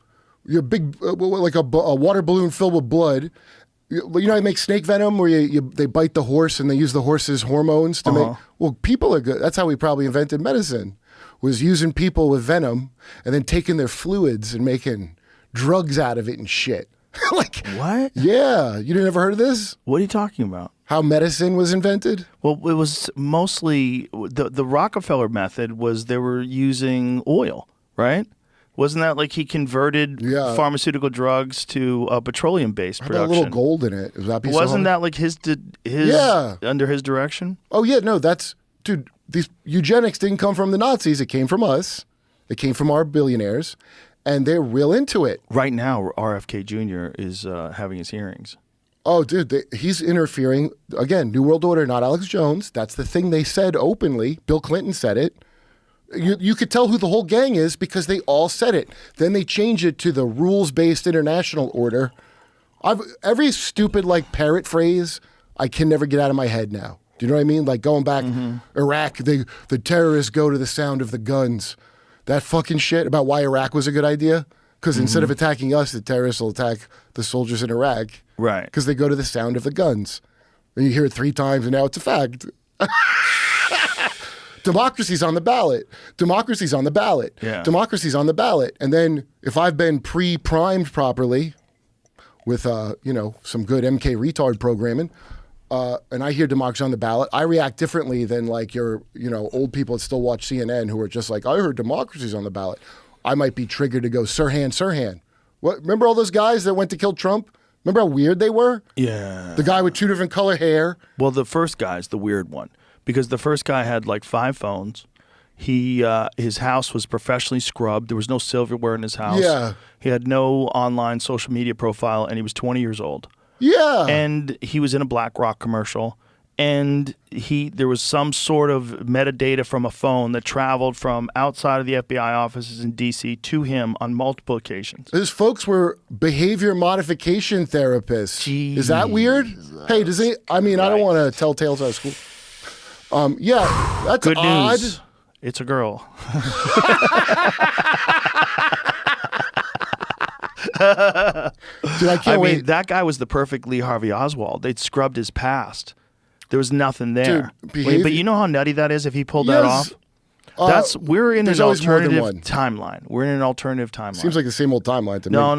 You're big, like a water balloon filled with blood. You know how they make snake venom where they bite the horse and they use the horse's hormones to make... Well, people are good. That's how we probably invented medicine, was using people with venom and then taking their fluids and making drugs out of it and shit. Like what? Yeah. You never heard of this? What are you talking about? How medicine was invented? Well, it was mostly... The Rockefeller method was they were using oil, right? Wasn't that like he converted pharmaceutical drugs to petroleum-based production? A little gold in it. Wasn't that like his under his direction? Oh yeah, no, dude. These eugenics didn't come from the Nazis. It came from us. It came from our billionaires, and they're real into it. Right now, RFK Jr. is having his hearings. Oh, dude, he's interfering again. New World Order, not Alex Jones. That's the thing they said openly. Bill Clinton said it. You could tell who the whole gang is because they all said it. Then they change it to the rules-based international order. Every stupid like parrot phrase I can never get out of my head now. Do you know what I mean? Like going back, Iraq, the terrorists go to the sound of the guns. That fucking shit about why Iraq was a good idea. Because instead of attacking us, the terrorists will attack the soldiers in Iraq. Right. Because they go to the sound of the guns. And you hear it 3 times and now it's a fact. Democracy's on the ballot. Democracy's on the ballot. Yeah. Democracy's on the ballot. And then if I've been pre-primed properly with, some good MK retard programming, and I hear democracy on the ballot, I react differently than like your, old people that still watch CNN who are just like, I heard democracy's on the ballot. I might be triggered to go, Sirhan. What? Remember all those guys that went to kill Trump? Remember how weird they were? Yeah. The guy with 2 different color hair. Well, the first guy's the weird one. Because the first guy had like 5 phones. His house was professionally scrubbed. There was no silverware in his house. Yeah. He had no online social media profile, and he was 20 years old. Yeah. And he was in a BlackRock commercial, and there was some sort of metadata from a phone that traveled from outside of the FBI offices in D.C. to him on multiple occasions. His folks were behavior modification therapists. Jeez. Is that weird? Hey, I don't want to tell tales out of school. That's Good odd. news. It's a girl. Dude, I can't wait. That guy was the perfect Lee Harvey Oswald. They'd scrubbed his past. There was nothing there. Dude, but you know how nutty that is if he pulled that off? We're in an alternative timeline. We're in an alternative timeline. Seems like the same old timeline to me. No.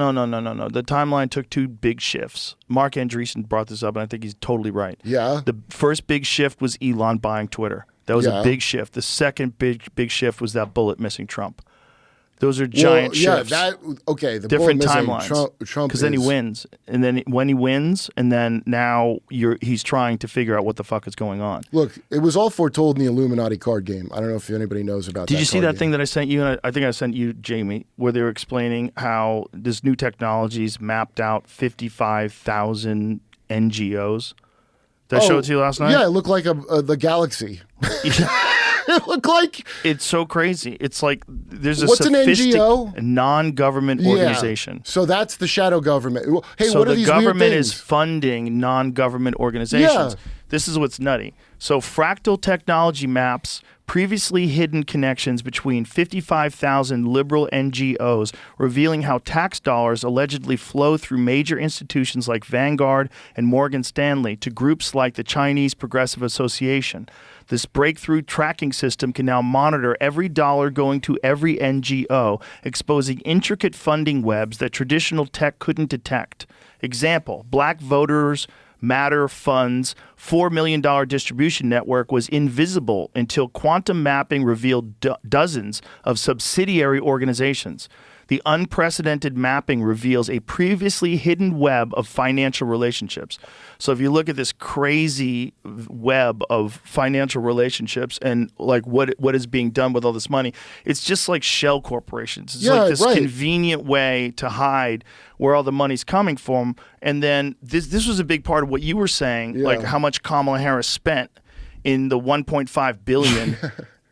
The timeline took 2 big shifts. Mark Andreessen brought this up, and I think he's totally right. Yeah. The first big shift was Elon buying Twitter. That was a big shift. The second big shift was that bullet missing Trump. Those are giant yeah, shifts. okay. The Different bullet missing. timelines. Trump because then he is- wins, and then when he wins, and then now he's trying to figure out what the fuck is going on. Look, it was all foretold in the Illuminati card game. I don't know if anybody knows about. Did that you see card that game. thing that I sent you? And I think I sent you, Jamie, where they were explaining how this new technology's mapped out 55,000 NGOs. Did I show it to you last night? Yeah, it looked like the galaxy. It looked like It's so crazy. It's like there's a What's an sophisticated NGO? non-government organization. So that's the shadow government. Hey, So what are the these weird government things? is funding non-government organizations. Yeah. This is what's nutty. So fractal technology maps previously hidden connections between 55,000 liberal NGOs, revealing how tax dollars allegedly flow through major institutions like Vanguard and Morgan Stanley to groups like the Chinese Progressive Association. This breakthrough tracking system can now monitor every dollar going to every NGO, exposing intricate funding webs that traditional tech couldn't detect. Example, Black Voters Matter Fund's $4 million distribution network was invisible until quantum mapping revealed dozens of subsidiary organizations. The unprecedented mapping reveals a previously hidden web of financial relationships. So if you look at this crazy web of financial relationships and like what is being done with all this money, it's just like shell corporations. It's like this convenient way to hide where all the money's coming from. And then this was a big part of what you were saying, like how much Kamala Harris spent in the $1.5 billion.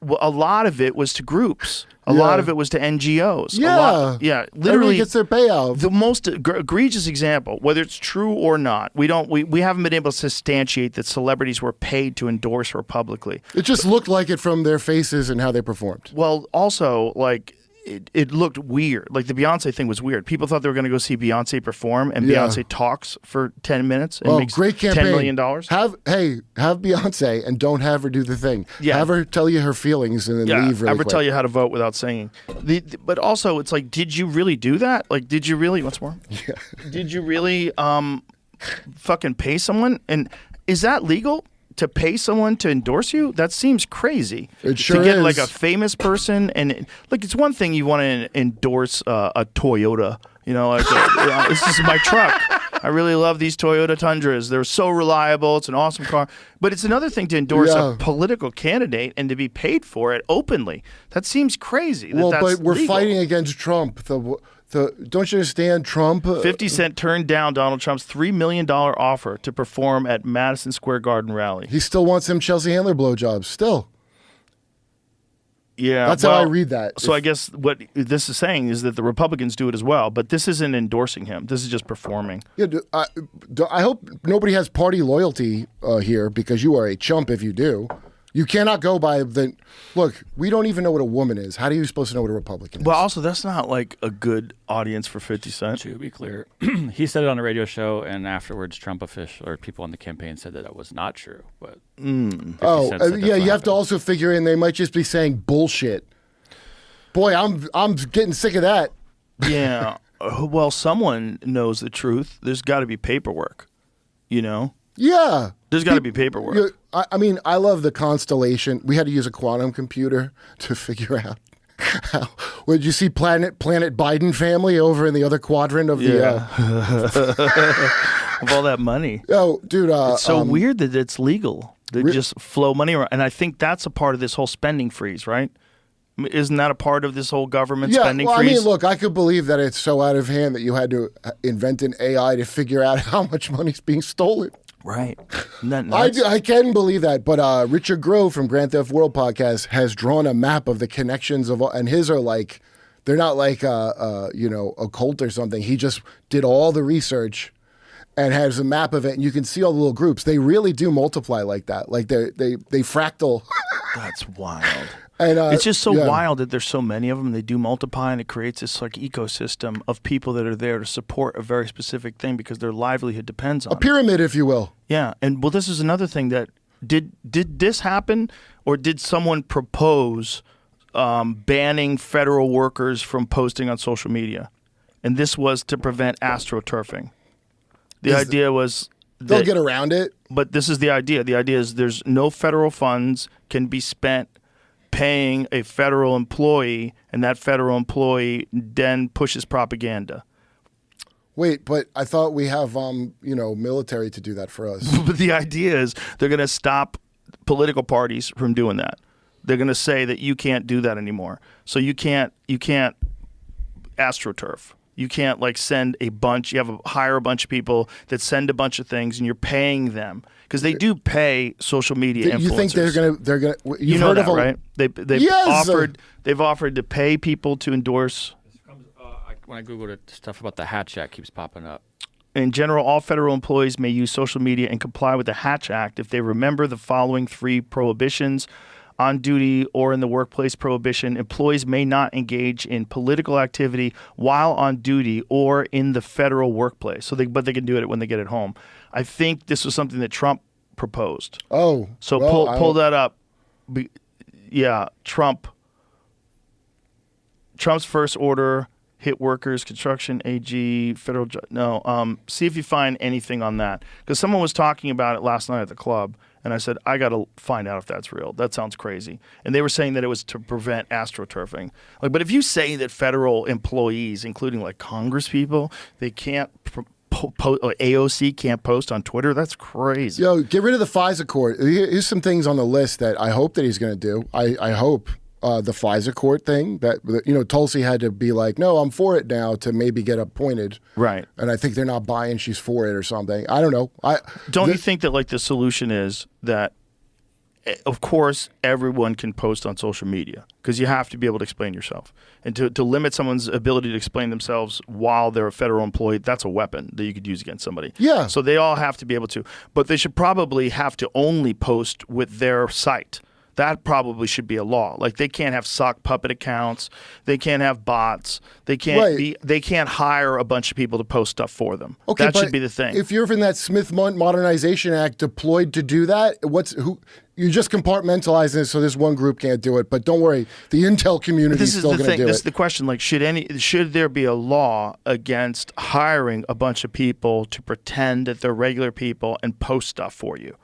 Well, a lot of it was to groups. A lot of it was to NGOs. Yeah. Literally Everybody gets their payout. The most egregious example, whether it's true or not, we haven't been able to substantiate that celebrities were paid to endorse her publicly. It just looked like it from their faces and how they performed. Well, also, like, it looked weird. Like the Beyonce thing was weird. People thought they were going to go see Beyonce perform, and Beyonce talks for 10 minutes and makes great campaign. $10 million. Have Beyonce and don't have her do the thing. Yeah. Have her tell you her feelings and then leave really ever quick. tell you how to vote without saying. But also, it's like, did you really do that? Like, did you really? What's more? Yeah. Did you really fucking pay someone? And is that legal? To pay someone to endorse you? That seems crazy. It sure to get is. like a famous person, and like it's one thing you want to endorse a Toyota. You know, like this is my truck. I really love these Toyota Tundras. They're so reliable. It's an awesome car. But it's another thing to endorse a political candidate and to be paid for it openly. That seems crazy. But we're legal. fighting against Trump. Don't you understand Trump? 50 Cent turned down Donald Trump's $3 million offer to perform at Madison Square Garden rally. He still wants them Chelsea Handler blowjobs. Still. Yeah. That's how I read that. So I guess what this is saying is that the Republicans do it as well, but this isn't endorsing him. This is just performing. Yeah, I hope nobody has party loyalty here, because you are a chump if you do. You cannot go by the look. We don't even know what a woman is. How are you supposed to know what a Republican is? Well, also that's not like a good audience for 50 Cent. To be clear, he said it on a radio show, and afterwards, Trump official or people on the campaign said that was not true. But 50 Cent said that's what you have happened. to also figure in they might just be saying bullshit. Boy, I'm getting sick of that. Yeah. Well, someone knows the truth. There's got to be paperwork. You know. Yeah. There's got to be paperwork. I mean, I love the constellation. We had to use a quantum computer to figure out how. Would you see Planet Biden family over in the other quadrant of the? Of all that money. Oh, dude! It's so weird that it's legal to just flow money around, and I think that's a part of this whole spending freeze, right? Isn't that a part of this whole government spending freeze? I mean, look, I could believe that it's so out of hand that you had to invent an AI to figure out how much money's being stolen. Right. Isn't that nuts? I can believe that, but Richard Grove from Grand Theft World podcast has drawn a map of the connections of all, and his are like, they're not like a cult or something. He just did all the research and has a map of it, and you can see all the little groups. They really do multiply like that. Like they fractal. That's wild. And, it's just so wild that there's so many of them. They do multiply, and it creates this like ecosystem of people that are there to support a very specific thing because their livelihood depends on a pyramid, if you will. Yeah, and well, this is another thing that did this happen, or did someone propose banning federal workers from posting on social media? And this was to prevent astroturfing. The idea was they'll get around it. But this is the idea. The idea is there's no federal funds can be spent paying a federal employee, and that federal employee then pushes propaganda. Wait, but I thought we have, military to do that for us. But the idea is they're going to stop political parties from doing that. They're going to say that you can't do that anymore. So you can't astroturf. You can't hire a bunch of people that send a bunch of things, and you're paying them because they do pay social media influencers. You think they're gonna? You know that, right? Yes! They've offered to pay people to endorse. When I Googled it, stuff about the Hatch Act keeps popping up. In general, all federal employees may use social media and comply with the Hatch Act if they remember the following 3 prohibitions. On duty or in the workplace prohibition, employees may not engage in political activity while on duty or in the federal workplace. But they can do it when they get at home. I think this was something that Trump proposed. Oh. So well, pull that up. Yeah, Trump's first order hit workers, construction, AG, federal. See if you find anything on that. Because someone was talking about it last night at the club. And I said, I got to find out if that's real. That sounds crazy. And they were saying that it was to prevent astroturfing. But if you say that federal employees, including Congress people, they can't AOC can't post on Twitter, that's crazy. Yo, get rid of the FISA court. Here's some things on the list that I hope that he's going to do. I hope the FISA court thing that, Tulsi had to be like, no, I'm for it now to maybe get appointed. Right. And I think they're not buying she's for it or something. I don't know. Don't you think that the solution is that, of course, everyone can post on social media because you have to be able to explain yourself. And to limit someone's ability to explain themselves while they're a federal employee, that's a weapon that you could use against somebody. Yeah. So they all have to be able to. But they should probably have to only post with their site. That probably should be a law. They can't have sock puppet accounts. They can't have bots. They can't They can't hire a bunch of people to post stuff for them. Okay, that should be the thing. If you're in that Smith Modernization Act deployed to do that, you're just compartmentalizing it so this one group can't do it. But don't worry, the intel community is still going to do it. This is the question. Should there be a law against hiring a bunch of people to pretend that they're regular people and post stuff for you?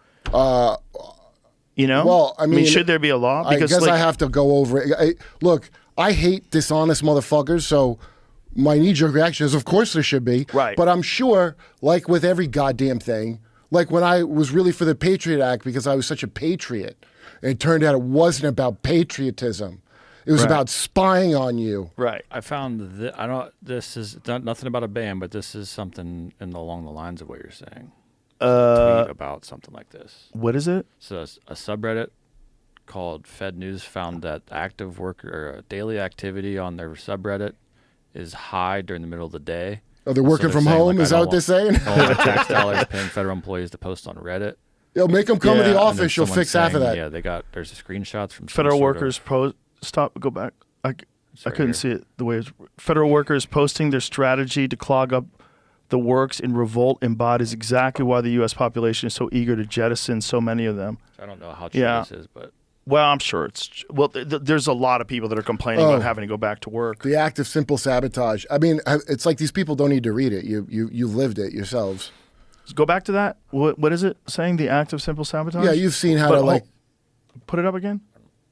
Well, I mean, should there be a law? Because I guess I have to go over it. Look, I hate dishonest motherfuckers, so my knee-jerk reaction is, of course there should be. Right. But I'm sure, with every goddamn thing, when I was really for the Patriot Act because I was such a patriot, and it turned out it wasn't about patriotism. It was about spying on you. Right. I found this is nothing about a ban, but this is something along the lines of what you're saying. Tweet about something like this. What is it? So a subreddit called Fed News found that daily activity on their subreddit is high during the middle of the day. Oh, they're working from home? Is that what they're saying? Tax dollars paying federal employees to post on Reddit. Yo, make them come to the office. You'll fix half of that. Yeah, there's screenshots from federal workers post. Stop. Go back. I couldn't see it the way it was. Federal workers posting their strategy to clog up the works in revolt embodies exactly why the U.S. population is so eager to jettison so many of them. I don't know how true this is, but... Well, I'm sure it's... Well, there's a lot of people that are complaining about having to go back to work. The act of simple sabotage. I mean, it's like these people don't need to read it. You lived it yourselves. Go back to that. What is it saying? The act of simple sabotage? Yeah, you've seen how to Put it up again?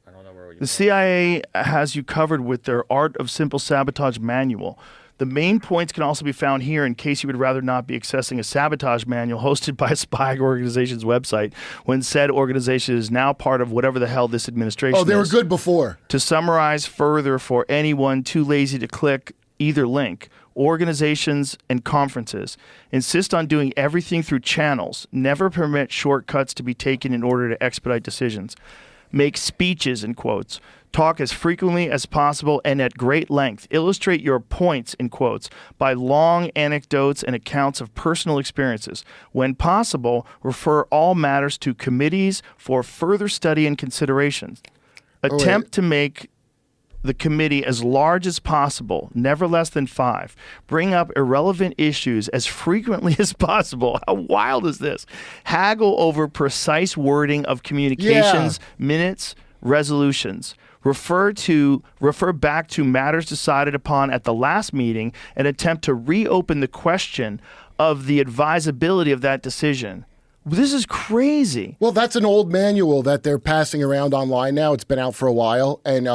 I don't know where you... The CIA has you covered with their Art of Simple Sabotage manual. The main points can also be found here in case you would rather not be accessing a sabotage manual hosted by a spy organization's website when said organization is now part of whatever the hell this administration is. Oh, they were good before. To summarize further for anyone too lazy to click either link, organizations and conferences insist on doing everything through channels, never permit shortcuts to be taken in order to expedite decisions, make speeches in quotes, talk as frequently as possible and at great length. Illustrate your points, in quotes, by long anecdotes and accounts of personal experiences. When possible, refer all matters to committees for further study and consideration. Attempt to make the committee as large as possible, never less than 5. Bring up irrelevant issues as frequently as possible. How wild is this? Haggle over precise wording of communications, minutes, resolutions. Refer back to matters decided upon at the last meeting and attempt to reopen the question of the advisability of that decision. This is crazy. Well, that's an old manual that they're passing around online now. It's been out for a while. And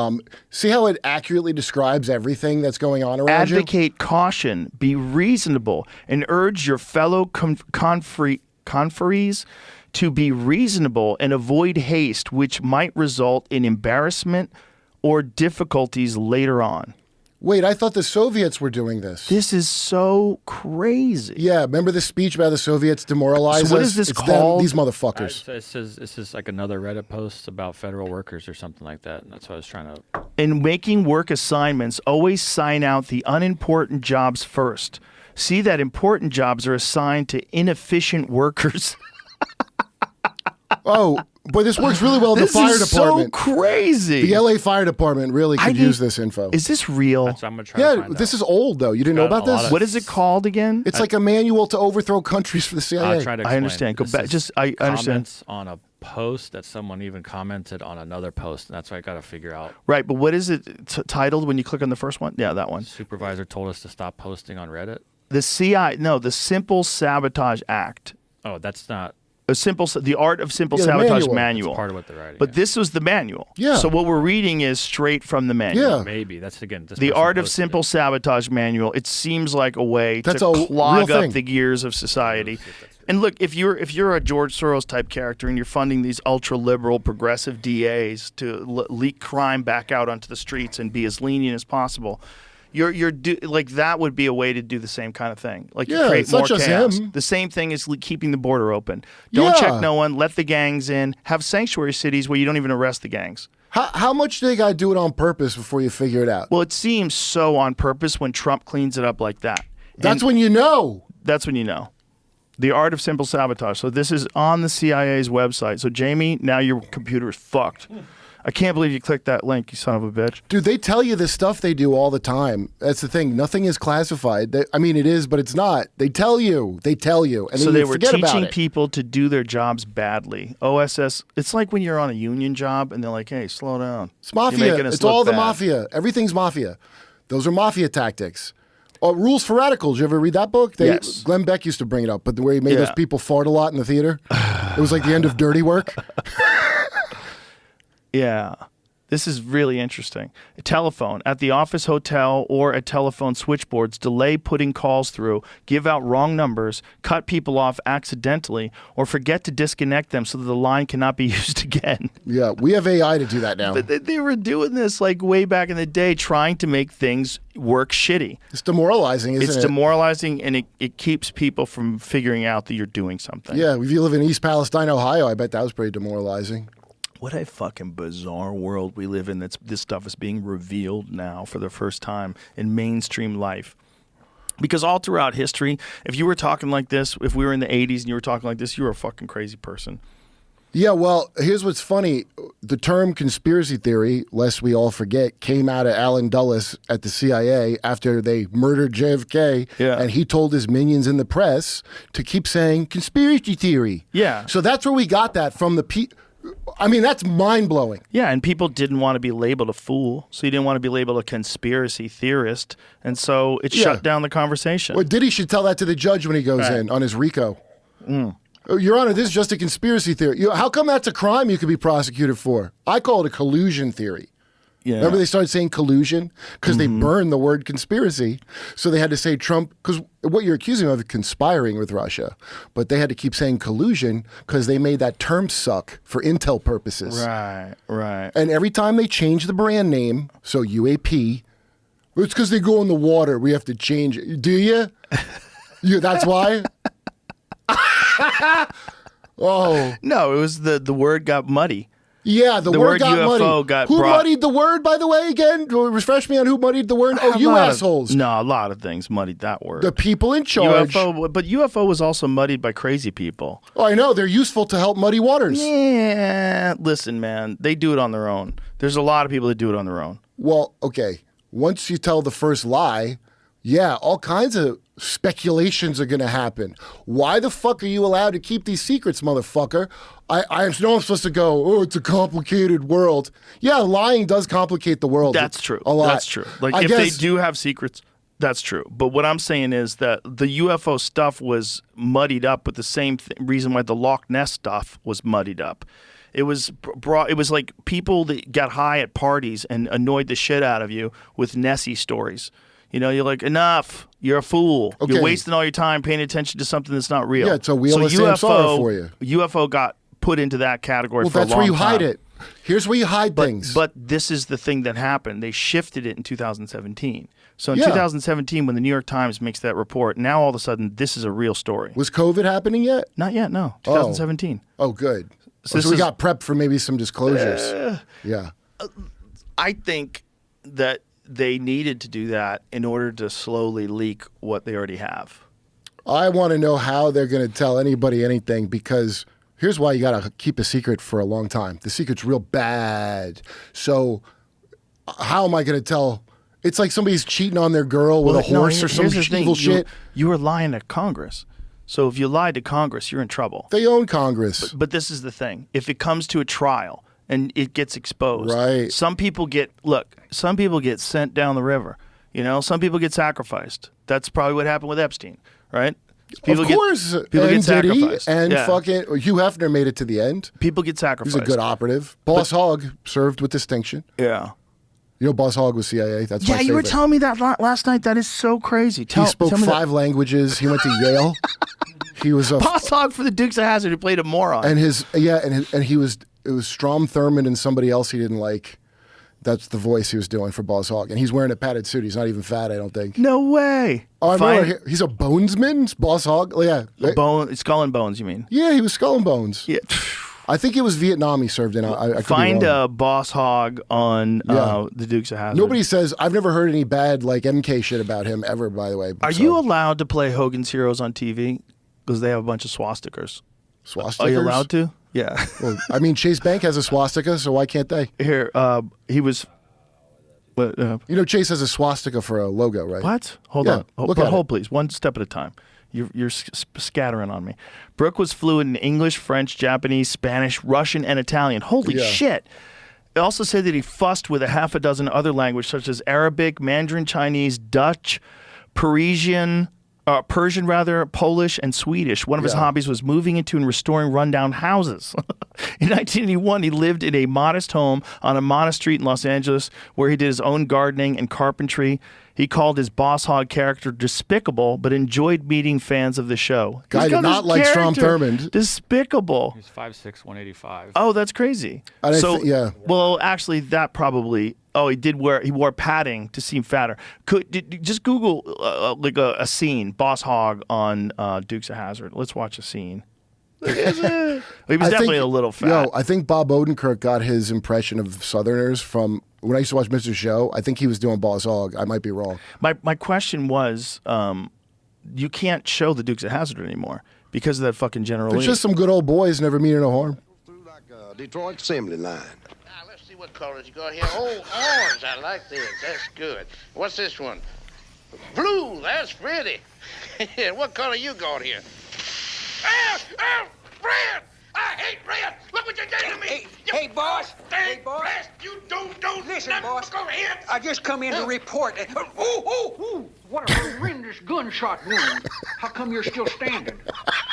see how it accurately describes everything that's going on around you? Advocate caution, be reasonable, and urge your fellow conferees to be reasonable and avoid haste, which might result in embarrassment or difficulties later on. Wait, I thought the Soviets were doing this. This is so crazy. Yeah, remember the speech about the Soviets demoralize So what us? is this It's called? These motherfuckers. This is like another Reddit post about federal workers or something like that. And that's what I was trying to. In making work assignments, always sign out the unimportant jobs first. See that important jobs are assigned to inefficient workers. Oh, but this works really well in the This fire is department. so crazy. The LA Fire Department really could use this info. Is this real? So I'm gonna try to Yeah, find this out. is old though. You didn't know Got about a lot this? of- What is it called again? It's like a manual to overthrow countries for the CIA. I'll try to explain. I understand. Go This back. is Just I understand. Comments on a post that someone even commented on another post, and that's what I got to figure out. Right, but what is it titled when you click on the first one? Yeah, that one. Supervisor told us to stop posting on Reddit. The the Simple Sabotage Act. Oh, that's not. The Art of Simple Yeah, the Sabotage manual. manual. That's part of what they're writing. But this was the manual. Yeah. So what we're reading is straight from the manual. Yeah. maybe that's again. This The person Art of posted Simple it. Sabotage manual. It seems like a way That's to a real clog up thing. the gears of society. And look, if you're a George Soros type character and you're funding these ultra liberal progressive DAs to leak crime back out onto the streets and be as lenient as possible, like that would be a way to do the same kind of thing. Like you Yeah, create it's not more just chaos. him. The same thing is keeping the border open. Don't Yeah. check no one. Let the gangs in. Have sanctuary cities where you don't even arrest the gangs. How much do they got to do it on purpose before you figure it out? Well, it seems so on purpose when Trump cleans it up like that. That's when you know. That's when you know. The Art of Simple Sabotage. So this is on the CIA's website. So Jamie, now your computer is fucked. I can't believe you clicked that link, you son of a bitch. Dude, they tell you this stuff they do all the time. That's the thing. Nothing is classified. I mean, it is, but it's not. They tell you. And then So you they were forget about teaching it. people to do their jobs badly. OSS, it's like when you're on a union job and they're like, hey, slow down. It's You're mafia. making us It's look all the bad. mafia. Everything's mafia. Those are mafia tactics. Rules for Radicals. You ever read that book? Yes. Glenn Beck used to bring it up, but where he made Yeah. those people fart a lot in the theater. It was like the end of Dirty Work. Yeah. This is really interesting. A telephone at the office, hotel, or at telephone switchboards, delay putting calls through, give out wrong numbers, cut people off accidentally, or forget to disconnect them so that the line cannot be used again. Yeah, we have AI to do that now. But they were doing this like way back in the day, trying to make things work shitty. It's demoralizing, isn't It's it? demoralizing, and it keeps people from figuring out that you're doing something. Yeah, if you live in East Palestine, Ohio, I bet that was pretty demoralizing. What a fucking bizarre world we live in. This stuff is being revealed now for the first time in mainstream life. Because all throughout history, if you were talking like this, if we were in the 80s and you were talking like this, you were a fucking crazy person. Yeah, well, here's what's funny. The term conspiracy theory, lest we all forget, came out of Alan Dulles at the CIA after they murdered JFK. Yeah. And he told his minions in the press to keep saying conspiracy theory. Yeah. So that's where we got that from I mean, that's mind-blowing. Yeah, and people didn't want to be labeled a fool, so you didn't want to be labeled a conspiracy theorist, and so it Yeah. shut down the conversation. Well, Diddy should tell that to the judge when he goes in on his RICO. Oh, Your Honor, this is just a conspiracy theory. How come that's a crime you could be prosecuted for? I call it a collusion theory. Yeah. Remember they started saying collusion? Because they burned the word conspiracy. So they had to say Trump, because what you're accusing of is conspiring with Russia. But they had to keep saying collusion because they made that term suck for intel purposes. Right. And every time they change the brand name, so UAP, it's because they go in the water. We have to change it. Do you? That's why? Oh. No, it was the word got muddy. Yeah, the word word got UFO muddy. got Who brought- muddied the word, by the way, again? Refresh me on who muddied the word. Oh, A you lot of- assholes. No, a lot of things muddied that word. The people in charge. But UFO was also muddied by crazy people. Oh, I know. They're useful to help muddy waters. Yeah, listen, man, they do it on their own. There's a lot of people that do it on their own. Well, okay. Once you tell the first lie, yeah, all kinds of speculations are going to happen. Why the fuck are you allowed to keep these secrets, motherfucker? I know I'm supposed to go, oh, it's a complicated world. Yeah, lying does complicate the world. That's true. A lot. That's true. Like I if guess, they do have secrets, That's true. But what I'm saying is that the UFO stuff was muddied up with the same reason why the Loch Ness stuff was muddied up. It was brought. It was like people that got high at parties and annoyed the shit out of you with Nessie stories. You know, you're like, enough. You're a fool. Okay. You're wasting all your time paying attention to something that's not real. Yeah, it's a wheel of samsara for you. UFO got put into that category for a long time. Well, that's where you hide it. Here's where you hide things. But this is the thing that happened. They shifted it in 2017. So in 2017, when the New York Times makes that report, now all of a sudden, this is a real story. Was COVID happening yet? Not yet, no. 2017. Oh, good. So we got prepped for maybe some disclosures. Yeah. I think that they needed to do that in order to slowly leak what they already have. I want to know how they're going to tell anybody anything, because here's why you got to keep a secret for a long time. The secret's real bad. So how am I going to tell? It's like somebody's cheating on their girl with a horse or some evil shit. You were lying to Congress. So if you lied to Congress, you're in trouble. They own Congress. But this is the thing. If it comes to a trial and it gets exposed, right. Some people get sent down the river. You know, some people get sacrificed. That's probably what happened with Epstein, right? People of course. People and get sacrificed. And fucking Hugh Hefner made it to the end. People get sacrificed. He was a good operative. Boss Hogg served with distinction. Yeah. You know, Boss Hogg was CIA. That's my favorite. You were telling me that last night. That is so crazy. He spoke 5 languages. He went to Yale. He was a Boss Hogg for the Dukes of Hazzard, who played a moron. And it was Strom Thurmond and somebody else he didn't like. That's the voice he was doing for Boss Hogg. And he's wearing a padded suit. He's not even fat, I don't think. No way. Oh, he's a bonesman? Boss Hogg? Yeah. Skull and Bones, you mean? Yeah, he was Skull and Bones. Yeah. I think it was Vietnam he served in. I Find Boss Hogg on the Dukes of Hazzard. Nobody says, I've never heard any bad like MK shit about him ever, by the way. Are you allowed to play Hogan's Heroes on TV? Because they have a bunch of swastikas. Swastikas? Are you allowed to? Yeah. Well, I mean, Chase Bank has a swastika, so why can't they? Here, he was... you know, Chase has a swastika for a logo, right? What? Hold on. Hold, please. One step at a time. You're scattering on me. Brooke was fluent in English, French, Japanese, Spanish, Russian, and Italian. Holy shit. It also said that he fussed with a half a dozen other languages, such as Arabic, Mandarin Chinese, Dutch, Persian, Polish, and Swedish. One of his hobbies was moving into and restoring rundown houses. In 1981, he lived in a modest home on a modest street in Los Angeles where he did his own gardening and carpentry. He called his Boss Hogg character despicable, but enjoyed meeting fans of the show. Guy did not like Strom Thurmond. Despicable. He's 5'6", 185. Oh, that's crazy. Well, actually, that probably... Oh, he wore padding to seem fatter. Just Google like a scene, Boss Hogg on Dukes of Hazzard. Let's watch a scene. He was definitely a little fat. I think Bob Odenkirk got his impression of Southerners from when I used to watch Mr. Show. I think he was doing Boss Hogg. I might be wrong. My question was, you can't show the Dukes of Hazzard anymore because of that fucking General Lee. They're just some good old boys, never meaning no harm. Through like a Detroit assembly line. Now, let's see what colors you got here. Oh, orange, I like this. That's good. What's this one? Blue, that's pretty. What color you got here? Red! I hate red! Look what you did to me! Hey, boss! Hey, boss! Blast, you don't Listen, nothing. boss. Go ahead! I just come in to report. Ooh! What a horrendous gunshot wound. How come you're still standing?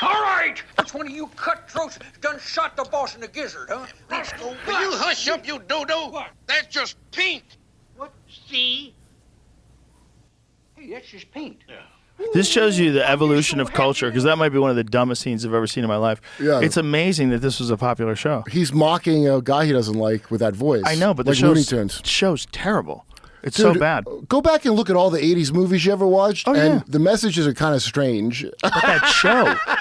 All right! Which one of you cutthroats done shot the boss in the gizzard, huh? Roscoe, will you hush up, you dodo? What? That's just paint. What? See? Hey, that's just paint. Yeah. This shows you the evolution of culture, because that might be one of the dumbest scenes I've ever seen in my life. Yeah. It's amazing that this was a popular show. He's mocking a guy he doesn't like with that voice. I know, but the like Looney Tunes. show's terrible. It's Dude, so bad. Go back and look at all the 80s movies you ever watched, and the messages are kind of strange. But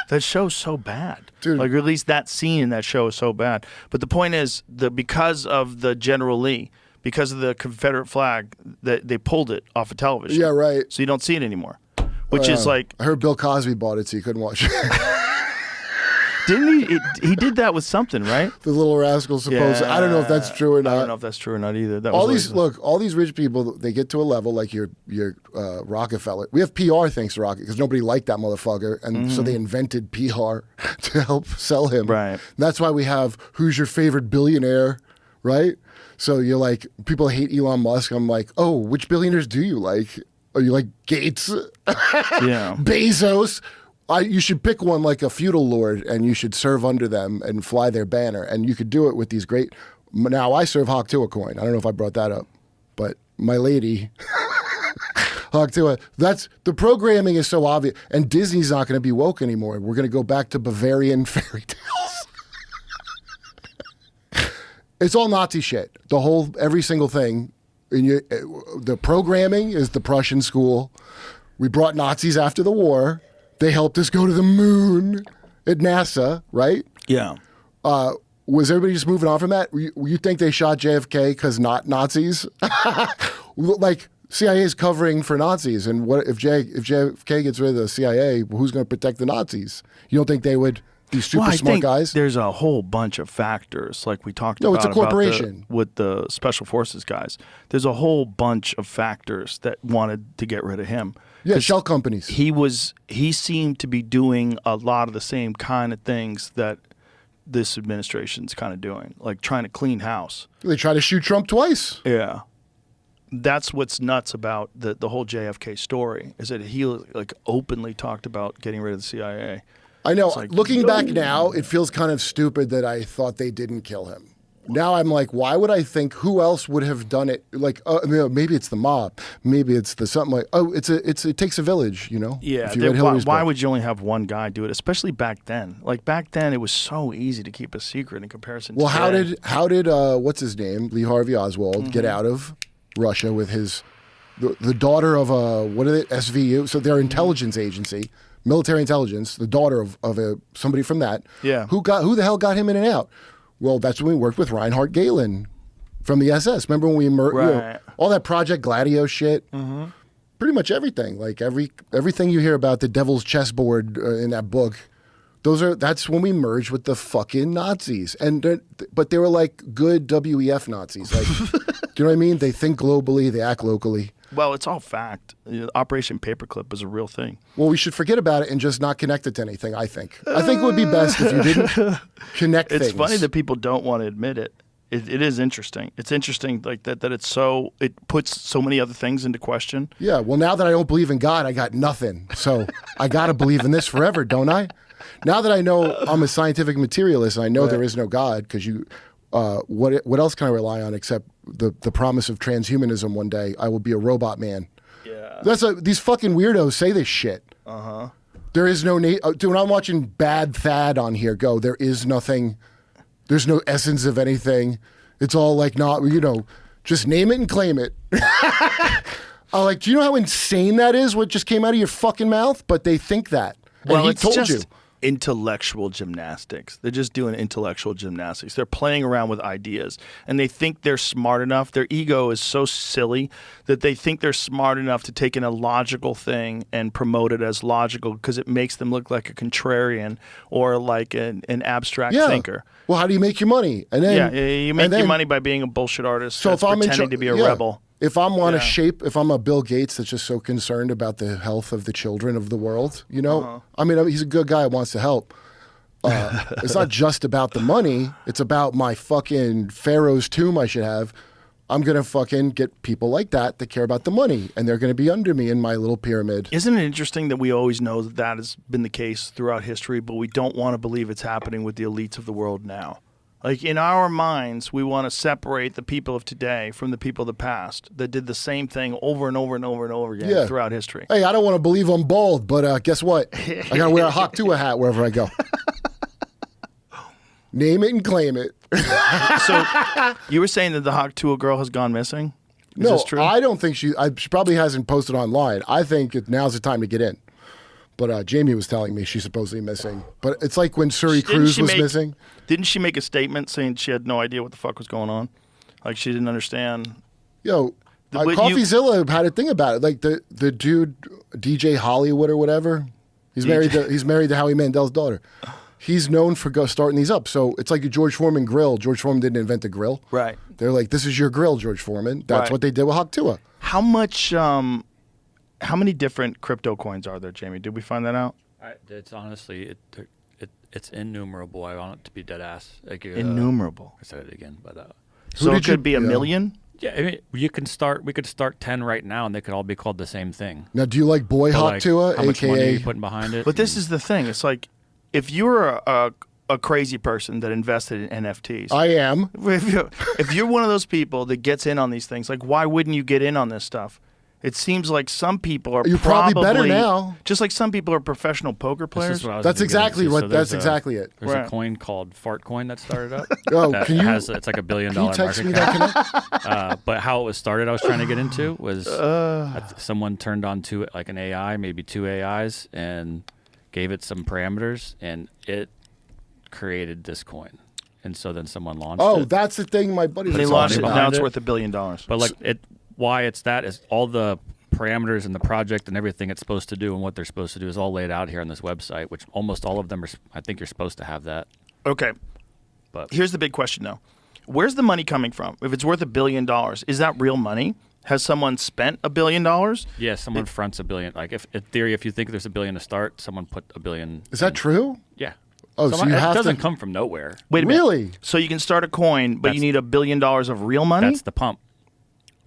that show's so bad. Dude. Like, at least that scene in that show is so bad. But the point is, because of the General Lee, because of the Confederate flag, that they pulled it off of television. Yeah, right. So you don't see it anymore. Which is like... I heard Bill Cosby bought it, so you couldn't watch it. Didn't he? He did that with something, right? The Little Rascals, supposedly. I don't know if that's true or not. I don't know if that's true or not either. All these rich people, they get to a level like your Rockefeller. We have PR thanks to Rocket because nobody liked that motherfucker, and so they invented PR to help sell him. Right. And that's why we have who's your favorite billionaire, right? So you're like, people hate Elon Musk. I'm like, oh, which billionaires do you like? Are you like Gates? Yeah. Bezos? You should pick one like a feudal lord, and you should serve under them and fly their banner. And you could do it with these great. Now I serve Haktua coin. I don't know if I brought that up, but my lady, Haktua. That's the programming is so obvious, and Disney's not going to be woke anymore. We're going to go back to Bavarian fairy tales. It's all Nazi shit. Every single thing. The programming is the Prussian school. We brought Nazis after the war. They helped us go to the moon at NASA, right? Yeah. Was everybody just moving on from that? You think they shot JFK because not Nazis? Like CIA is covering for Nazis, and what if JFK gets rid of the CIA? Who's going to protect the Nazis? You don't think they would? These super smart guys. There's a whole bunch of factors, like we talked about. No, it's a corporation with the special forces guys. There's a whole bunch of factors that wanted to get rid of him. Yeah, shell companies. He seemed to be doing a lot of the same kind of things that this administration's kind of doing, like trying to clean house. They tried to shoot Trump twice. Yeah. That's what's nuts about the whole JFK story, is that he like openly talked about getting rid of the CIA. I know. Like, looking back now, it feels kind of stupid that I thought they didn't kill him. Now I'm like, why would I think? Who else would have done it? Like, maybe it's the mob. Maybe it's the something like. Oh, it takes a village, you know. Yeah. Why would you only have one guy do it? Especially back then. Like back then, it was so easy to keep a secret in comparison. Well, to how did what's his name, Lee Harvey Oswald, get out of Russia with the daughter of SVU? So their intelligence agency, military intelligence, the daughter of somebody from that. Yeah. Who the hell got him in and out? Well, that's when we worked with Reinhard Gehlen from the SS. Remember when we right. all that Project Gladio shit? Mm-hmm. Pretty much everything. Like everything you hear about the Devil's Chessboard in that book, that's when we merged with the fucking Nazis. But they were like good WEF Nazis. Like, do you know what I mean? They think globally, they act locally. Well, it's all fact. Operation Paperclip is a real thing. Well, we should forget about it and just not connect it to anything, I think. I think it would be best if you didn't connect things. It's funny that people don't want to admit it. It is interesting. It's interesting like that it puts so many other things into question. Yeah, well, now that I don't believe in God, I got nothing. So I got to believe in this forever, don't I? Now that I know I'm a scientific materialist and I know there is no God, because what else can I rely on except the promise of transhumanism one day? I will be a robot man. Yeah. These fucking weirdos say this shit. Uh-huh. There is no dude, when I'm watching Bad Thad on here there is nothing. There's no essence of anything. It's all like just name it and claim it. Do you know how insane that is? What just came out of your fucking mouth? But they think that. Well, he it's told just you. Intellectual gymnastics. They're just doing intellectual gymnastics. They're playing around with ideas, and they think they're smart enough. Their ego is so silly that they think they're smart enough to take an illogical thing and promote it as logical because it makes them look like a contrarian or like an abstract thinker. Well, how do you make your money? And then you make your money by being a bullshit artist. So if I'm pretending to be a rebel. If I'm if I'm a Bill Gates that's just so concerned about the health of the children of the world, I mean, he's a good guy who wants to help. It's not just about the money. It's about my fucking Pharaoh's tomb I should have. I'm going to fucking get people like that care about the money, and they're going to be under me in my little pyramid. Isn't it interesting that we always know that has been the case throughout history, but we don't want to believe it's happening with the elites of the world now? Like, in our minds, we want to separate the people of today from the people of the past that did the same thing over and over and over and over again throughout history. Hey, I don't want to believe I'm bald, but guess what? I got to wear a Haktua hat wherever I go. Name it and claim it. So, you were saying that the Haktua girl has gone missing? Is this true? I don't think she probably hasn't posted online. I think now's the time to get in. But Jamie was telling me she's supposedly missing. But it's like when Suri Cruz was missing. Didn't she make a statement saying she had no idea what the fuck was going on? Like she didn't understand. CoffeeZilla had a thing about it. Like the dude, DJ Hollywood or whatever. He's married to Howie Mandel's daughter. He's known for starting these up. So it's like a George Foreman grill. George Foreman didn't invent the grill. Right. They're like, this is your grill, George Foreman. That's what they did with Haktua. How many different crypto coins are there, Jamie? Did we find that out? It's honestly, it's innumerable. I want it to be dead ass. Like, Innumerable. I said it again, but so it could be a million? Yeah, I mean, we could start 10 right now, and they could all be called the same thing. Now, do you like Boy But, Hawk like, Tua, how much money are aka? you putting behind it? But this is the thing. It's like if you're a crazy person that invested in NFTs. I am. If you're one of those people that gets in on these things, like why wouldn't you get in on this stuff? It seems like some people are You're probably better now. Just like some people are professional poker This players. is what I was That's gonna get exactly into. what. So That's there's exactly it. There's Right. a coin called Fart Coin that started up. Oh, that can you? it's like $1 billion Can you text market me cap. that connect? But how it was started, I was trying to get into was someone turned on to it like an AI, maybe 2 AIs, and gave it some parameters, and it created this coin. And so then someone launched Oh, it. that's the thing my buddy They was launched it. talking Now about. it's worth $1 billion. But like why it's that is all the parameters and the project and everything it's supposed to do and what they're supposed to do is all laid out here on this website, which almost all of them are. I think you're supposed to have that. Okay. But Here's the big question, though. Where's the money coming from? If it's worth $1 billion, is that real money? Has someone spent $1 billion? yeah, someone fronts $1 billion. Like if in theory, if you think there's $1 billion to start, someone put $1 billion. Is that true? Yeah. Oh, so you it have doesn't to. come from nowhere. Wait a minute. Really? So you can start a coin, but you That's- need $1 billion of real money? That's the pump.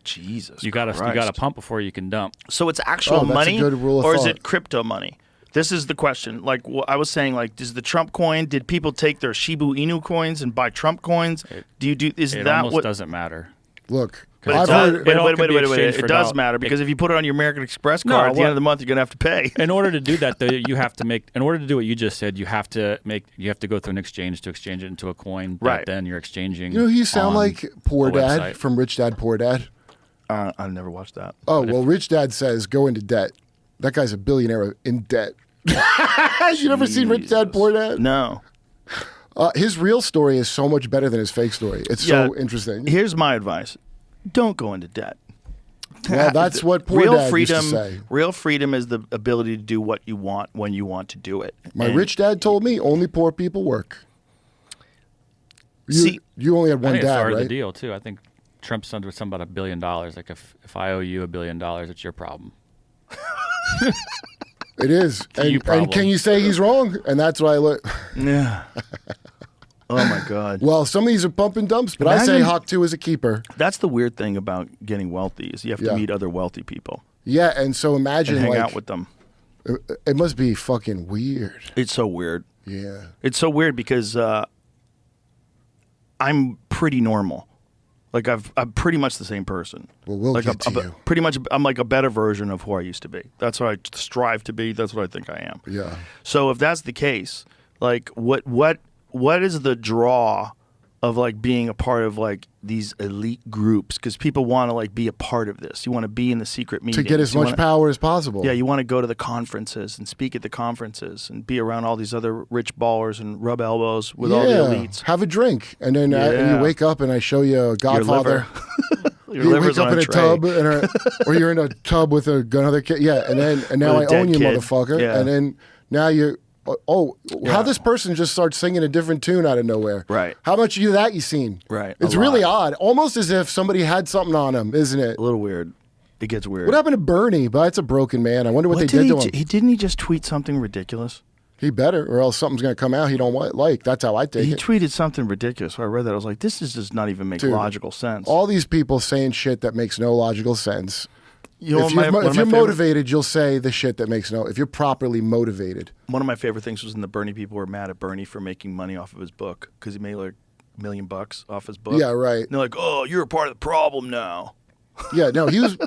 Jesus You got Christ. to pump before you can dump. So it's actual Oh, that's a money, good rule of or is thought. it crypto money? This is the question. Like I was saying, like, is the Trump coin? Did people take their Shibu Inu coins and buy Trump coins? Is It that almost what? doesn't matter. Look, But I've it does, heard. it all could be wait. exchanged It for does dollar. matter because if you put it on your American Express No, card at the what- end of the month, you're gonna have to pay. In order to do that, though, you have to make. In order to do what you just said, you have to go through an exchange to exchange it into a coin. That Right. Then you're exchanging. You know, you sound on like Poor a Dad website. from Rich Dad Poor Dad. I've never watched that. Oh well, Rich Dad says go into debt. That guy's a billionaire in debt. You never seen Rich Dad Poor Dad? No. His real story is so much better than his fake story. It's so Yeah. interesting. Here's my advice: don't go into debt. Well, that's what Poor real Dad freedom. used to say. Real freedom is the ability to do what you want when you want to do it. My And rich dad told me only poor people work. You only had I one think it dad, started right? the deal too. I think Trump signed with something about $1 billion. Like if I owe you $1 billion, it's your problem. It is. You And problem. can you say he's wrong? And that's why I look. Yeah. Oh my God. Well, some of these are pump and dumps, but I say Imagine- Hawk 2 is a keeper. That's the weird thing about getting wealthy is you have to Yeah. meet other wealthy people Yeah, and so and imagine hang like out with them. it must be fucking weird. It's so weird. Yeah. It's so weird because I'm pretty normal. Like I'm pretty much the same person. Well, we'll like get to you. Pretty much, I'm like a better version of who I used to be. That's what I strive to be. That's what I think I am. Yeah. So if that's the case, like what is the draw of like being a part of like these elite groups? Because people want to like be a part of this. You want to be in the secret meetings. To get as You much wanna- power as possible. Yeah, you want to go to the conferences and speak at the conferences and be around all these other rich ballers and rub elbows with all the elites. Have a drink, and then and Yeah. you wake up, and I show you a Godfather. Your You liver's wake up on in a tray. tub, or you're in a tub with another kid. Yeah, and now I With a own dead you, kid. motherfucker. Yeah. And then now you. Oh, Yeah. how this person just starts singing a different tune out of nowhere. Right. How much of that you seen? Right. It's A really lot. odd. Almost as if somebody had something on him, isn't it? A little weird. It gets weird. What happened to Bernie? But that's a broken man. I wonder what they did to him. Didn't he just tweet something ridiculous? He better, or else something's going to come out he don't like. That's how I take He it. tweeted something ridiculous. So I read that. I was like, this is just not even make Dude, logical sense. All these people saying shit that makes no logical sense. You know, If one you're, of my- one if of you're my favorite- motivated, you'll say the shit that makes no. If you're properly motivated, One of my favorite things was when the Bernie people were mad at Bernie for making money off of his book because he made like $1 million off his book. Yeah, right. And they're like, oh, you're a part of the problem now. yeah, no, he was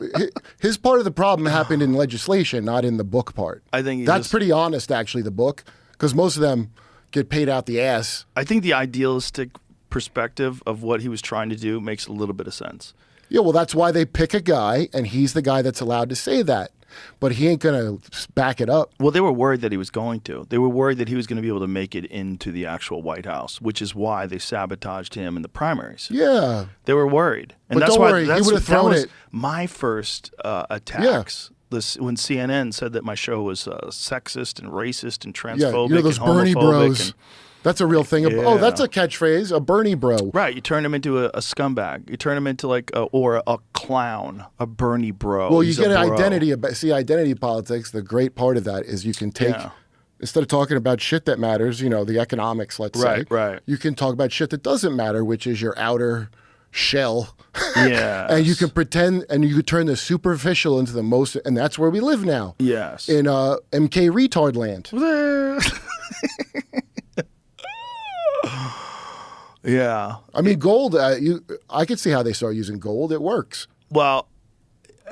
his part of the problem happened in legislation, not in the book part. I think he's That's just- pretty honest, actually. The book, because most of them get paid out the ass. I think the idealistic perspective of what he was trying to do makes a little bit of sense. Yeah, well, that's why they pick a guy, and he's the guy that's allowed to say that. But he ain't gonna back it up. Well, they were worried that he was going to. They were worried that he was going to be able to make it into the actual White House, which is why they sabotaged him in the primaries. Yeah, They were worried, and But that's don't why worry, he that's, would've that thrown was it. my first attacks. This when CNN said that my show was sexist and racist and yeah. transphobic You know those and Bernie homophobic bros. and- That's a real thing. Oh, Yeah. that's a catchphrase. A Bernie bro. right, you turn him into a scumbag. You turn him into like a clown, a Bernie bro. Well, you He's get a an bro. identity. See, identity politics. The great part of that is you can take Yeah. instead of talking about shit that matters. You know, the economics. Let's Right, say. right. You can talk about shit that doesn't matter, which is your outer shell. Yeah. And you can pretend, and you could turn the superficial into the most, and that's where we live now. Yes. In MK retard land. Yeah. I mean, gold. I could see how they start using gold. It works. Well,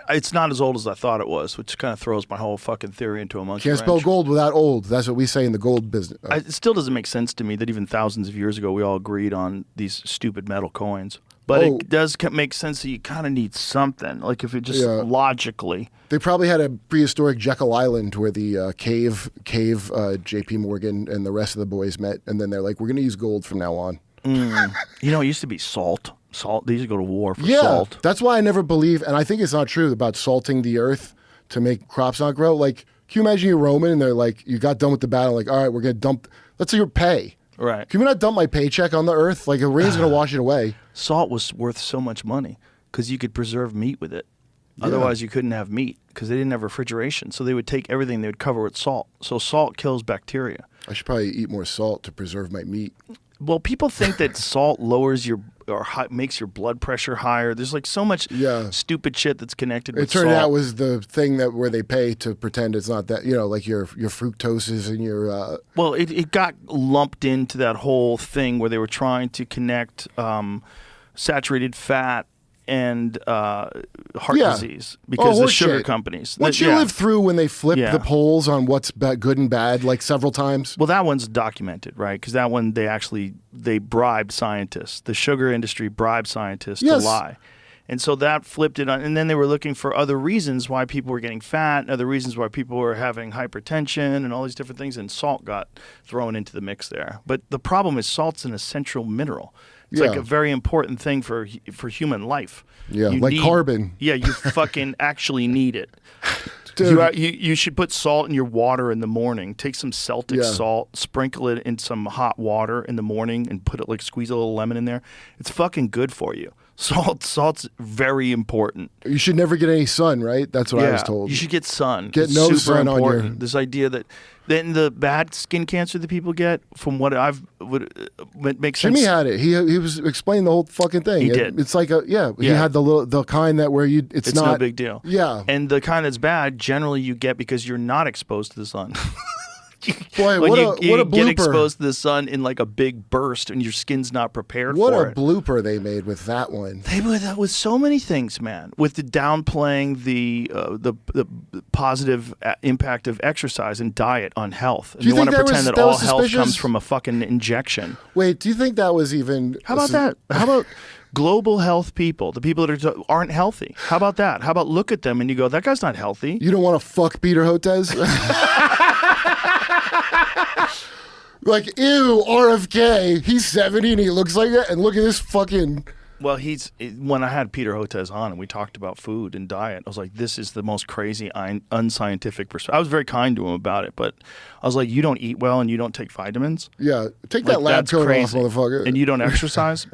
it's not as old as I thought it was, which kind of throws my whole fucking theory into a monkey Can't wrench. spell gold without old. That's what we say in the gold business. It still doesn't make sense to me that even thousands of years ago we all agreed on these stupid metal coins. But it does make sense that you kind of need something. Like if it just logically. They probably had a prehistoric Jekyll Island where the cave J.P. Morgan and the rest of the boys met, and then they're like, we're going to use gold from now on. You know, it used to be salt. Salt. They used to go to war for Yeah, salt. that's why I never believe, and I think it's not true about salting the earth to make crops not grow. Like, can you imagine you're Roman and they're like, you got done with the battle, like, all right, we're going to dump, let's say your pay. Right. Can we not dump my paycheck on the earth? Like, the rain's going to wash it away. Salt was worth so much money because you could preserve meat with it. Otherwise, you couldn't have meat because they didn't have refrigeration. So they would take everything, they would cover with salt. So salt kills bacteria. I should probably eat more salt to preserve my meat. Well, people think that salt lowers your makes your blood pressure higher. There's like so much stupid shit that's connected with salt. It turned out was the thing that where they pay to pretend it's not that, like your fructoses and your... Well, it got lumped into that whole thing where they were trying to connect saturated fat and heart disease because the sugar companies. What you lived through when they flipped the polls on what's good and bad like several times? Well, that one's documented, right? Because that one they bribed scientists. The sugar industry bribed scientists to lie. And so that flipped it on. And then they were looking for other reasons why people were getting fat and other reasons why people were having hypertension and all these different things. And salt got thrown into the mix there. But the problem is salt's an essential mineral. It's like a very important thing for human life. Yeah, like carbon. Yeah, you fucking actually need it. You should put salt in your water in the morning. Take some Celtic salt, sprinkle it in some hot water in the morning, and squeeze a little lemon in there. It's fucking good for you. Salt's very important. You should never get any sun, right? That's what I was told. You should get sun. Get it's no super sun important. on your... This idea that then the bad skin cancer that people get, from what it makes sense. Jimmy had it. He was explaining the whole fucking thing. He did. It's like he had the kind that where it's not no big deal. Yeah. And the kind that's bad, generally you get because you're not exposed to the sun. Boy, when what a you get blooper. exposed to the sun in like a big burst and your skin's not prepared what for a it. blooper they made with that one. They were that with so many things, man. With the downplaying the positive impact of exercise and diet on health. And Do you they want think to that pretend was- that that all was health suspicious? comes from a fucking injection. Wait, do you think that was even... How about that? How about global health people, the people that aren't healthy? How about that? How about look at them and you go, that guy's not healthy. You don't want to fuck Peter Hotez? Like, ew, RFK, he's 70 and he looks like that, and look at this fucking... Well, when I had Peter Hotez on and we talked about food and diet, I was like, this is the most crazy, unscientific perspective. I was very kind to him about it, but I was like, you don't eat well and you don't take vitamins? Yeah, take that lab coat off, motherfucker. And you don't exercise?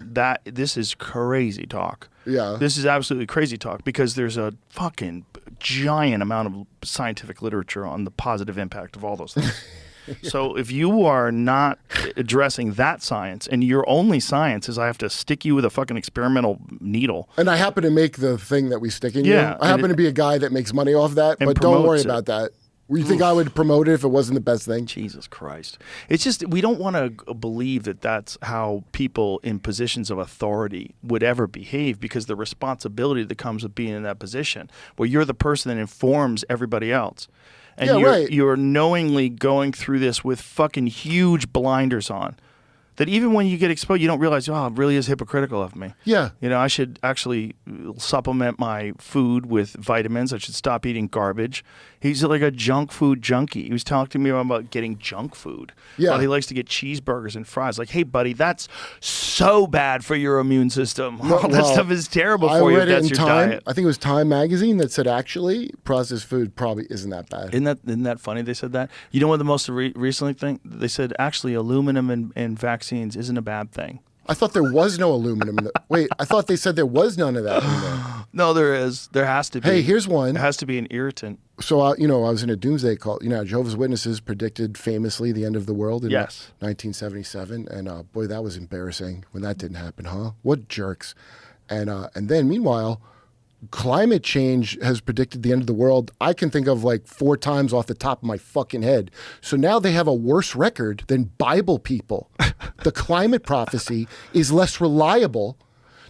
This is crazy talk. Yeah. This is absolutely crazy talk because there's a fucking giant amount of scientific literature on the positive impact of all those things. So if you are not addressing that science and your only science is I have to stick you with a fucking experimental needle. And I happen to make the thing that we stick in you. I happen to be a guy that makes money off that, but don't worry about that. You think I would promote it if it wasn't the best thing? Jesus Christ. It's just we don't want to believe that that's how people in positions of authority would ever behave because the responsibility that comes with being in that position where you're the person that informs everybody else. And you're knowingly going through this with fucking huge blinders on. That even when you get exposed, you don't realize, it really is hypocritical of me. Yeah. I should actually supplement my food with vitamins. I should stop eating garbage. He's like a junk food junkie. He was talking to me about getting junk food. Yeah. He likes to get cheeseburgers and fries. Like, hey, buddy, that's so bad for your immune system. That stuff is terrible for you if that's your diet. I think it was Time magazine that said, actually, processed food probably isn't that bad. Isn't that funny they said that? You know what the most recently thing? They said, actually, aluminum and vaccines isn't a bad thing. I thought there was no aluminum. Wait, I thought they said there was none of that in there. No, there is. There has to be. Hey, here's one. It has to be an irritant. So, I was in a doomsday call. Jehovah's Witnesses predicted famously the end of the world in 1977. And boy, that was embarrassing when that didn't happen, huh? What jerks. And then meanwhile, climate change has predicted the end of the world. I can think of like 4 times off the top of my fucking head. So now they have a worse record than Bible people. The climate prophecy is less reliable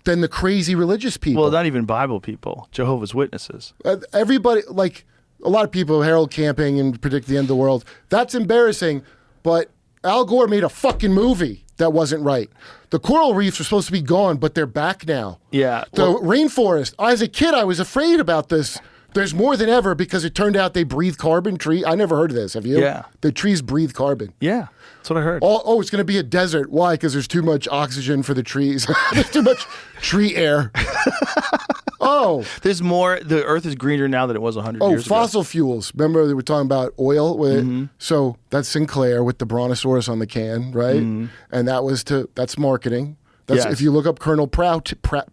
than the crazy religious people. Well, not even Bible people, Jehovah's Witnesses. Everybody, like a lot of people, Harold Camping and predict the end of the world. That's embarrassing, but Al Gore made a fucking movie that wasn't right. The coral reefs were supposed to be gone, but they're back now. Yeah. The rainforest. As a kid, I was afraid about this. There's more than ever because it turned out they breathe carbon. I never heard of this. Have you? Yeah. The trees breathe carbon. Yeah, that's what I heard. Oh, it's going to be a desert. Why? Because there's too much oxygen for the trees. There's too much tree air. Oh. There's more. The earth is greener now than it was 100 years ago. Fossil fuels. Remember they were talking about oil? So that's Sinclair with the Brontosaurus on the can, right? And that's marketing. That's Yes. If you look up Colonel Prowty, Prowty,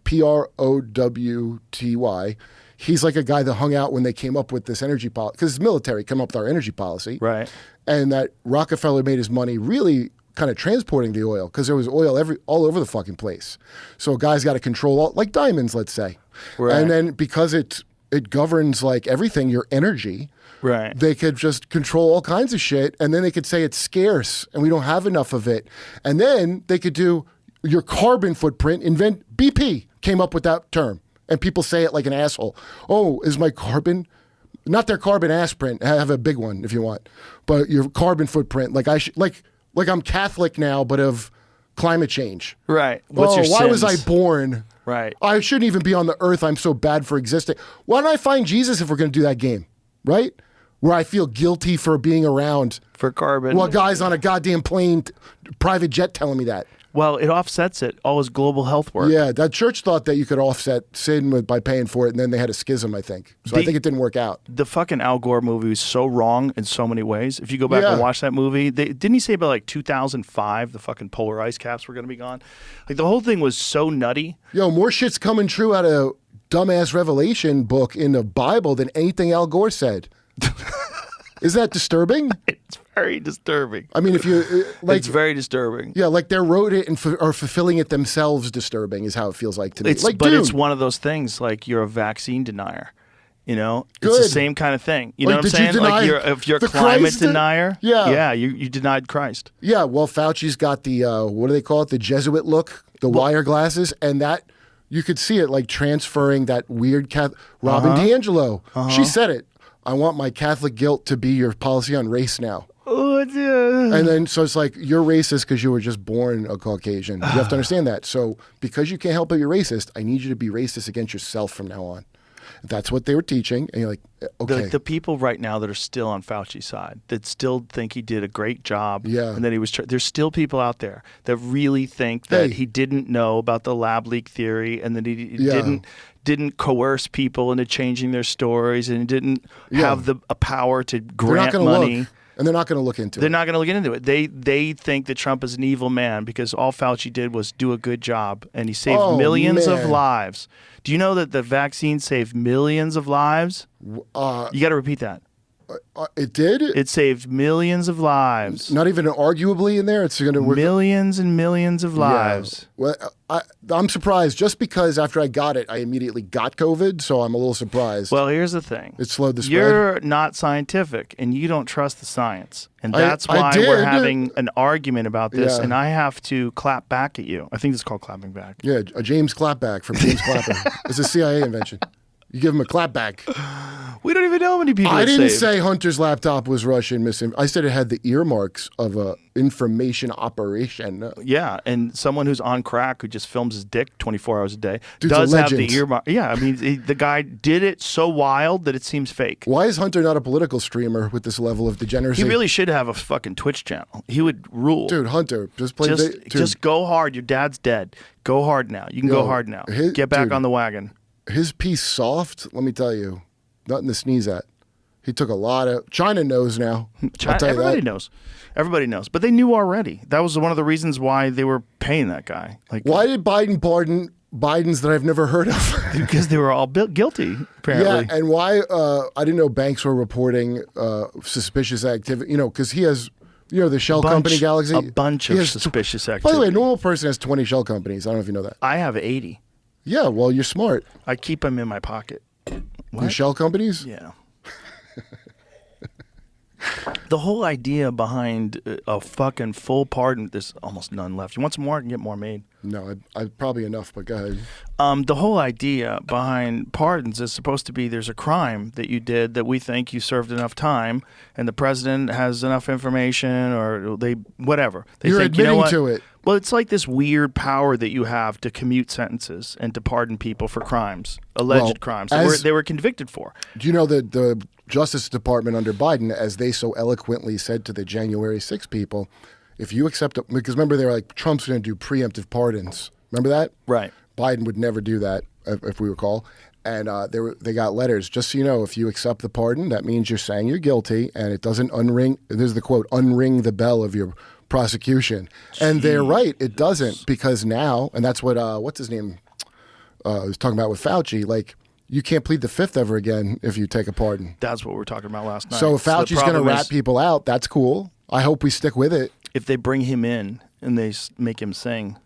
he's like a guy that hung out when they came up with this energy policy, because it's military, come up with our energy policy. Right. And that Rockefeller made his money really kind of transporting the oil, because there was oil all over the fucking place. So a guy's got to control like diamonds, let's say. Right. And then because it governs like everything, your energy, Right. they could just control all kinds of shit, and then they could say it's scarce and we don't have enough of it. And then they could do your carbon footprint, BP came up with that term. And people say it like an asshole. Oh, is my carbon, not their carbon ass print, I have a big one if you want, but your carbon footprint, like like I'm Catholic now, but of climate change. Right. What's your why was I sins? born? Right. I shouldn't even be on the earth. I'm so bad for existing. Why don't I find Jesus if we're going to do that game, right? Where I feel guilty for being around. For carbon. Well, guys on a goddamn plane, private jet telling me that. Well, it offsets it. All his global health work. Yeah, that church thought that you could offset sin by paying for it, and then they had a schism, I think. So I think it didn't work out. The fucking Al Gore movie was so wrong in so many ways. If you go back and watch that movie, didn't he say about like 2005 the fucking polar ice caps were going to be gone? Like the whole thing was so nutty. Yo, more shit's coming true out of dumbass Revelation book in the Bible than anything Al Gore said. Isn't that disturbing? It's very disturbing. I mean, if you like, it's very disturbing. Yeah, like they wrote it and are fulfilling it themselves. Disturbing is how it feels like to me. But it's one of those things. Like you're a vaccine denier. You know, it's Good. the same kind of thing. You Like, know what I'm did you saying? Like deny if you're a the climate Christ? denier, Yeah. you denied Christ. Yeah, well, Fauci's got the what do they call it? The Jesuit look, the wire glasses, and that you could see it like transferring that weird Robin DiAngelo. She said it. I want my Catholic guilt to be your policy on race now. Oh, yeah. And then so it's like you're racist because you were just born a Caucasian. You have to understand that. So because you can't help but you're racist, I need you to be racist against yourself from now on. That's what they were teaching, and you're like, okay. The people right now that are still on Fauci's side, that still think he did a great job, and that he was. There's still people out there that really think that he didn't know about the lab leak theory, and that he didn't coerce people into changing their stories, and didn't have a power to grant money. Look. And they're not going to look into it. They're not going to look into it. They think that Trump is an evil man because all Fauci did was do a good job, and he saved millions of lives. Do you know that the vaccine saved millions of lives? You got to repeat that. It did? It saved millions of lives. Not even arguably in there? It's going to work. Millions and millions of lives. Yeah. Well, I'm surprised just because after I got it, I immediately got COVID, so I'm a little surprised. Well, here's the thing. It slowed the spread. You're not scientific, and you don't trust the science. And that's why we're having an argument about this, and I have to clap back at you. I think it's called clapping back. Yeah, a James Clapback from James Clapper. It's a CIA invention. You give him a clapback. We don't even know how many people I didn't saved. say Hunter's laptop was Russian I said it had the earmarks of a information operation. Yeah, and someone who's on crack who just films his dick 24 hours a day Dude's does a have the legend. earmark. Yeah, I mean, the guy did it so wild that it seems fake. Why is Hunter not a political streamer with this level of degeneracy? He really should have a fucking Twitch channel. He would rule. Dude, Hunter, just play. Just go hard. Your dad's dead. Go hard now. You can go hard now. Get back on the wagon. His piece soft, let me tell you, nothing to sneeze at. He took a lot of... China knows now. Everybody knows. Everybody knows. But they knew already. That was one of the reasons why they were paying that guy. Like, why did Biden pardon Bidens that I've never heard of? Because they were all guilty, apparently. Yeah, and why... I didn't know banks were reporting suspicious activity. You know, because he has... You know, the shell company Galaxy? A bunch of suspicious activity. By the way, a normal person has 20 shell companies. I don't know if you know that. I have 80. Yeah, well, you're smart. I keep them in my pocket. The shell companies? Yeah. The whole idea behind a fucking full pardon, there's almost none left. You want some more? I can get more made. No, I probably enough, but go ahead. The whole idea behind pardons is supposed to be there's a crime that you did that we think you served enough time, and the president has enough information, or whatever. You're think, admitting to it. Well, it's like this weird power that you have to commute sentences and to pardon people for crimes, alleged crimes that they were convicted for. Do you know that the Justice Department under Biden, as they so eloquently said to the January 6 people, if you accept it, because remember they were like, Trump's going to do preemptive pardons. Remember that? Right. Biden would never do that, if we recall. And they got letters. Just so you know, if you accept the pardon, that means you're saying you're guilty, and it doesn't unring, this is the quote, unring the bell of your prosecution. And they're right, it doesn't, because now, and that's what, what's his name, was talking about with Fouchy, like, you can't plead the fifth ever again if you take a pardon. That's what we were talking about last night. So if Fauci's going to rat people out, that's cool. I hope we stick with it. If they bring him in and they make him sing,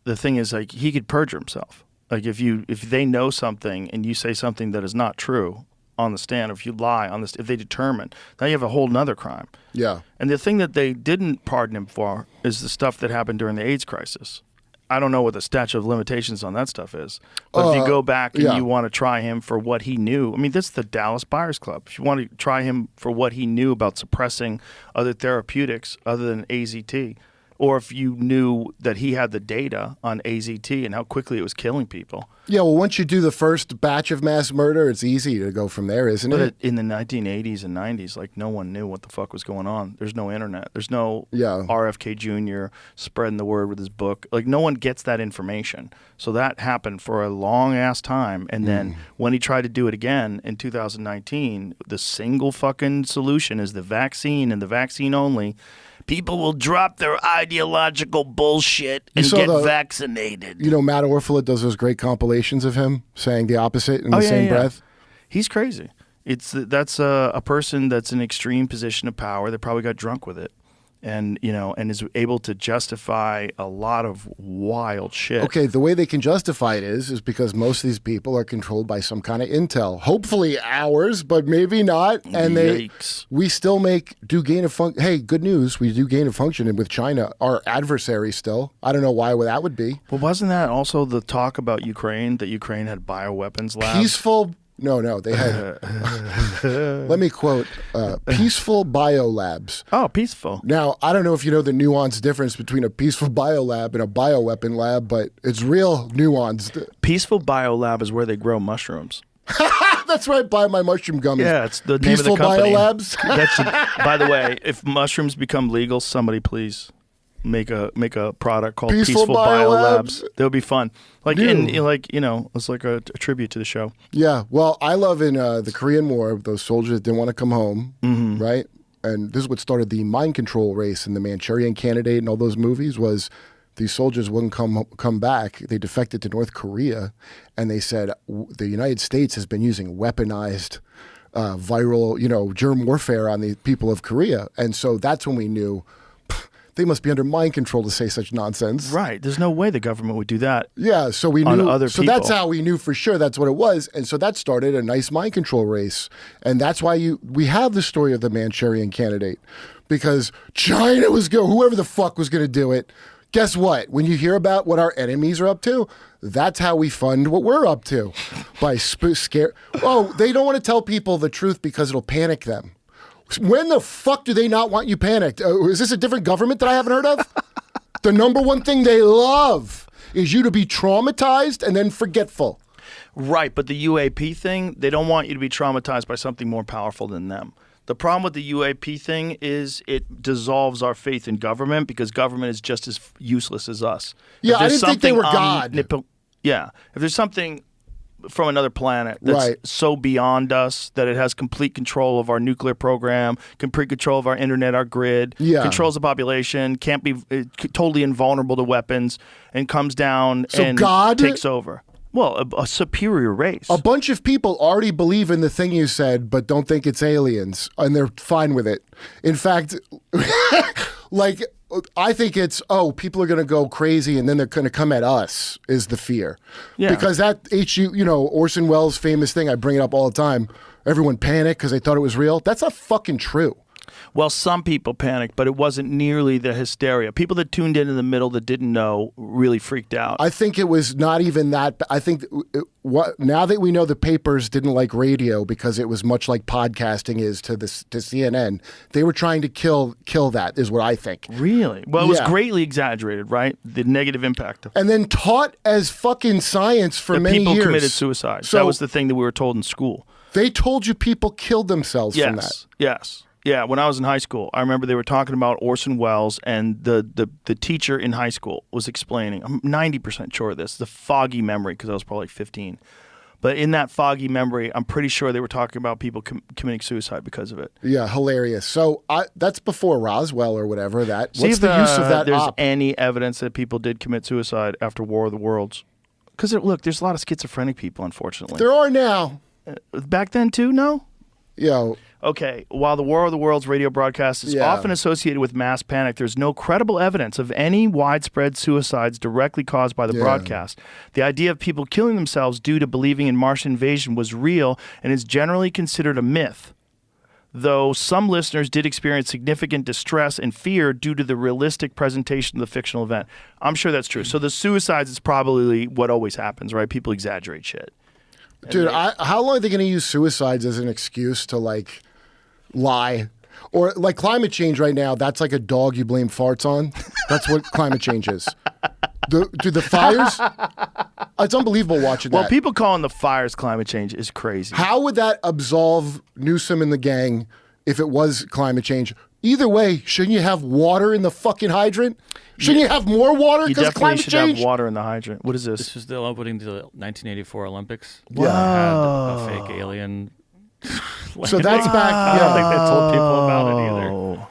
the thing is, like, he could perjure himself. Like, if they know something and you say something that is not true on the stand, or if you lie on this, if they determine, now you have a whole nother crime. Yeah. And the thing that they didn't pardon him for is the stuff that happened during the AIDS crisis. I don't know what the statute of limitations on that stuff is. But if you go back and you want to try him for what he knew, I mean, that's the Dallas Buyers Club. If you want to try him for what he knew about suppressing other therapeutics other than AZT, or if you knew that he had the data on AZT and how quickly it was killing people. Yeah, well, once you do the first batch of mass murder, it's easy to go from there, isn't it? But in the 1980s and 90s, like, no one knew what the fuck was going on. There's no internet. There's no RFK Jr. spreading the word with his book. Like, no one gets that information. So that happened for a long-ass time. And then when he tried to do it again in 2019, the single fucking solution is the vaccine and the vaccine only. People will drop their ideological bullshit and get vaccinated. You know, Matt Orfalea does those great compilations of him saying the opposite in the same breath. He's crazy. That's a person that's in an extreme position of power. They probably got drunk with it, and is able to justify a lot of wild shit. Okay, the way they can justify it is because most of these people are controlled by some kind of intel. Hopefully ours, but maybe not. And we still do gain of function. Hey, good news, we do gain of function with China, our adversary still. I don't know why that would be. Well, wasn't that also the talk about Ukraine, that Ukraine had bioweapons labs? Peaceful. No, they had, let me quote, peaceful biolabs. Oh, peaceful. Now, I don't know if you know the nuanced difference between a peaceful biolab and a bioweapon lab, but it's real nuanced. Peaceful biolab is where they grow mushrooms. That's where I buy my mushroom gummies. Yeah, it's the name Peaceful of the company. Biolabs. By the way, if mushrooms become legal, somebody please make a product called Peaceful Biolabs. That would be fun. It's like a tribute to the show. Yeah. Well, I love in the Korean War, those soldiers that didn't want to come home, right? And this is what started the mind control race in the Manchurian Candidate and all those movies was these soldiers wouldn't come back. They defected to North Korea, and they said the United States has been using weaponized viral, germ warfare on the people of Korea. And so that's when we knew they must be under mind control to say such nonsense. Right. There's no way the government would do that. Yeah, so we knew. Other so people. That's how we knew for sure that's what it was. And so that started a nice mind control race. And that's why we have the story of the Manchurian Candidate. Because China was whoever the fuck was going to do it. Guess what? When you hear about what our enemies are up to, that's how we fund what we're up to. By scare. Oh, they don't want to tell people the truth because it'll panic them. When the fuck do they not want you panicked? Is this a different government that I haven't heard of? The number one thing they love is you to be traumatized and then forgetful. Right, but the UAP thing, they don't want you to be traumatized by something more powerful than them. The problem with the UAP thing is it dissolves our faith in government because government is just as useless as us. Yeah, I didn't think they were God. If there's something from another planet that's so beyond us that it has complete control of our nuclear program, complete control of our internet, our grid, controls the population, can't be totally invulnerable to weapons, and comes down and God takes over. Well, a superior race. A bunch of people already believe in the thing you said, but don't think it's aliens, and they're fine with it. In fact, like I think it's, people are going to go crazy and then they're going to come at us is the fear. Yeah. Because that Orson Welles' famous thing, I bring it up all the time. Everyone panicked because they thought it was real. That's not fucking true. Well, some people panicked, but it wasn't nearly the hysteria. People that tuned in the middle that didn't know really freaked out. I think it was not even that. I think now that we know the papers didn't like radio because it was much like podcasting is to CNN, they were trying to kill that is what I think. Really? Well, it was greatly exaggerated, right? The negative impact of and then taught as fucking science for many years. People committed suicide. So that was the thing that we were told in school. They told you people killed themselves from that. Yes. Yeah, when I was in high school, I remember they were talking about Orson Welles, and the teacher in high school was explaining, I'm 90% sure of this, the foggy memory, because I was probably like 15. But in that foggy memory, I'm pretty sure they were talking about people committing suicide because of it. Yeah, hilarious. So that's before Roswell or whatever. What's See the use of that there's op? any evidence that people did commit suicide after War of the Worlds. Because, look, there's a lot of schizophrenic people, unfortunately. There are now. Back then, too, no? Yeah. Okay, while the War of the Worlds radio broadcast is often associated with mass panic, there's no credible evidence of any widespread suicides directly caused by the broadcast. The idea of people killing themselves due to believing in Martian invasion was real and is generally considered a myth, though some listeners did experience significant distress and fear due to the realistic presentation of the fictional event. I'm sure that's true. So the suicides is probably what always happens, right? People exaggerate shit. Dude, how long are they going to use suicides as an excuse to, like, lie? Or, like, climate change right now, that's like a dog you blame farts on. That's what climate change is. The fires, it's unbelievable watching that. Well, people calling the fires climate change is crazy. How would that absolve Newsom and the gang if it was climate change? Either way, shouldn't you have water in the fucking hydrant? Shouldn't you have more water because of climate change? You definitely should have water in the hydrant. What is this? This was the opening to the 1984 Olympics. Wow. They had a fake alien. So that's back. I don't think they told people about it either.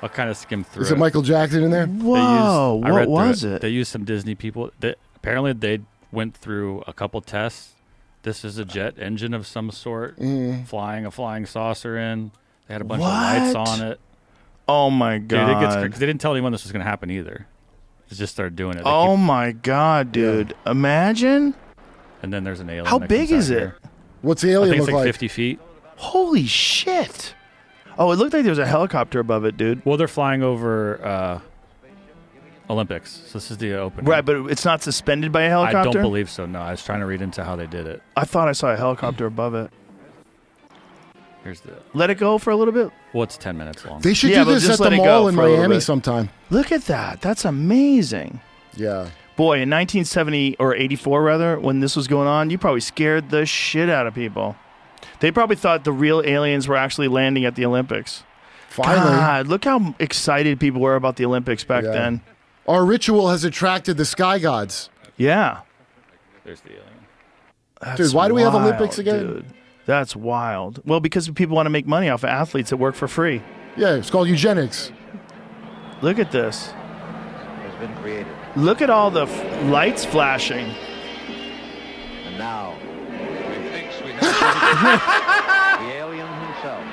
I'll kind of skim through it. Is it Michael Jackson in there? Whoa, what was it? They used some Disney people. Apparently, they went through a couple tests. This is a jet engine of some sort, flying a flying saucer in. They had a bunch of lights on it. Oh, my God. Dude, because they didn't tell anyone this was going to happen either. They just started doing it. Oh, my God, dude. Yeah. Imagine. And then there's an alien. How big is it? Here. What's the alien I think look it's like? 50 feet. Holy shit. Oh, it looked like there was a helicopter above it, dude. Well, they're flying over Olympics. So this is the opening. Right, but it's not suspended by a helicopter? I don't believe so, no. I was trying to read into how they did it. I thought I saw a helicopter above it. Here's the... Let it go for a little bit? Well, it's 10 minutes long. They should do this at the mall in Miami sometime. Look at that. That's amazing. Yeah. Boy, in 1970 or 84 rather, when this was going on, you probably scared the shit out of people. They probably thought the real aliens were actually landing at the Olympics. Finally. God, look how excited people were about the Olympics back then. Our ritual has attracted the sky gods. Yeah. There's the alien. Dude, why do we have Olympics again? Dude. That's wild. Well, because people want to make money off of athletes that work for free. Yeah, it's called eugenics. Look at this. Has been created. Look at all the lights flashing. And now, he thinks we have the alien himself.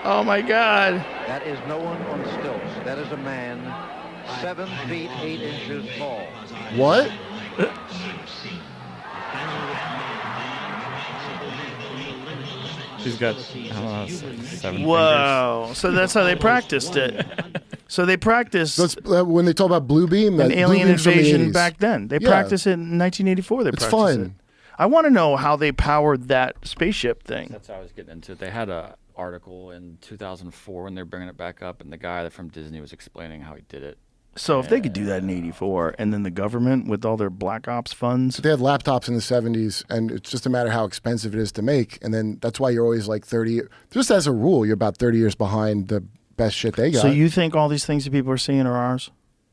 Oh my God. That is no one on stilts. That is a man 7 feet 8 inches tall. What? He's got, I don't know, 7 Whoa. fingers. So that's how they practiced it. So they practiced. That's when they talk about blue beam. An alien invasion the back then. They practiced it in 1984. They it's practiced fun. it. I want to know how they powered that spaceship thing. That's how I was getting into it. They had an article in 2004 when they were bringing it back up, and the guy from Disney was explaining how he did it. So if they could do that in 84, and then the government with all their black ops funds. They had laptops in the 70s, and it's just a matter how expensive it is to make. And then that's why you're always like 30. Just as a rule, you're about 30 years behind the best shit they got. So you think all these things that people are seeing are ours?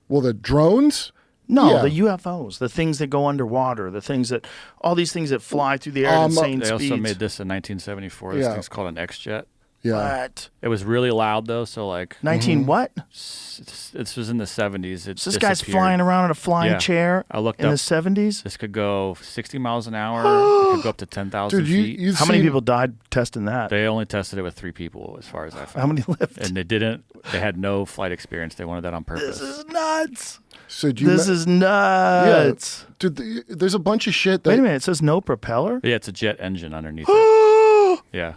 Well, the drones? No, Yeah. the UFOs, the things that go underwater, the things that, all these things that fly through the air at insane They speeds. also made this in 1974. This thing's called an X-Jet. Yeah. What? It was really loud though, so like 19 what? this was in the 70s. It So this guy's disappeared. flying around in a flying Yeah. chair I looked in the up. 70s? This could go 60 miles an hour. It could go up to 10,000 Dude, feet. you've How many seen- people died testing that? They only tested it with 3 people, as far as I found. How many lived? And they didn't. They had no flight experience. They wanted that on purpose. This is nuts. So do you This me- is nuts. Dude, there's a bunch of shit that. Wait a minute. It says no propeller? Yeah, it's a jet engine underneath it. Yeah,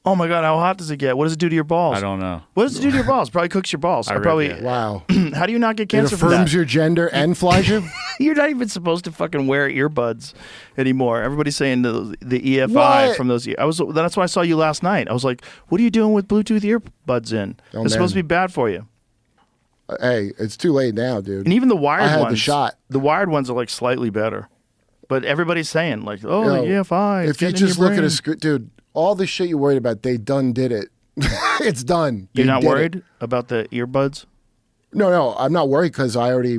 Oh my God. How hot does it get? What does it do to your balls? I don't know. What does it do to your balls? Probably cooks your balls. I Or read probably. that. Wow. How do you not get It cancer from that? affirms your gender and flies you? You're not even supposed to fucking wear earbuds anymore. Everybody's saying the EFI What? from those. That's why I saw you last night. I was like, what are you doing with Bluetooth earbuds in? Oh, It's supposed to man. be bad for you. Hey, it's too late now, dude. And even the wired I had ones. the shot. The wired ones are like slightly better. But everybody's saying like, oh, Yo, the EFI. It's if you getting in just your look at a brain. screen, dude, all the shit you worried about, they done did it. It's done. You're They not did worried it. about the earbuds? No, I'm not worried because I already,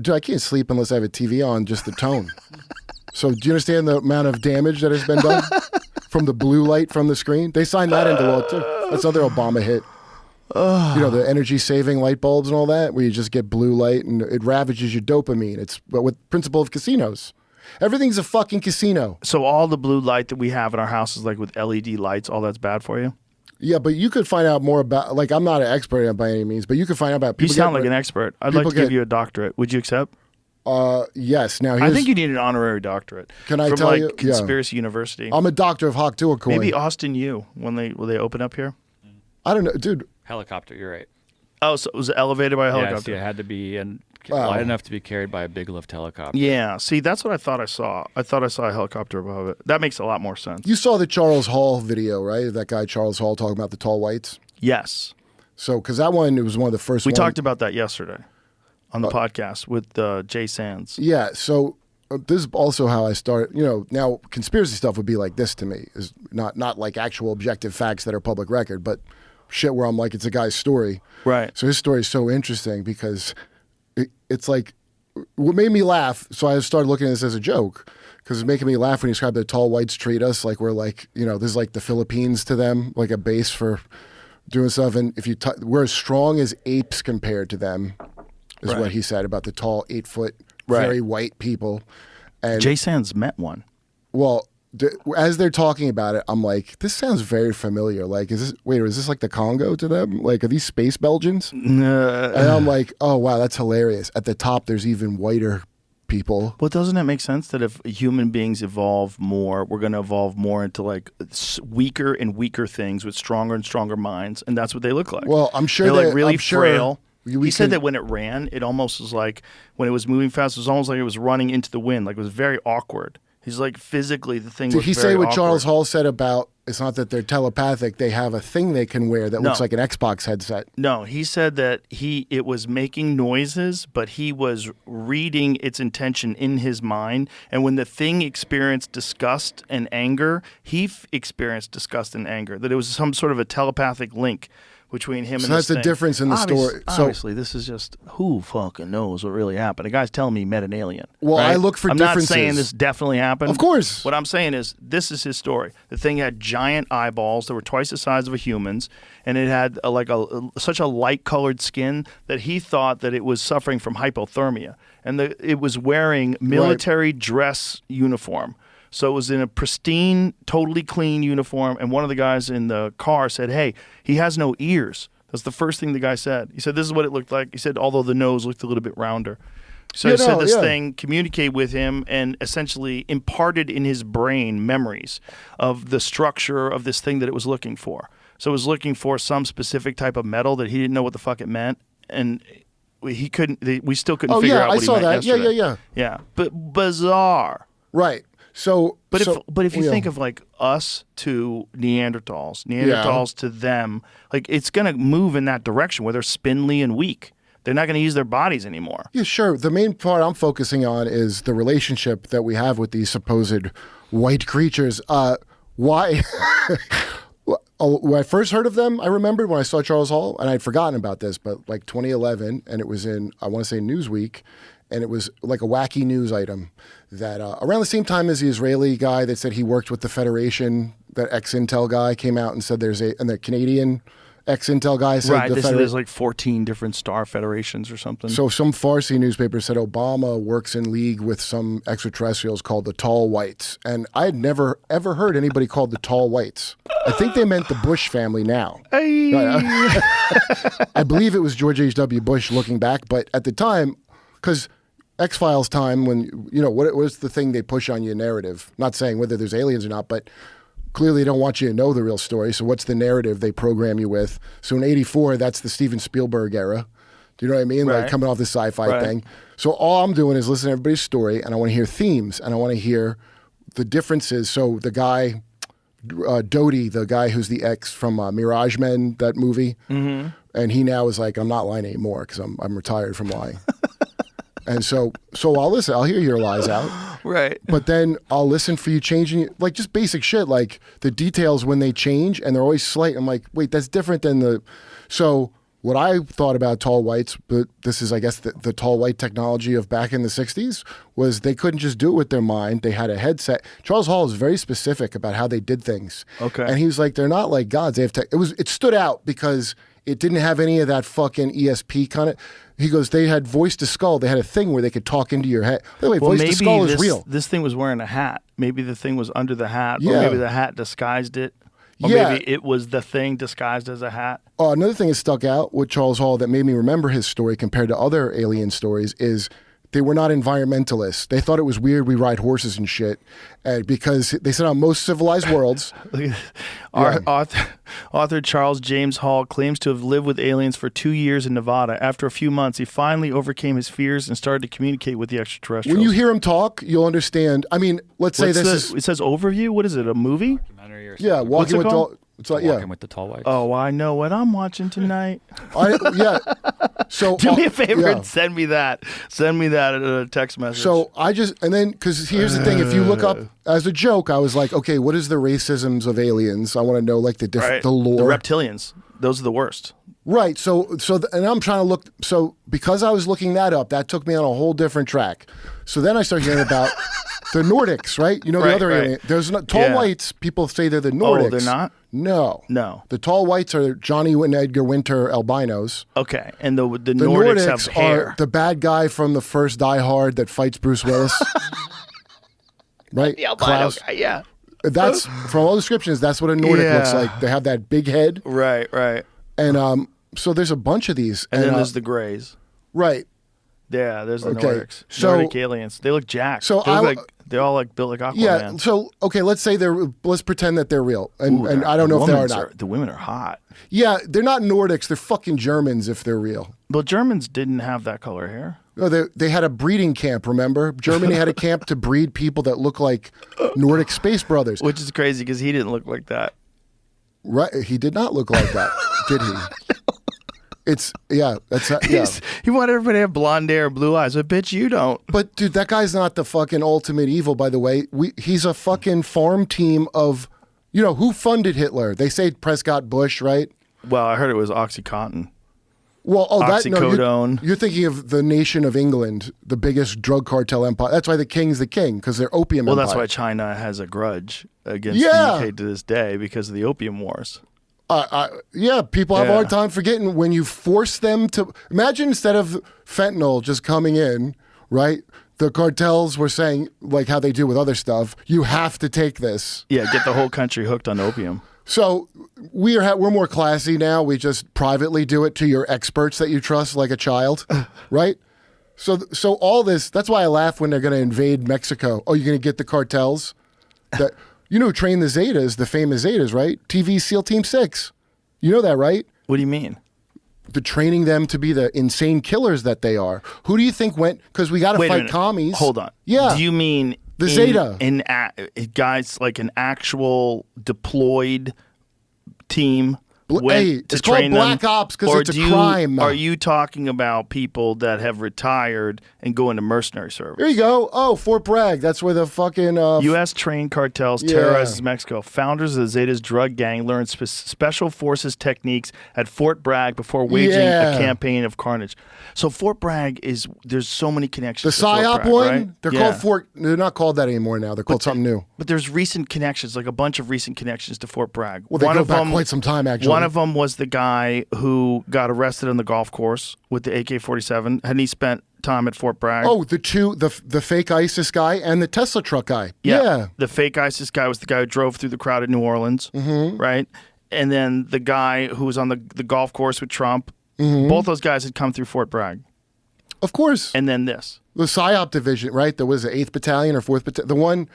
dude, I can't sleep unless I have a TV on, just the tone. So do you understand the amount of damage that has been done from the blue light from the screen? They signed that into law too. That's another Obama hit. You know, the energy saving light bulbs and all that, where you just get blue light and it ravages your dopamine. It's with principle of casinos. Everything's a fucking casino. So all the blue light that we have in our house is like with LED lights. All that's bad for you? Yeah, but you could find out more about, like, I'm not an expert by any means, but you could find out about You people. sound like an expert. I'd like people to give get- you a doctorate. Would you accept? Yes. Now, I here's, think you need an honorary doctorate. Can I from tell like you? Yeah. Conspiracy University. I'm a doctor of Hawk Coin. Maybe Austin U when they open up here. I don't know, dude. Helicopter. You're right. Oh, so it was elevated by a Yeah, helicopter. see, it had to be Wow. light enough to be carried by a big lift helicopter. Yeah, see, that's what I thought I saw. I thought I saw a helicopter above it. That makes a lot more sense. You saw the Charles Hall video, right? That guy Charles Hall talking about the tall whites. Yes. So, because that one, it was one of the first. We ones. talked about that yesterday on the podcast with Jay Sands. Yeah. So this is also how I started. You know, now conspiracy stuff would be like this to me, is not like actual objective facts that are public record, but shit where I'm like, it's a guy's story. Right. So his story is so interesting because it's like what made me laugh. So I started looking at this as a joke because it's making me laugh when you describe the tall whites treat us like we're like, you know, this is like the Philippines to them, like a base for doing stuff. And if you we're as strong as apes compared to them, is Right. what he said about the tall 8-foot, Right. very white people. And Jay Sands met one. well, as they're talking about it, I'm like, this sounds very familiar. Like, is this like the Congo to them? Like, are these space Belgians? And I'm like, oh, wow, that's hilarious. At the top, there's even whiter people. Well, doesn't it make sense that if human beings evolve more, we're going to evolve more into like weaker and weaker things with stronger and stronger minds, and that's what they look like. Well, I'm sure they're that like really I'm sure frail. we He said can- that when it ran, it almost was like when it was moving fast, it was almost like it was running into the wind. Like it was very awkward. He's like physically the thing. Did was he very say what awkward. Charles Hall said about it's not that they're telepathic, they have a thing they can wear that looks No. like an Xbox headset? No, he said that it was making noises, but he was reading its intention in his mind. And when the thing experienced disgust and anger, he experienced disgust and anger. That it was some sort of a telepathic link between him So and that's this the thing. difference in the story. So- Obviously, this is just who fucking knows what really happened. The guy's telling me he met an alien. Well, right? I look for I'm differences. not saying this definitely happened. Of course. What I'm saying is this is his story. The thing had giant eyeballs that were twice the size of a human's, and it had such a light-colored skin that he thought that it was suffering from hypothermia, and it was wearing military dress uniform. So it was in a pristine, totally clean uniform, and one of the guys in the car said, "Hey, he has no ears." That's the first thing the guy said. He said, "This is what it looked like." He said, although the nose looked a little bit rounder. So he said this thing communicated with him and essentially imparted in his brain memories of the structure of this thing that it was looking for. So it was looking for some specific type of metal that he didn't know what the fuck it meant, and he couldn't. We still couldn't figure out what he meant yesterday. Yeah, but bizarre. Right. So, But if you yeah. think of like us to Neanderthals to them, like it's gonna move in that direction where they're spindly and weak. They're not gonna use their bodies anymore. Yeah, sure. The main part I'm focusing on is the relationship that we have with these supposed white creatures. Why? When I first heard of them, I remembered when I saw Charles Hall, and I'd forgotten about this, but like 2011, and it was in, I want to say Newsweek, and it was like a wacky news item that around the same time as the Israeli guy that said he worked with the Federation that ex-Intel guy came out and said and the Canadian ex-Intel guy said right. There's like 14 different star federations or something. So some Farsi newspaper said Obama works in league with some extraterrestrials called the Tall Whites, and I had never ever heard anybody called the Tall Whites. I think they meant the Bush family now. Hey. I believe it was George H.W. Bush looking back, but at the time, because X-Files time, when what was the thing they push on you, narrative? Not saying whether there's aliens or not, but clearly they don't want you to know the real story. So what's the narrative they program you with? So in '84, that's the Steven Spielberg era. Do you know what I mean? Right. Like coming off the sci-fi thing. So all I'm doing is listening to everybody's story, and I want to hear themes, and I want to hear the differences. So the guy, Doty, the guy who's the ex from Mirage Men, that movie, and he now is like, I'm not lying anymore because I'm retired from lying. And so I'll listen. I'll hear your lies out. Right. But then I'll listen for you changing, like just basic shit, like the details when they change, and they're always slight. I'm like, wait, that's different than the. So what I thought about tall whites, but this is, I guess, the tall white technology of back in the 60s, was they couldn't just do it with their mind. They had a headset. Charles Hall is very specific about how they did things. Okay. And he was like, they're not like gods. They have it stood out because it didn't have any of that fucking ESP kind of. He goes, they had voice to skull. They had a thing where they could talk into your head. By the way, voice to skull is real. This thing was wearing a hat. Maybe the thing was under the hat, Yeah. or maybe the hat disguised it. Or Yeah. maybe it was the thing disguised as a hat. Another thing that stuck out with Charles Hall that made me remember his story compared to other alien stories is they were not environmentalists. They thought it was weird we ride horses and shit because they said on most civilized worlds. Our author Charles James Hall claims to have lived with aliens for 2 years in Nevada. After a few months, he finally overcame his fears and started to communicate with the extraterrestrials. When you hear him talk, you'll understand. I mean, let's say It says overview. What is it? A movie? Documentary or Yeah, something. walking with called? tall. It's like, yeah. Walking with the Tall Whites. Oh, I know what I'm watching tonight. Yeah. So Do me a favor yeah. and send me that. Send me that in a text message. So because here's the thing, if you look up as a joke, I was like, okay, what is the racisms of aliens? I want to know like the right. the lore. The reptilians. Those are the worst. Right. And I'm trying to look. So because I was looking that up, that took me on a whole different track. So then I started hearing about the Nordics, right? The Right, other right. alien. There's tall whites. People say they're the Nordics. Oh, they're not? No. The tall whites are Johnny and Edgar Winter albinos. Okay, and the The Nordics have hair. are the bad guy from the first Die Hard that fights Bruce Willis. Right? The albino Klaus. guy, yeah. That's from all descriptions. That's what a Nordic looks Yeah. like. They have that big head, Right. and so there's a bunch of these. And then there's the Greys. right. Yeah, there's the Okay, Nordics. so- Nordic aliens. They look jacked. So they look like they're all like built like Aquaman. Yeah. So okay, let's pretend that they're real, and Ooh, I don't know if they are or not. The women are hot. Yeah, they're not Nordics. They're fucking Germans if they're real. But Germans didn't have that color hair. No, they had a breeding camp. Remember, Germany had a camp to breed people that look like Nordic space brothers. Which is crazy because he didn't look like that. Right? He did not look like that, did he? It's yeah. He wanted everybody to have blonde hair and blue eyes, but bitch, you don't. But dude, that guy's not the fucking ultimate evil. By the way, he's a fucking farm team of, who funded Hitler? They say Prescott Bush, right? Well, I heard it was OxyContin. Well, Oxycodone. You're thinking of the nation of England, the biggest drug cartel empire. That's why the king's the king, because they're opium empire. Well, that's why China has a grudge against the UK to this day because of the opium wars. People have a hard time forgetting when you force them to. Imagine instead of fentanyl just coming in, right? The cartels were saying, like how they do with other stuff, you have to take this. Yeah, get the whole country hooked on opium. So we're more classy now. We just privately do it to your experts that you trust like a child, right? So all this, that's why I laugh when they're going to invade Mexico. Oh, you're going to get the cartels? That train the Zetas, the famous Zetas, right? TV SEAL Team 6. You know that, right? What do you mean? The training them to be the insane killers that they are. Who do you think went? Because we got to fight commies. Hold on. Yeah. Do you mean the Zeta? Guys like an actual deployed team Hey, it's called Black Ops because it's a crime. Are you talking about people that have retired and go into mercenary service? Here you go. Oh, Fort Bragg. That's where the fucking U.S. trained cartels terrorizes Mexico. Founders of the Zetas drug gang learned special forces techniques at Fort Bragg before waging a campaign of carnage. So Fort Bragg there's so many connections. The to PSYOP Fort Bragg, one. right? They're called Fort. They're not called that anymore now. They're called something new. But there's recent connections, like a bunch of recent connections to Fort Bragg. Well, they go back quite some time, actually. One of them was the guy who got arrested on the golf course with the AK-47, and he spent time at Fort Bragg. Oh, the fake ISIS guy and the Tesla truck guy. Yeah. The fake ISIS guy was the guy who drove through the crowded New Orleans, right? And then the guy who was on the golf course with Trump, both those guys had come through Fort Bragg. Of course. And then this. The PSYOP division, right? There was the 8th Battalion or 4th Battalion. The one...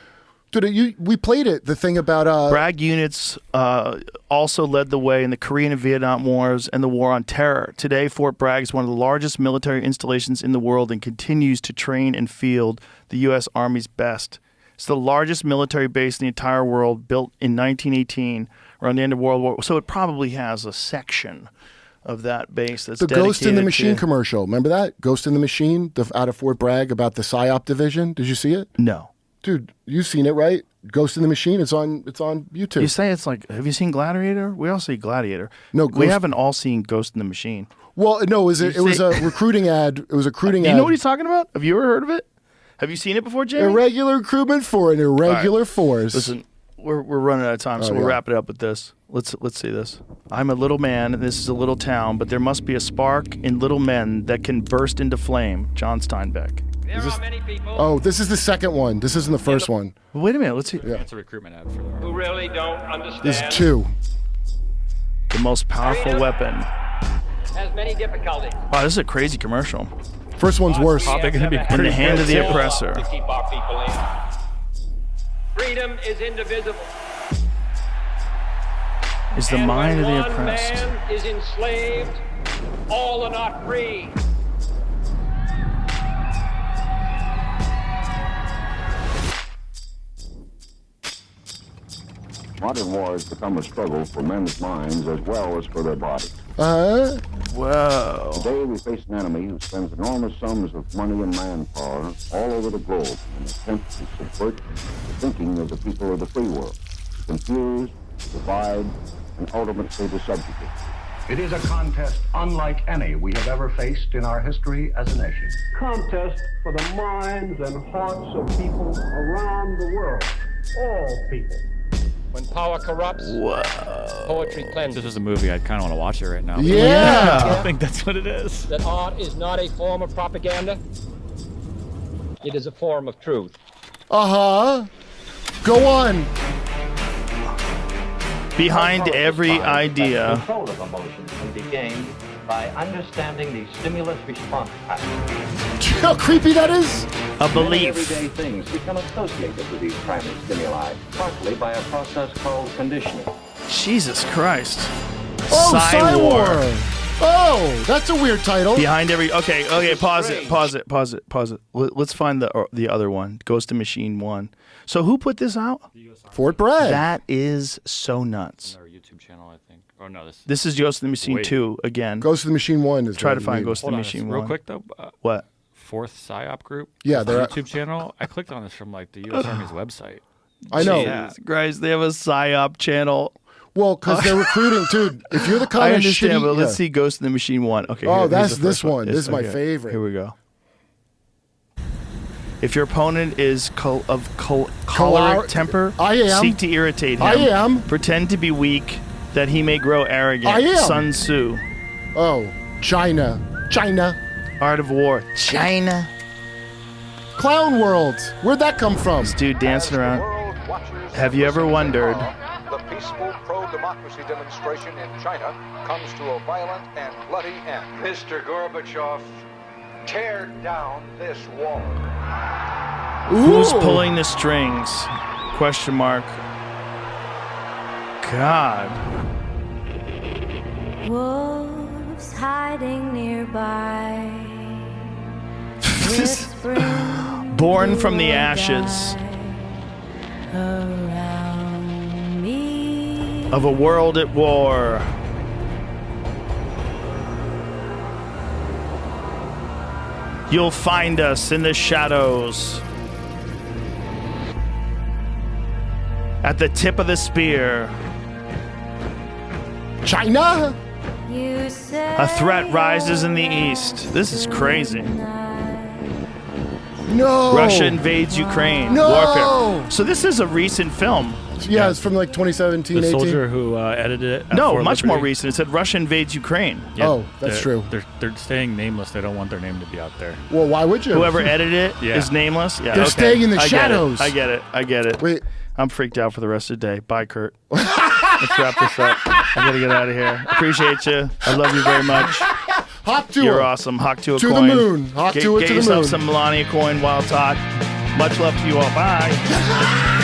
Dude, we played it. The thing about Bragg units also led the way in the Korean and Vietnam Wars and the War on Terror. Today, Fort Bragg is one of the largest military installations in the world and continues to train and field the U.S. Army's best. It's the largest military base in the entire world, built in 1918, around the end of World War. So it probably has a section of that base that's the Ghost in the Machine to... commercial. Remember that Ghost in the Machine out of Fort Bragg about the PSYOP division? Did you see it? No. Dude, you've seen it, right? Ghost in the Machine. It's on YouTube. You say it's like, have you seen Gladiator? We all see Gladiator. No, we haven't all seen Ghost in the Machine. Well, no, it was a recruiting ad. It was a recruiting ad. You know what he's talking about? Have you ever heard of it? Have you seen it before, Jamie? Irregular recruitment for an irregular force. Listen, we're running out of time, so we'll wrap it up with this. Let's see this. I'm a little man, and this is a little town, but there must be a spark in little men that can burst into flame. John Steinbeck. This is the second one. This isn't the first one. Well, wait a minute. Let's see. Yeah. It's a recruitment ad for the Who really don't understand. This is 2. The most powerful weapon. Has many difficulties. Wow, this is a crazy commercial. First one's worse. They're gonna be In the hand of the oppressor. To keep our people in. Freedom is indivisible. Is the mind of the oppressed. One man is enslaved, all are not free. Modern war has become a struggle for men's minds as well as for their bodies. Whoa. Today we face an enemy who spends enormous sums of money and manpower all over the globe in an attempt to subvert the thinking of the people of the free world, to confuse, divide, and ultimately to subjugate. It is a contest unlike any we have ever faced in our history as a nation. Contest for the minds and hearts of people around the world. All people. When power corrupts, poetry cleanses. This is a movie. I kind of want to watch it right now. Yeah. I think that's what it is. That art is not a form of propaganda. It is a form of truth. Go on. Behind every idea. Control of emotions can be gained by understanding the stimulus-response pattern. Do you know how creepy that is? A belief. Everyday things become associated with these primary stimuli, partly by a process called conditioning. Jesus Christ. Oh, Psywar. Oh, that's a weird title. Behind every... Okay, pause it. Let's find the other one. Ghost in Machine 1. So who put this out? Fort Bragg. That is so nuts. Our YouTube channel, I think. Oh, no, This is Ghost in the Machine 2 again. Ghost in the Machine 1 is... Try to find Ghost in the Machine 1. Real quick, though. What? Fourth PSYOP group. Yeah, their YouTube channel. I clicked on this from like the U.S. Army's website. I know. Jesus Christ, they have a PSYOP channel. Well, because they're recruiting, dude. If you're the kind I of understand, shitty, but let's see Ghost in the Machine 1. Okay. Oh, here's that's the this first one. This is my okay. favorite. Here we go. If your opponent is choleric temper, I am. seek to irritate him. I am. Pretend to be weak, that he may grow arrogant. I am. Sun Tzu. Oh, China. Art of War. China. Clown World. Where'd that come from? This dude dancing around. Have you ever wondered? The peaceful pro-democracy demonstration in China comes to a violent and bloody end. Mr. Gorbachev, tear down this wall. Who's pulling the strings? Question mark. God. Wolves hiding nearby. Born from the ashes Around me. of a world at war. You'll find us in the shadows. At the tip of the spear. China? A threat rises in the east. This is crazy. No. Russia invades Ukraine. No. Warfare. So this is a recent film. Yeah, it's from like 2017, The 18. soldier who edited it. at No, Fort much more Liberty. recent. It said Russia invades Ukraine. Yeah, Oh, that's they're- true. They're staying nameless. They don't want their name to be out there. Well, why would you? Whoever edited it is Yeah. nameless. Yeah, They're okay. staying in the I get it. shadows. I get it. Wait. I'm freaked out for the rest of the day. Bye, Kurt. Let's wrap this up. I gotta get out of here. Appreciate you. I love you very much. Hop to You're her. awesome. Hawk to a To the coin. moon. Hawk get, to it get to the yourself moon. some Melania coin while it's hot. Much love to you all. Bye.